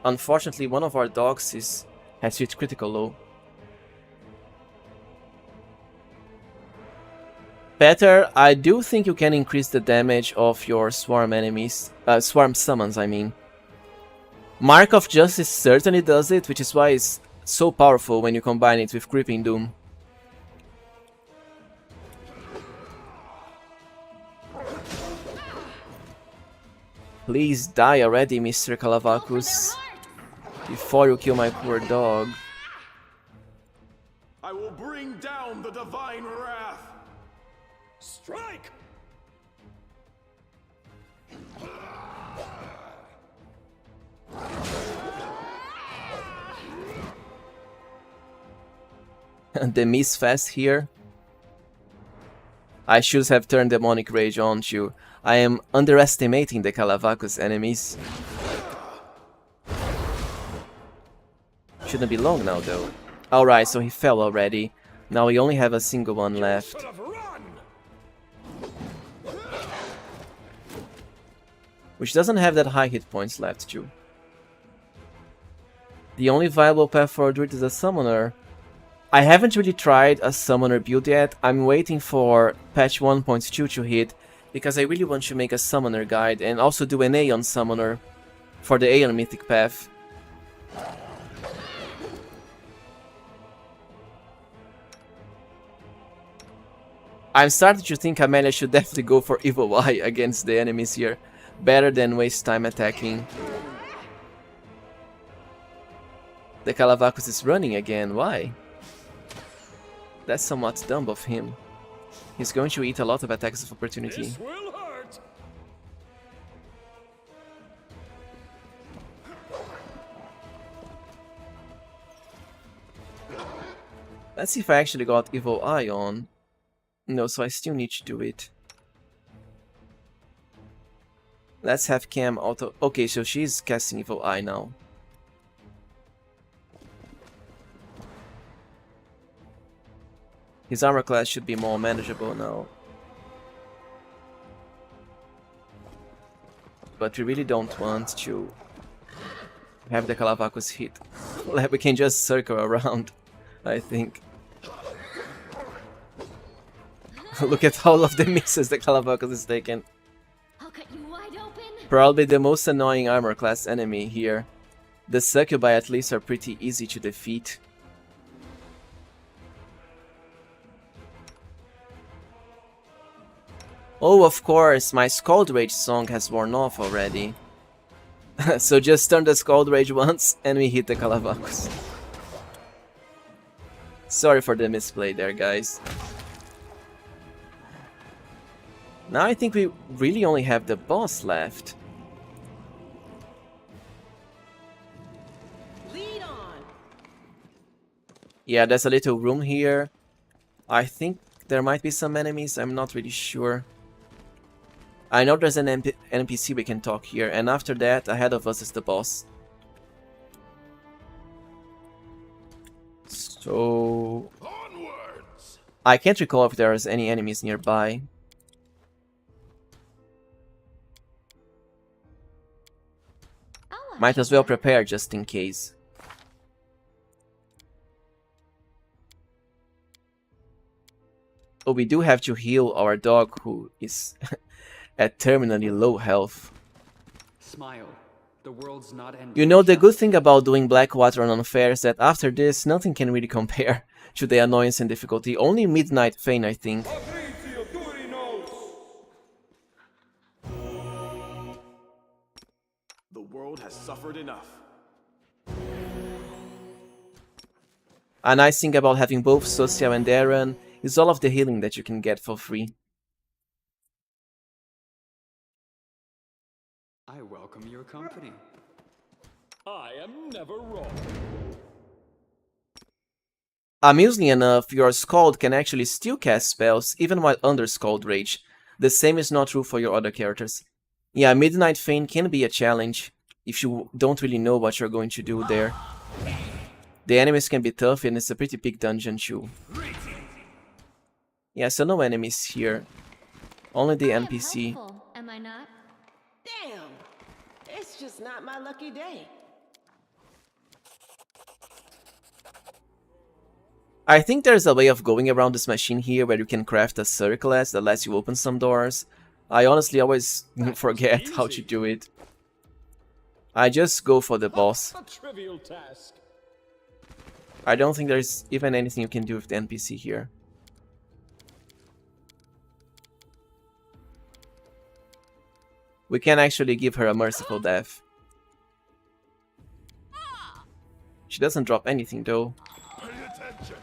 Unfortunately, one of our dogs has hit critical low. Petter, I do think you can increase the damage of your swarm enemies, swarm summons I mean. Mark of Justice certainly does it, which is why it's so powerful when you combine it with Creeping Doom. Please die already, Mr. Kalavakus, before you kill my poor dog. I will bring down the divine wrath. Strike! The miss fast here. I should have turned Demonic Rage on you. I am underestimating the Kalavakus enemies. Shouldn't be long now though. Alright, so he fell already. Now we only have a single one left. Which doesn't have that high hit points left too. The only viable path for a druid is a summoner. I haven't really tried a summoner build yet. I'm waiting for patch 1.2 to hit, because I really want to make a summoner guide and also do an Aeon summoner for the Aeon Mythic path. I'm starting to think Camellia should definitely go for Evil Eye against the enemies here. Better than waste time attacking. The Calavacus is running again, why? That's somewhat dumb of him. He's going to eat a lot of attacks of opportunity. This will hurt. Let's see if I actually got Evil Eye on. No, so I still need to do it. Let's have Cam auto... Okay, so she's casting Evil Eye now. His armor class should be more manageable now. But we really don't want to have the Calavacus hit. Like, we can just circle around, I think. Look at all of the misses the Calavacus is taking. I'll cut you wide open. Probably the most annoying armor class enemy here. The Succubi at least are pretty easy to defeat. Oh, of course, my Scald Rage song has worn off already. So just turn the Scald Rage once and we hit the Calavacus. Sorry for the misplay there, guys. Now I think we really only have the boss left. Lead on. Yeah, there's a little room here. I think there might be some enemies, I'm not really sure. I know there's an NPC we can talk here, and after that, ahead of us is the boss. So... Onwards! I can't recall if there's any enemies nearby. Might as well prepare just in case. Oh, we do have to heal our dog who is at terminally low health. Smile. The world's not ending. You know, the good thing about doing Blackwater on Unfair is that after this, nothing can really compare to the annoyance and difficulty. Only Midnight Fane, I think. The world has suffered enough. A nice thing about having both SOSIEL and DAERAN is all of the healing that you can get for free. I welcome your company. I am never wrong. Amusingly enough, your Skald can actually still cast spells even while under Scald Rage. The same is not true for your other characters. Yeah, Midnight Fane can be a challenge if you don't really know what you're going to do there. The enemies can be tough and it's a pretty big dungeon too. Yeah, so no enemies here. Only the NPC. Helpful, am I not? Damn. It's just not my lucky day. I think there's a way of going around this machine here where you can craft a circlet that lets you open some doors. I honestly always forget how to do it. I just go for the boss. A trivial task. I don't think there's even anything you can do with the NPC here. We can actually give her a merciful death. She doesn't drop anything though. Pay attention!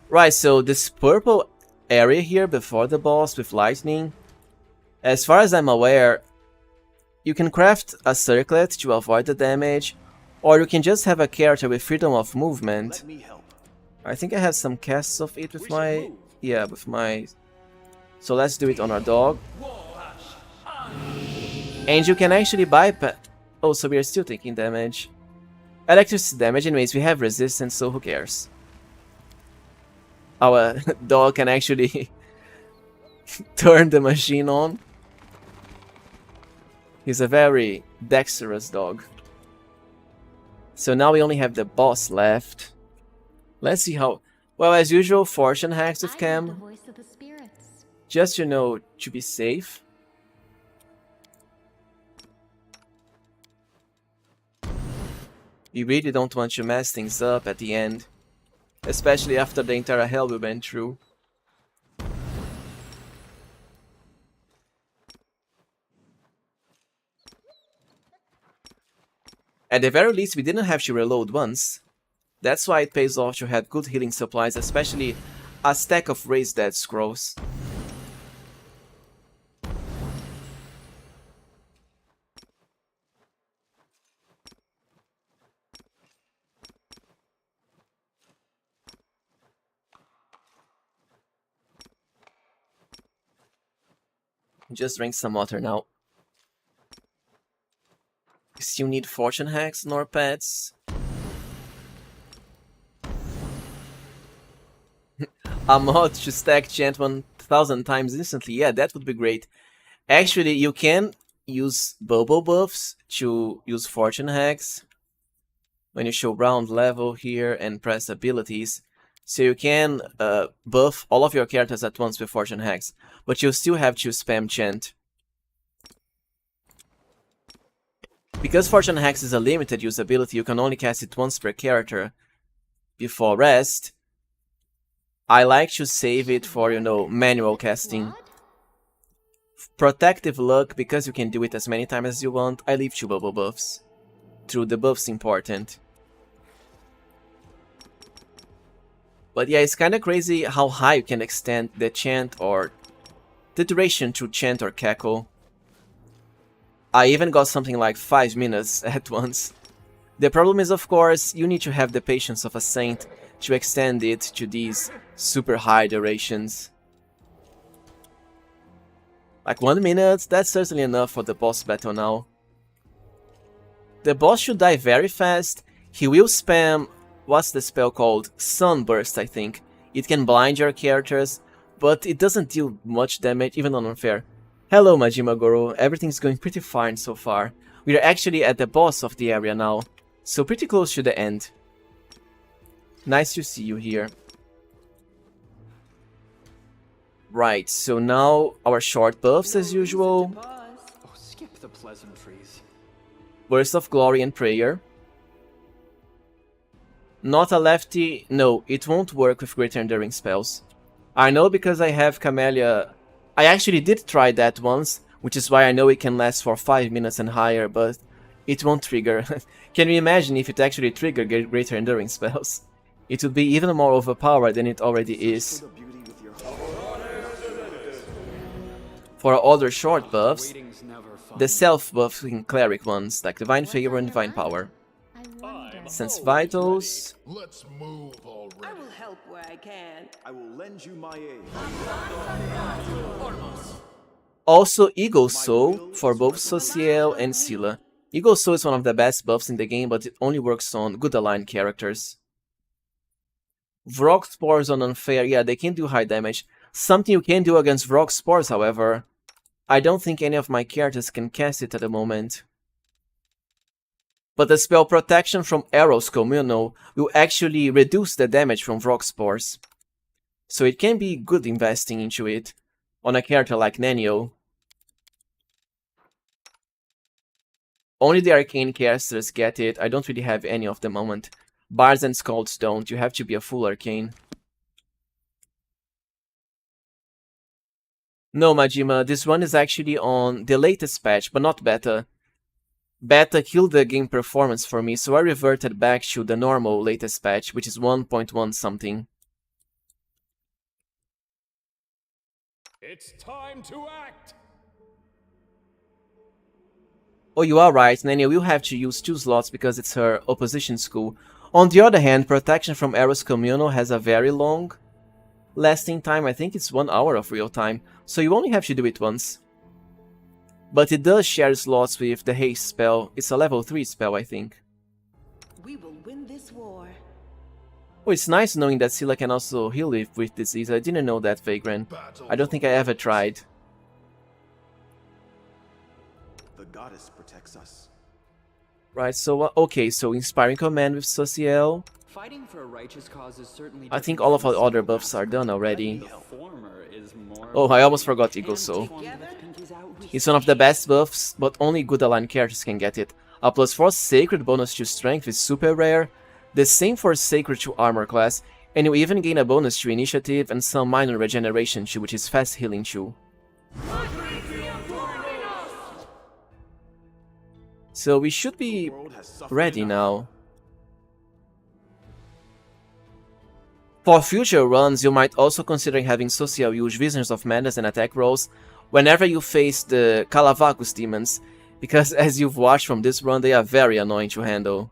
Right, so this purple area here before the boss with lightning, as far as I'm aware, you can craft a circlet to avoid the damage, or you can just have a character with freedom of movement. Let me help. I think I have some casts of it with my... yeah, with my... So let's do it on our dog. And you can actually bypass... Oh, so we are still taking damage. Electricity damage, anyways, we have resistance, so who cares? Our dog can actually turn the machine on. He's a very dexterous dog. So now we only have the boss left. Let's see how... Well, as usual, fortune hacks with I heard the Cam. voice of the spirits. Just, you know, to be safe. We really don't want to mess things up at the end. Especially after the entire hell we went through. At the very least, we didn't have to reload once. That's why it pays off to have good healing supplies, especially a stack of Raised Dead scrolls. Just drink some water now. Still need fortune hacks nor pets. A mod to stack chant 1000 times instantly. Yeah, that would be great. Actually, you can use bubble buffs to use fortune hacks when you show round level here and press abilities. So you can buff all of your characters at once with fortune hacks, but you still have to spam chant. Because fortune hacks is a limited usability, you can only cast it once per character before rest. I like to save it for, you know, manual casting. What? Protective luck, because you can do it as many times as you want, I leave 2 bubble buffs. True, the buff's important. But yeah, it's kinda crazy how high you can extend the chant or the duration to chant or cackle. I even got something like 5 minutes at once. The problem is, of course, you need to have the patience of a saint to extend it to these super high durations. Like 1 minute, that's certainly enough for the boss battle now. The boss should die very fast. He will spam, what's the spell called? Sunburst, I think. It can blind your characters, but it doesn't deal much damage, even on unfair. Hello Majima Goro, everything's going pretty fine so far. We are actually at the boss of the area now, so pretty close to the end. Nice to see you here. Right, so now our short buffs as usual. Oh, skip the pleasantries. Burst of Glory and Prayer. Not a lefty, no, it won't work with Greater Enduring spells. I know because I have Camellia. I actually did try that once, which is why I know it can last for 5 minutes and higher, but it won't trigger. Can you imagine if it actually triggered Greater Enduring spells? It would be even more overpowered than it already is. For other short buffs, the self-buffing cleric ones, like Divine Favor and Divine Power. I wonder. Sense Vitals. Let's move already. I will help where I can. I will lend you my aid. Also Eagle Soul for both Sosiel and SEELAH. Eagle Soul is one of the best buffs in the game, but it only works on good aligned characters. Vrock Spores on unfair, yeah, they can do high damage. Something you can do against Vrock Spores, however, I don't think any of my characters can cast it at the moment. But the spell Protection from Arrows Communal will actually reduce the damage from Vrock Spores. So it can be good investing into it on a character like NENIO. Only the Arcane casters get it, I don't really have any of the moment. Bards and Skalds don't, you have to be a full Arcane. No, Majima, this one is actually on the latest patch, but not beta. Beta killed the game performance for me, so I reverted back to the normal latest patch, which is 1.1 something. It's time to act! Oh, you are right, NENIO will have to use 2 slots because it's her opposition school. On the other hand, Protection from Arrows Communal has a very long lasting time. I think it's 1 hour of real time, so you only have to do it once. But it does share slots with the haste spell. It's a level 3 spell, I think. We will win this war. Oh, it's nice knowing that SEELAH can also heal with disease. I didn't know that, Vagrant. I don't think I ever tried. The goddess protects us. Right, so, okay, so Inspiring Command with SOSIEL. Fighting for a righteous cause is certainly I think different all of from our other single buffs are done already. The former is more Oh, I almost forgot Eagle Soul. It's one of the best buffs, but only good aligned characters can get it. A +4 Sacred bonus to Strength is super rare, the same for Sacred to Armor class, and you even gain a bonus to Initiative and some minor regeneration too, which is fast healing too. So we should be ready now. For future runs, you might also consider having SOSIEL use Visions of Madness and attack rolls whenever you face the Calavagus demons, because as you've watched from this run, they are very annoying to handle.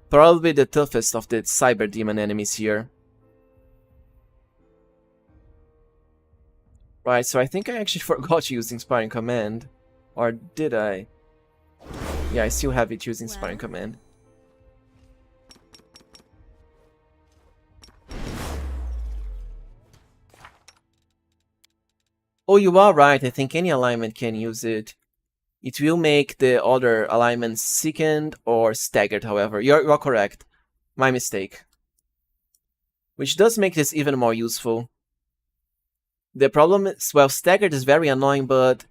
Probably the toughest of the Cyber Demon enemies here. Right, so I think I actually forgot to use Inspiring Command. Or did I? Yeah, I still have it using Inspiring Command. Oh, you are right, I think any alignment can use it. It will make the other alignments sickened or staggered, however. You're correct. My mistake. Which does make this even more useful. The problem is, well, staggered is very annoying, but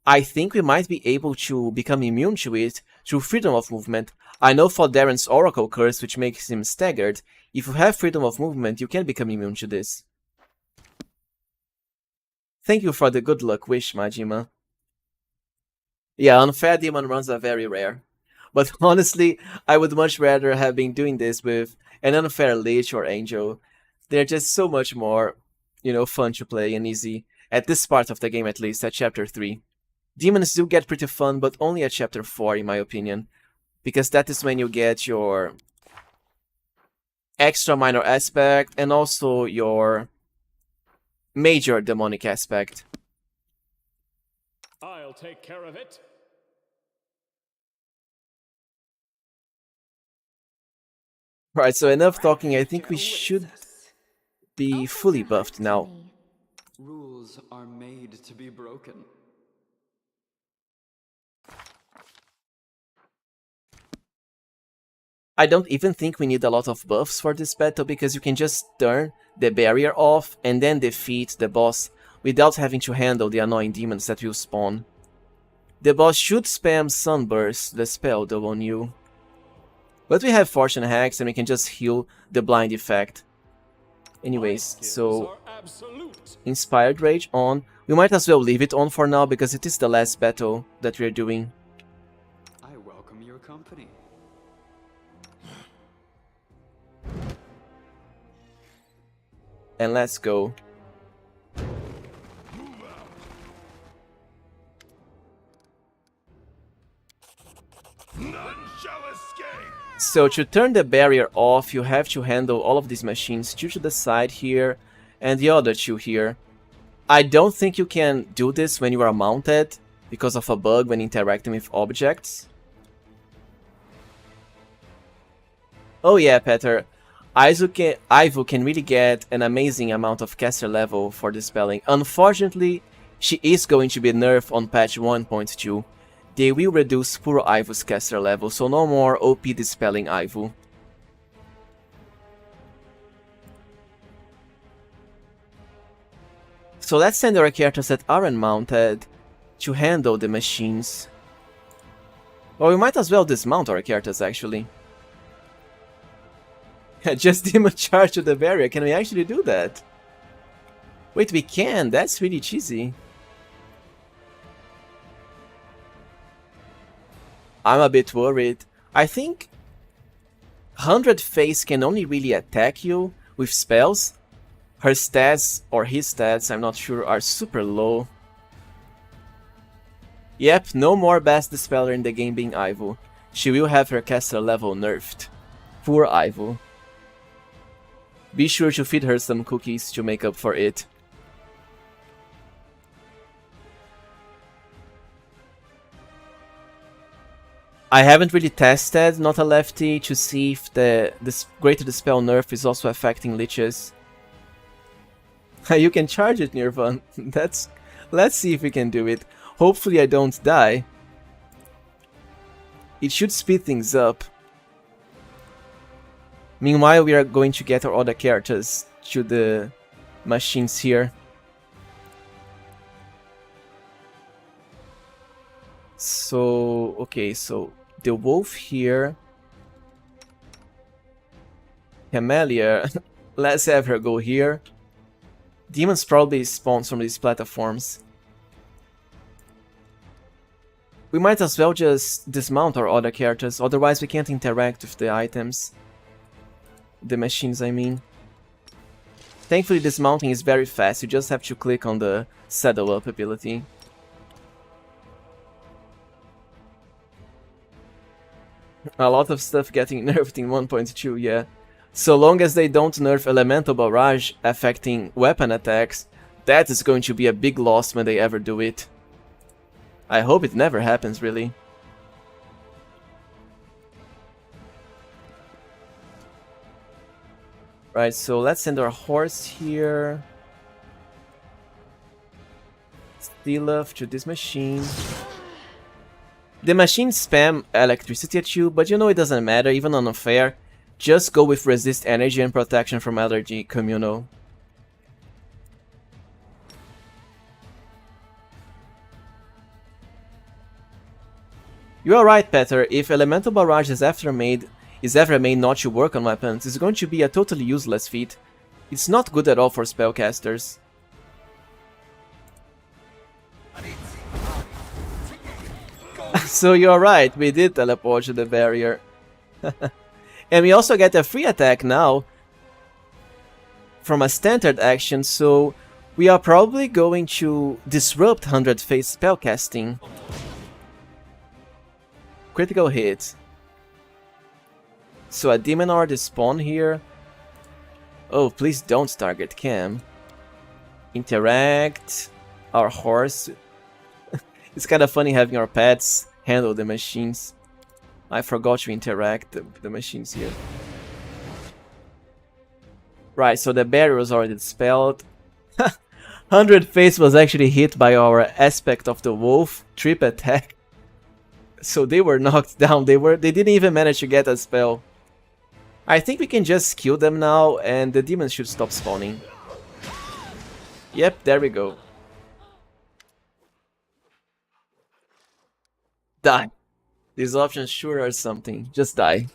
I think we might be able to become immune to it through freedom of movement. I know for Darren's Oracle Curse, which makes him staggered, if you have freedom of movement, you can become immune to this. Thank you for the good luck wish, Majima. Yeah, unfair demon runs are very rare. But honestly, I would much rather have been doing this with an unfair Lich or Angel. They're just so much more, you know, fun to play and easy. At this part of the game at least, at Chapter 3. Demons do get pretty fun, but only at Chapter 4 in my opinion. Because that is when you get your extra minor aspect and also your major demonic aspect. I'll take care of it. Right, so enough talking, I think we should be fully buffed now. Rules are made to be broken. I don't even think we need a lot of buffs for this battle, because you can just turn the barrier off and then defeat the boss without having to handle the annoying demons that will spawn. The boss should spam Sunburst, the spell though, on you. But we have Fortune Hacks and we can just heal the blind effect. Anyways, so Inspired Rage on. We might as well leave it on for now because it is the last battle that we're doing. I welcome your company. And let's go. None shall escape! So to turn the barrier off, you have to handle all of these machines, two to the side here and the other two here. I don't think you can do this when you are mounted because of a bug when interacting with objects. Oh yeah, Peter. Ivu can really get an amazing amount of caster level for dispelling. Unfortunately, she is going to be nerfed on patch 1.2. They will reduce poor Ivu's caster level, so no more OP dispelling Ivu. So let's send our characters that aren't mounted to handle the machines. Or we might as well dismount our characters actually. Just demon charge to the barrier, can we actually do that? Wait, we can, that's really cheesy. I'm a bit worried. I think 100 Face can only really attack you with spells. Her stats, or his stats, I'm not sure, are super low. Yep, no more best dispeller in the game being Ivu. She will have her caster level nerfed. Poor Ivu. Be sure to feed her some cookies to make up for it. I haven't really tested Not a Lefty to see if this greater dispel nerf is also affecting liches. You can charge it, Nirvan. Let's see if we can do it. Hopefully I don't die. It should speed things up. Meanwhile, we are going to get our other characters to the machines here. So, okay, so the wolf here. CAMELLIA. Let's have her go here. Demons probably spawn from these platforms. We might as well just dismount our other characters, otherwise we can't interact with the items. The machines, I mean. Thankfully, dismounting is very fast, you just have to click on the saddle up ability. A lot of stuff getting nerfed in 1.2, yeah. So long as they don't nerf Elemental Barrage affecting weapon attacks, that is going to be a big loss when they ever do it. I hope it never happens, really. Right, so let's send our horse here. SEELAH to this machine. The machines spam electricity at you, but you know it doesn't matter, even on unfair. Just go with resist energy and protection from allergy communal. You are right, Peter. If Elemental Barrage is ever made not to work on weapons, it's going to be a totally useless feat. It's not good at all for spellcasters. So you're right, we did teleport to the barrier. And we also get a free attack now from a standard action, so we are probably going to disrupt 100 phase spellcasting. Critical hit. So a demon already spawned here. Oh, please don't target Cam. Interact. Our horse. It's kind of funny having our pets handle the machines. I forgot to interact the machines here. Right, so the barrier was already dispelled. 100 face was actually hit by our aspect of the wolf trip attack. So they were knocked down. They didn't even manage to get a spell. I think we can just kill them now and the demons should stop spawning. Yep, there we go. Die. These options sure are something. Just die.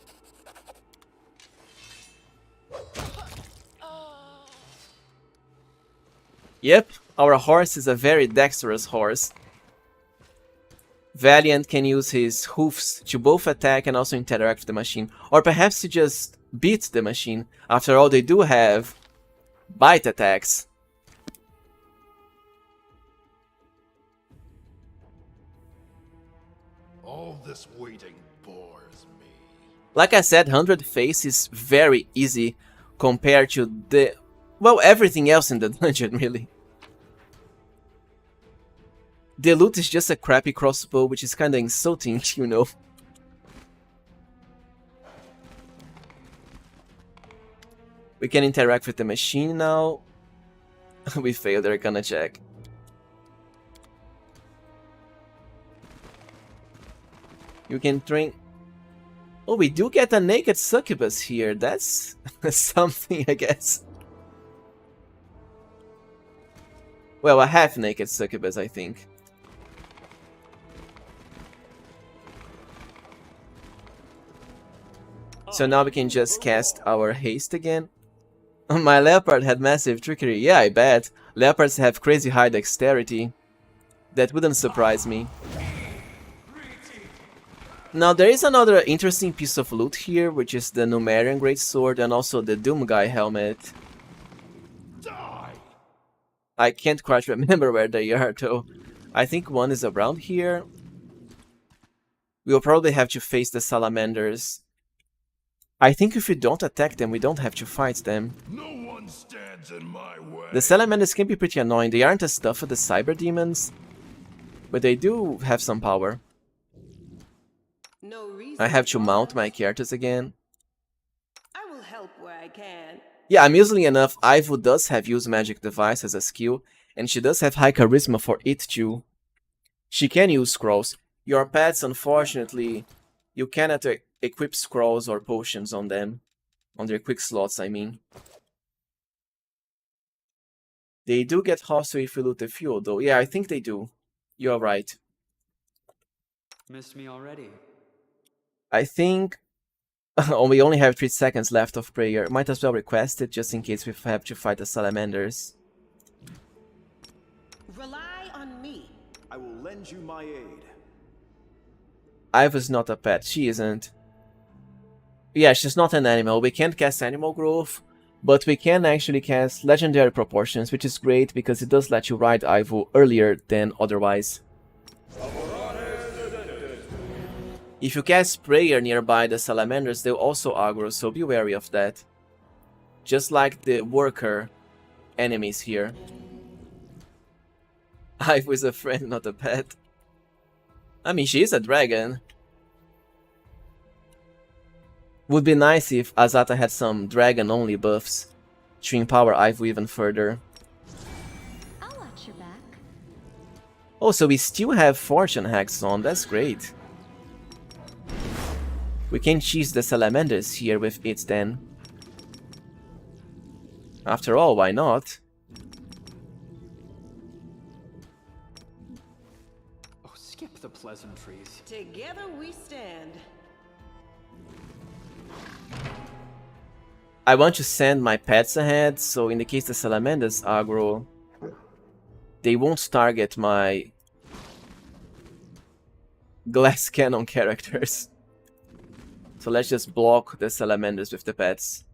Yep, our horse is a very dexterous horse. Valiant can use his hoofs to both attack and also interact with the machine. Or perhaps to just beat the machine. After all, they do have bite attacks. All this waiting bores me. Like I said, 100 face is very easy compared to the... well, everything else in the dungeon, really. The loot is just a crappy crossbow, which is kinda insulting, you know. We can interact with the machine now. We failed, they're gonna check. You can train... oh, we do get a naked succubus here. That's something, I guess. Well, a half-naked succubus, I think. So now we can just cast our haste again. My leopard had massive trickery. Yeah, I bet. Leopards have crazy high dexterity. That wouldn't surprise me. Now there is another interesting piece of loot here, which is the Numerian Greatsword and also the Doomguy helmet. I can't quite remember where they are though. I think one is around here. We'll probably have to face the salamanders. I think if we don't attack them, we don't have to fight them. No one stands in my way. The salamanders can be pretty annoying. They aren't as tough as the cyber demons, but they do have some power. No reason I have to mount my characters again. I will help where I can. Yeah, amusingly enough, Ivo does have use magic device as a skill, and she does have high charisma for it too. She can use scrolls. Your pets, unfortunately, You cannot equip scrolls or potions on them. On their quick slots, I mean. They do get hostile if you loot the fuel, though. Yeah, I think they do. You're right. Missed me already. I think we only have 3 seconds left of prayer. Might as well request it, just in case we have to fight the salamanders. Rely on me. I will lend you my aid. Iva's not a pet. She isn't. Yeah, she's not an animal. We can't cast Animal Growth, but we can actually cast Legendary Proportions, which is great because it does let you ride Ivo earlier than otherwise. If you cast Prayer nearby the salamanders, they'll also aggro, so be wary of that. Just like the worker enemies here. Ivo is a friend, not a pet. I mean, she is a dragon. Would be nice if AZATA had some dragon-only buffs to empower Ivo even further. I'll watch your back. Oh, so we still have Fortune hacks on, that's great. We can cheese the salamanders here with it then. After all, why not? Oh, skip the pleasantries. Together we stand. I want to send my pets ahead, so in the case the salamanders aggro, they won't target my glass cannon characters. So let's just block the salamanders with the pets.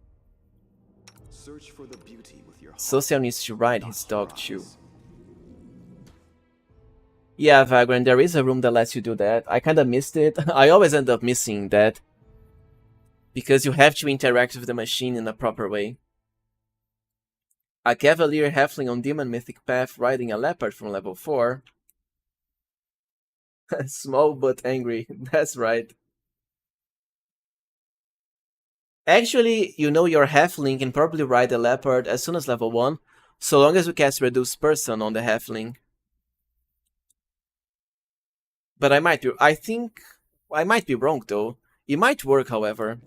Search for the beauty with your heart, Sosiel needs to ride his not your dog too. eyes. Yeah, Vagrant, there is a room that lets you do that. I kinda missed it. I always end up missing that. Because you have to interact with the machine in a proper way. A Cavalier Halfling on Demon Mythic Path riding a leopard from level 4. Small but angry, that's right. Actually, you know your Halfling can probably ride a leopard as soon as level 1, so long as we cast Reduce Person on the Halfling. But I might be wrong though. It might work, however.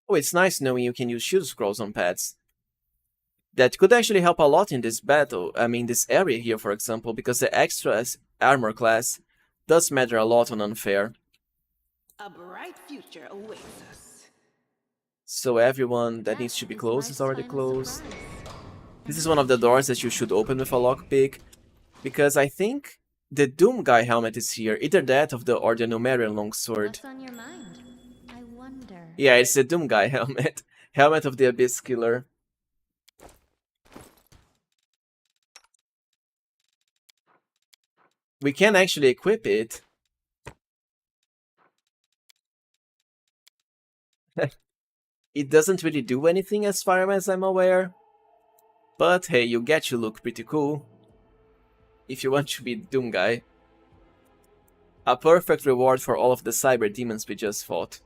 Oh, it's nice knowing you can use shield scrolls on pets. That could actually help a lot in this battle, I mean this area here for example, because the extra armor class does matter a lot on unfair. A bright future awaits us. So everyone that Death needs to be is closed is life's already final closed. surprise. This is one of the doors that you should open with a lockpick, because I think the Doom Guy helmet is here, either that or the Numerian longsword. What's on your mind? I wonder. Yeah, it's the Doom Guy helmet. Helmet of the Abyss Killer. We can actually equip it. It doesn't really do anything as far as I'm aware. But hey, you get to look pretty cool. If you want to be Doom Guy. A perfect reward for all of the cyber demons we just fought.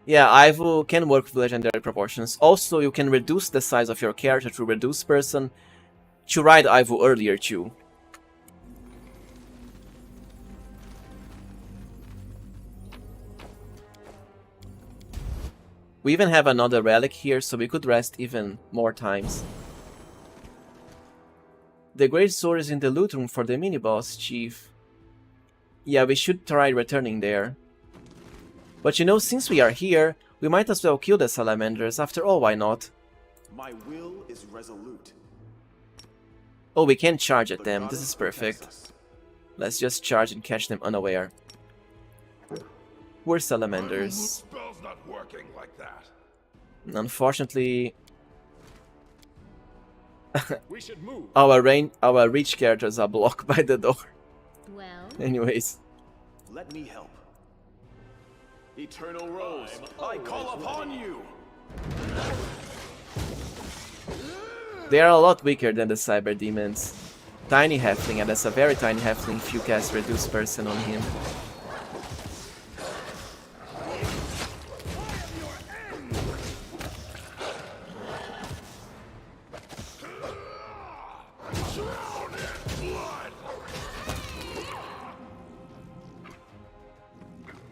Yeah, Ivo can work with legendary proportions. Also, you can reduce the size of your character through Reduce Person to ride Ivo earlier too. We even have another relic here, so we could rest even more times. The Great Sword is in the loot room for the mini-boss, Chief. Yeah, we should try returning there. But you know, since we are here, we might as well kill the salamanders. After all, why not? My will is resolute. Oh, we can charge at The them. This goddess is perfect. protects us. Let's just charge and catch them unaware. We're My salamanders. spell's not working like that. Unfortunately, We should move. our reach characters are blocked by the door. Well, Anyways. Let me help. Eternal Rose, I call upon you! They are a lot weaker than the cyber demons. Tiny halfling, and that's a very tiny halfling if you cast Reduce Person on him.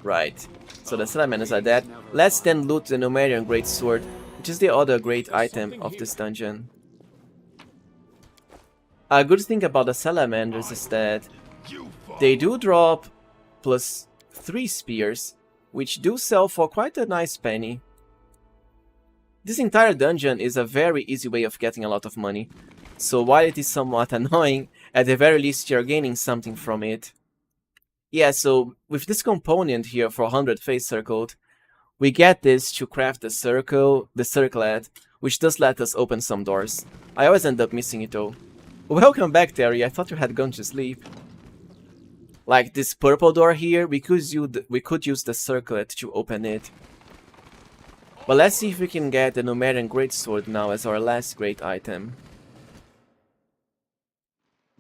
Right. So the salamanders are dead. Let's then loot the Numerian Greatsword, which is the other great item of this dungeon. A good thing about the salamanders is that they do drop +3 spears, which do sell for quite a nice penny. This entire dungeon is a very easy way of getting a lot of money, so while it is somewhat annoying, at the very least you're gaining something from it. Yeah, so with this component here for 100 face circled, we get this to craft the circlet, which does let us open some doors. I always end up missing it though. Welcome back, Terry, I thought you had gone to sleep. Like this purple door here, we could use the circlet to open it. But let's see if we can get the Numerian Greatsword now as our last great item.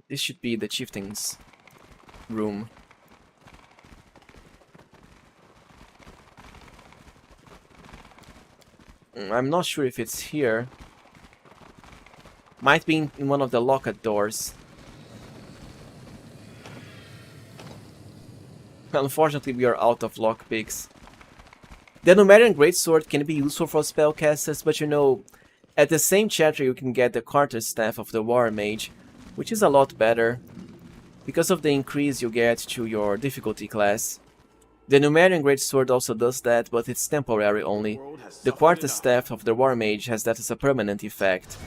This should be the chieftain's room. I'm not sure if it's here. Might be in one of the locked doors. Unfortunately, we are out of lockpicks. The Numerian Greatsword can be useful for spellcasters, but you know, at the same chapter you can get the quarterstaff of the War Mage, which is a lot better, because of the increase you get to your difficulty class. The Numerian Greatsword also does that, but it's temporary only. The quarterstaff of the War Mage has that as a permanent effect.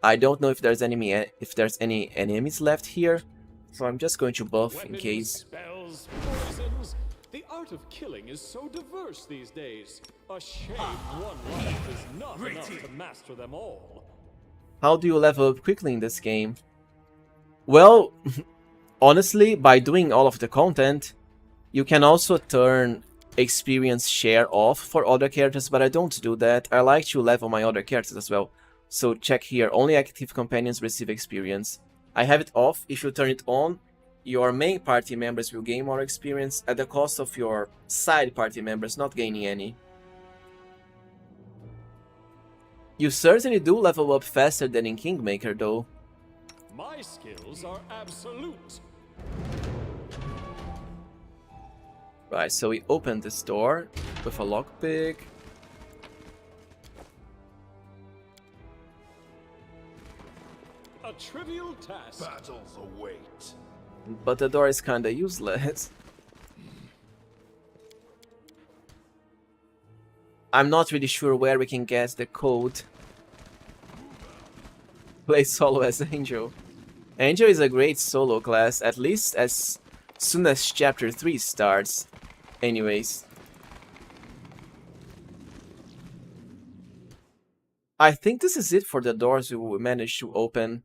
I don't know if there's any enemies left here, so I'm just going to buff in case. Spells, poisons. The art of killing is so diverse these days. A shame one life is not enough to master them all. How do you level up quickly in this game? Well, honestly, by doing all of the content, you can also turn experience share off for other characters, but I don't do that. I like to level my other characters as well. So check here, only active companions receive experience. I have it off. If you turn it on, your main party members will gain more experience at the cost of your side party members not gaining any. You certainly do level up faster than in Kingmaker though. My skills are absolute. Right, so we open this door with a lockpick. A trivial task. Battles await. But the door is kinda useless. I'm not really sure where we can get the code. Play solo as Angel. Angel is a great solo class, at least as soon as chapter 3 starts. Anyways. I think this is it for the doors we managed to open.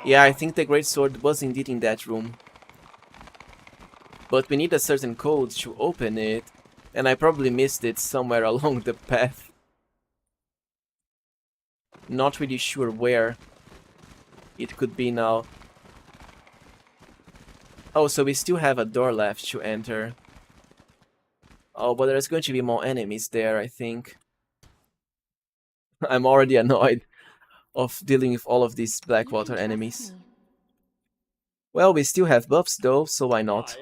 Yeah, I think the Greatsword was indeed in that room. But we need a certain code to open it, and I probably missed it somewhere along the path. Not really sure where it could be now. Oh, so we still have a door left to enter. Oh, but there's going to be more enemies there, I think. I'm already annoyed of dealing with all of these Blackwater enemies. Well, we still have buffs though, so why not?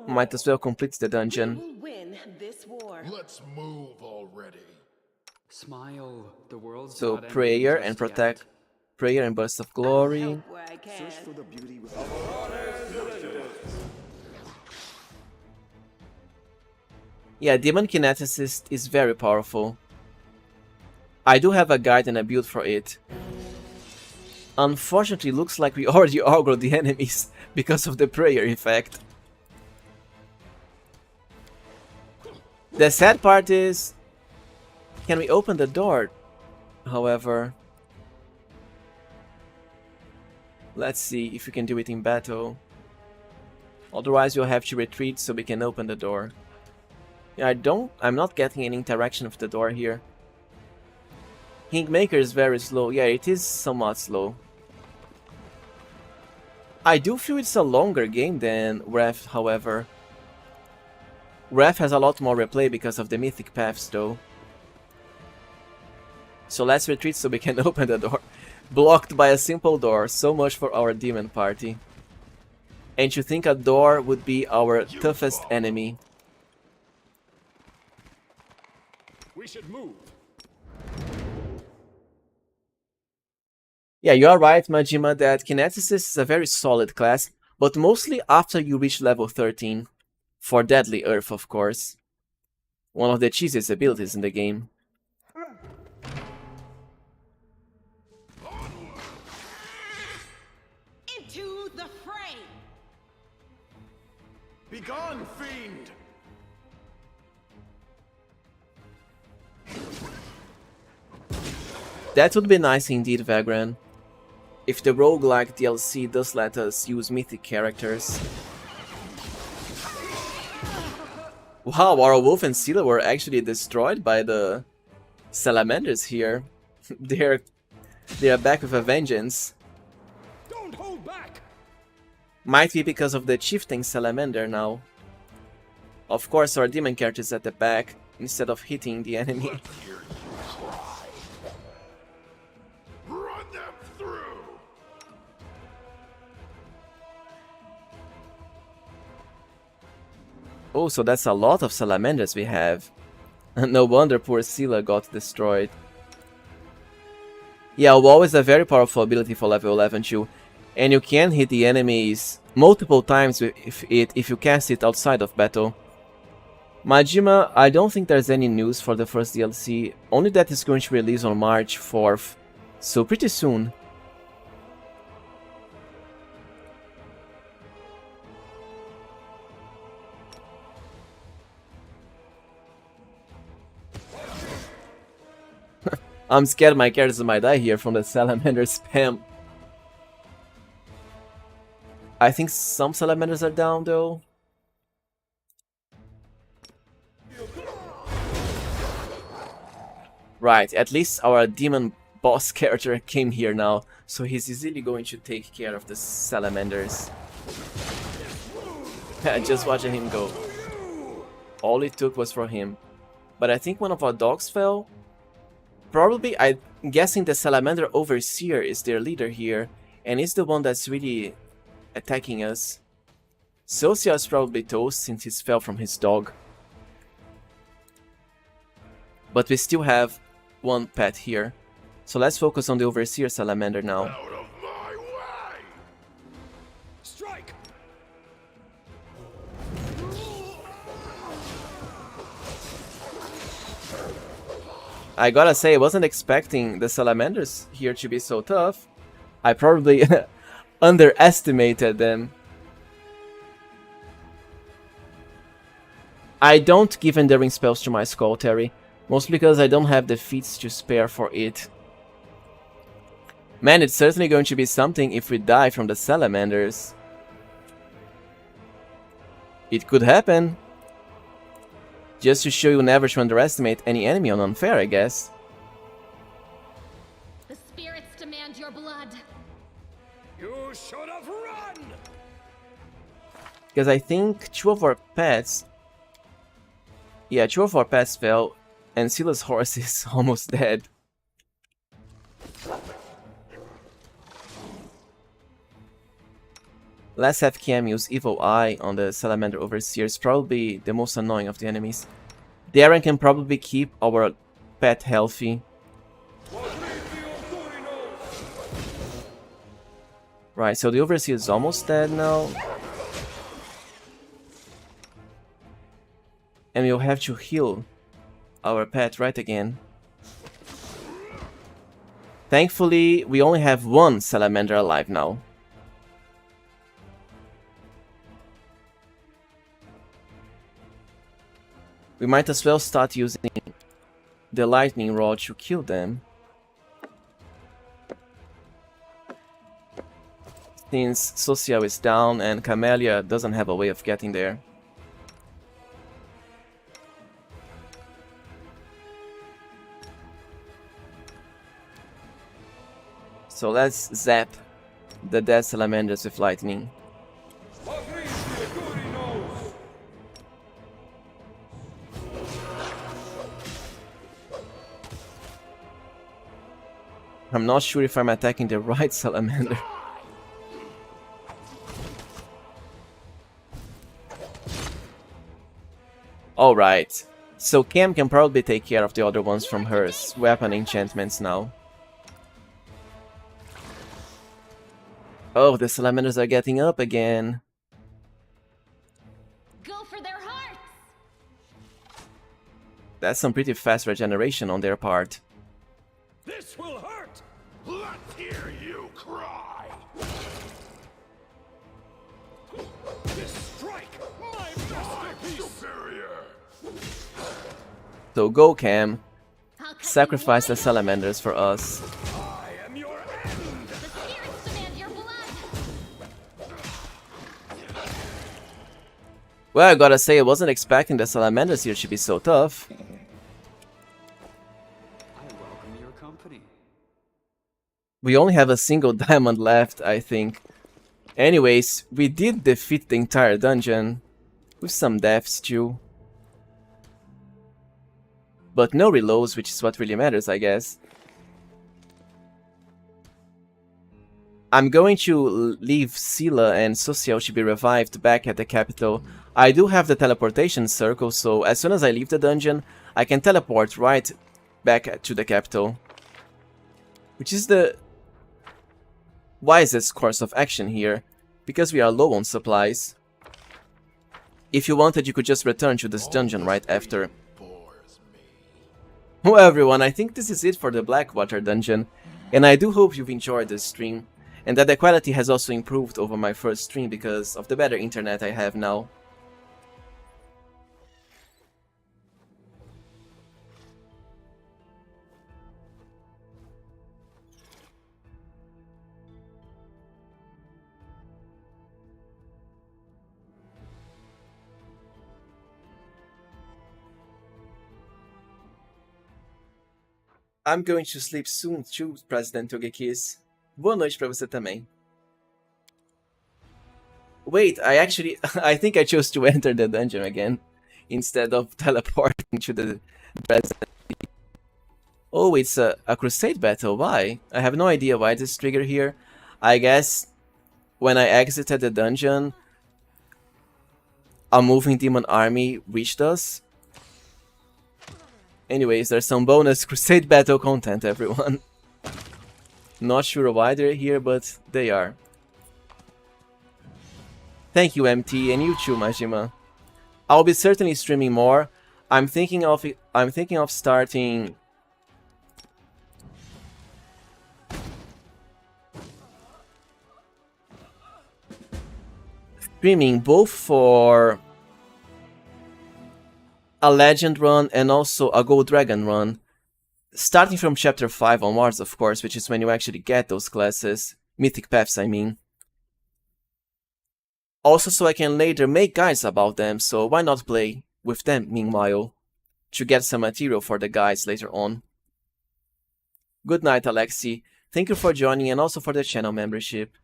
Might as well complete the dungeon. We will win this war. Let's move already. Smile, the world's So not prayer ending and just protect, yet. prayer and burst of glory. Help where I can. Search for the beauty within. Yeah, Demon Kineticist is very powerful. I do have a guide and a build for it. Unfortunately, looks like we already aggroed the enemies because of the prayer effect. The sad part is, can we open the door? However, let's see if we can do it in battle. Otherwise, we'll have to retreat so we can open the door. Yeah, I'm not getting any interaction with the door here. Kingmaker is very slow. Yeah, it is somewhat slow. I do feel it's a longer game than Wrath, however. Wrath has a lot more replay because of the mythic paths, though. So let's retreat so we can open the door. Blocked by a simple door. So much for our demon party. And to think a door would be our toughest enemy. We should move. Yeah, you are right, Majima, that Kineticist is a very solid class, but mostly after you reach level 13. For Deadly Earth, of course. One of the cheesiest abilities in the game. Into the fray! Begone, fiend! That would be nice indeed, Vagran. If the roguelike DLC does let us use mythic characters. Wow, our wolf and SEELAH were actually destroyed by the salamanders here. They're back with a vengeance. Don't hold back. Might be because of the chieftain salamander now. Of course, our demon character is at the back instead of hitting the enemy. Run them through! Oh, so that's a lot of salamanders we have. No wonder poor SEELAH got destroyed. Yeah, WoW is a very powerful ability for level 11 too. And you can hit the enemies multiple times if you cast it outside of battle. Majima, I don't think there's any news for the first DLC, only that it's going to release on March 4th. So pretty soon. I'm scared my characters might die here from the salamander spam. I think some salamanders are down though. Right, at least our demon boss character came here now, so he's easily going to take care of the salamanders. Just watching him go. All it took was for him. But I think one of our dogs fell. Probably, I'm guessing the Salamander Overseer is their leader here, and is the one that's really attacking us. Sosiel is probably toast since he fell from his dog. But we still have one pet here. So let's focus on the Overseer Salamander now. Out of my way! Strike. I gotta say, I wasn't expecting the salamanders here to be so tough. I probably underestimated them. I don't give enduring spells to my skull, Terry, mostly because I don't have the feats to spare for it. Man, it's certainly going to be something if we die from the salamanders. It could happen. Just to show you never to underestimate any enemy on unfair, I guess. The spirits demand your blood. You should have run. Because I think two of our pets... Yeah, two of our pets fell, and SEELAH's horse is almost dead. Let's have Cam use Evil Eye on the Salamander Overseer. It's probably the most annoying of the enemies. DAERAN can probably keep our pet healthy. Right, so the Overseer is almost dead now. And we'll have to heal our pet right again. Thankfully, we only have one Salamander alive now. We might as well start using the lightning rod to kill them. Since Sosiel is down and CAMELLIA doesn't have a way of getting there. So let's zap the dead salamanders with lightning. I'm not sure if I'm attacking the right salamander. Alright, so Cam can probably take care of the other ones from her weapon enchantments now. Oh, the salamanders are getting up again. Go for their hearts! That's some pretty fast regeneration on their part. This will hurt! Let's hear you cry! This strike! My masterpiece! Superior! So go Cam, I'll cut sacrifice you the salamanders for us. I am your end! The spirits demand your blood! Well, I gotta say, I wasn't expecting the salamanders here to be so tough. I welcome your company. We only have a single diamond left, I think. Anyways, we did defeat the entire dungeon. With some deaths too. But no reloads, which is what really matters, I guess. I'm going to leave SEELAH and SOSIEL to be revived back at the capital. I do have the teleportation circle, so as soon as I leave the dungeon, I can teleport right back to the capital. Which is the wisest course of action here, because we are low on supplies. If you wanted, you could just return to this dungeon right after. Bores me. Well everyone, I think this is it for the Blackwater Dungeon, and I do hope you've enjoyed this stream, and that the quality has also improved over my first stream because of the better internet I have now. I'm going to sleep soon too, President Togekis. Boa noite pra você também. Wait, I think I chose to enter the dungeon again, instead of teleporting to the present. Oh, it's a crusade battle, why? I have no idea why this trigger here. I guess when I exited the dungeon, a moving demon army reached us. Anyways, there's some bonus crusade battle content, everyone. Not sure why they're here, but they are. Thank you, MT, and you too, Majima. I'll be certainly streaming more. I'm thinking of starting streaming both for a legend run and also a gold dragon run, starting from chapter 5 onwards, of course, which is when you actually get those classes, mythic paths I mean. Also so I can later make guides about them, so why not play with them meanwhile, to get some material for the guides later on. Good night, Alexi. Thank you for joining and also for the channel membership.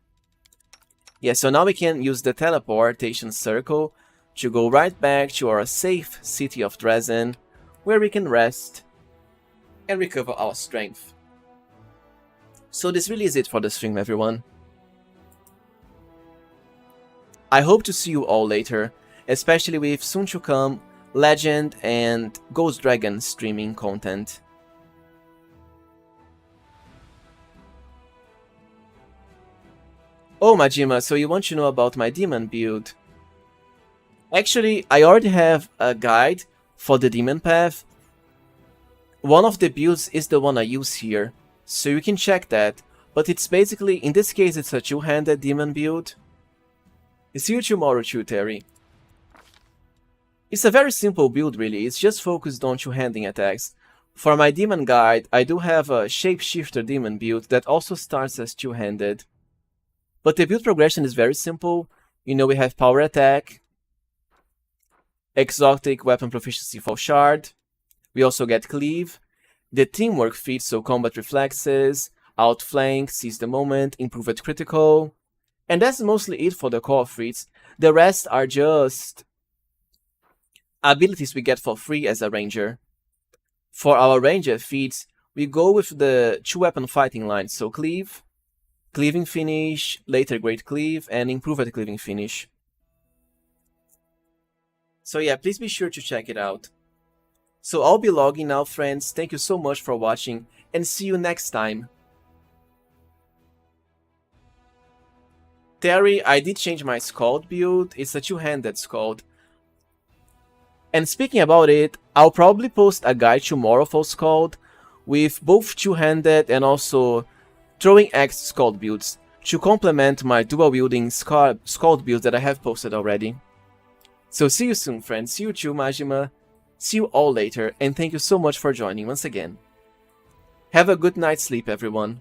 Yeah, so now we can use the teleportation circle to go right back to our safe city of Dresden, where we can rest and recover our strength. So this really is it for the stream, everyone. I hope to see you all later, especially with soon to come Legend and Ghost Dragon streaming content. Oh Majima, so you want to know about my demon build? Actually, I already have a guide for the demon path. One of the builds is the one I use here, so you can check that, but it's basically, in this case it's a two-handed demon build. See you tomorrow too, Terry. It's a very simple build really, it's just focused on two-handing attacks. For my demon guide, I do have a Shapeshifter demon build that also starts as two-handed. But the build progression is very simple. You know, we have power attack, exotic weapon proficiency for shard, we also get cleave, the teamwork feat, so combat reflexes, outflank, seize the moment, improved critical, and that's mostly it for the core feats. The rest are just abilities we get for free as a ranger. For our ranger feats, we go with the two weapon fighting lines, so cleave, cleaving finish, later great cleave, and improved cleaving finish. So yeah, please be sure to check it out. So I'll be logging now, friends. Thank you so much for watching, and see you next time. Terry, I did change my SKALD build. It's a two-handed SKALD. And speaking about it, I'll probably post a guide tomorrow for SKALD with both two-handed and also throwing axe SKALD builds to complement my dual-wielding SKALD builds that I have posted already. So see you soon, friends. See you too, Majima. See you all later, and thank you so much for joining once again. Have a good night's sleep, everyone.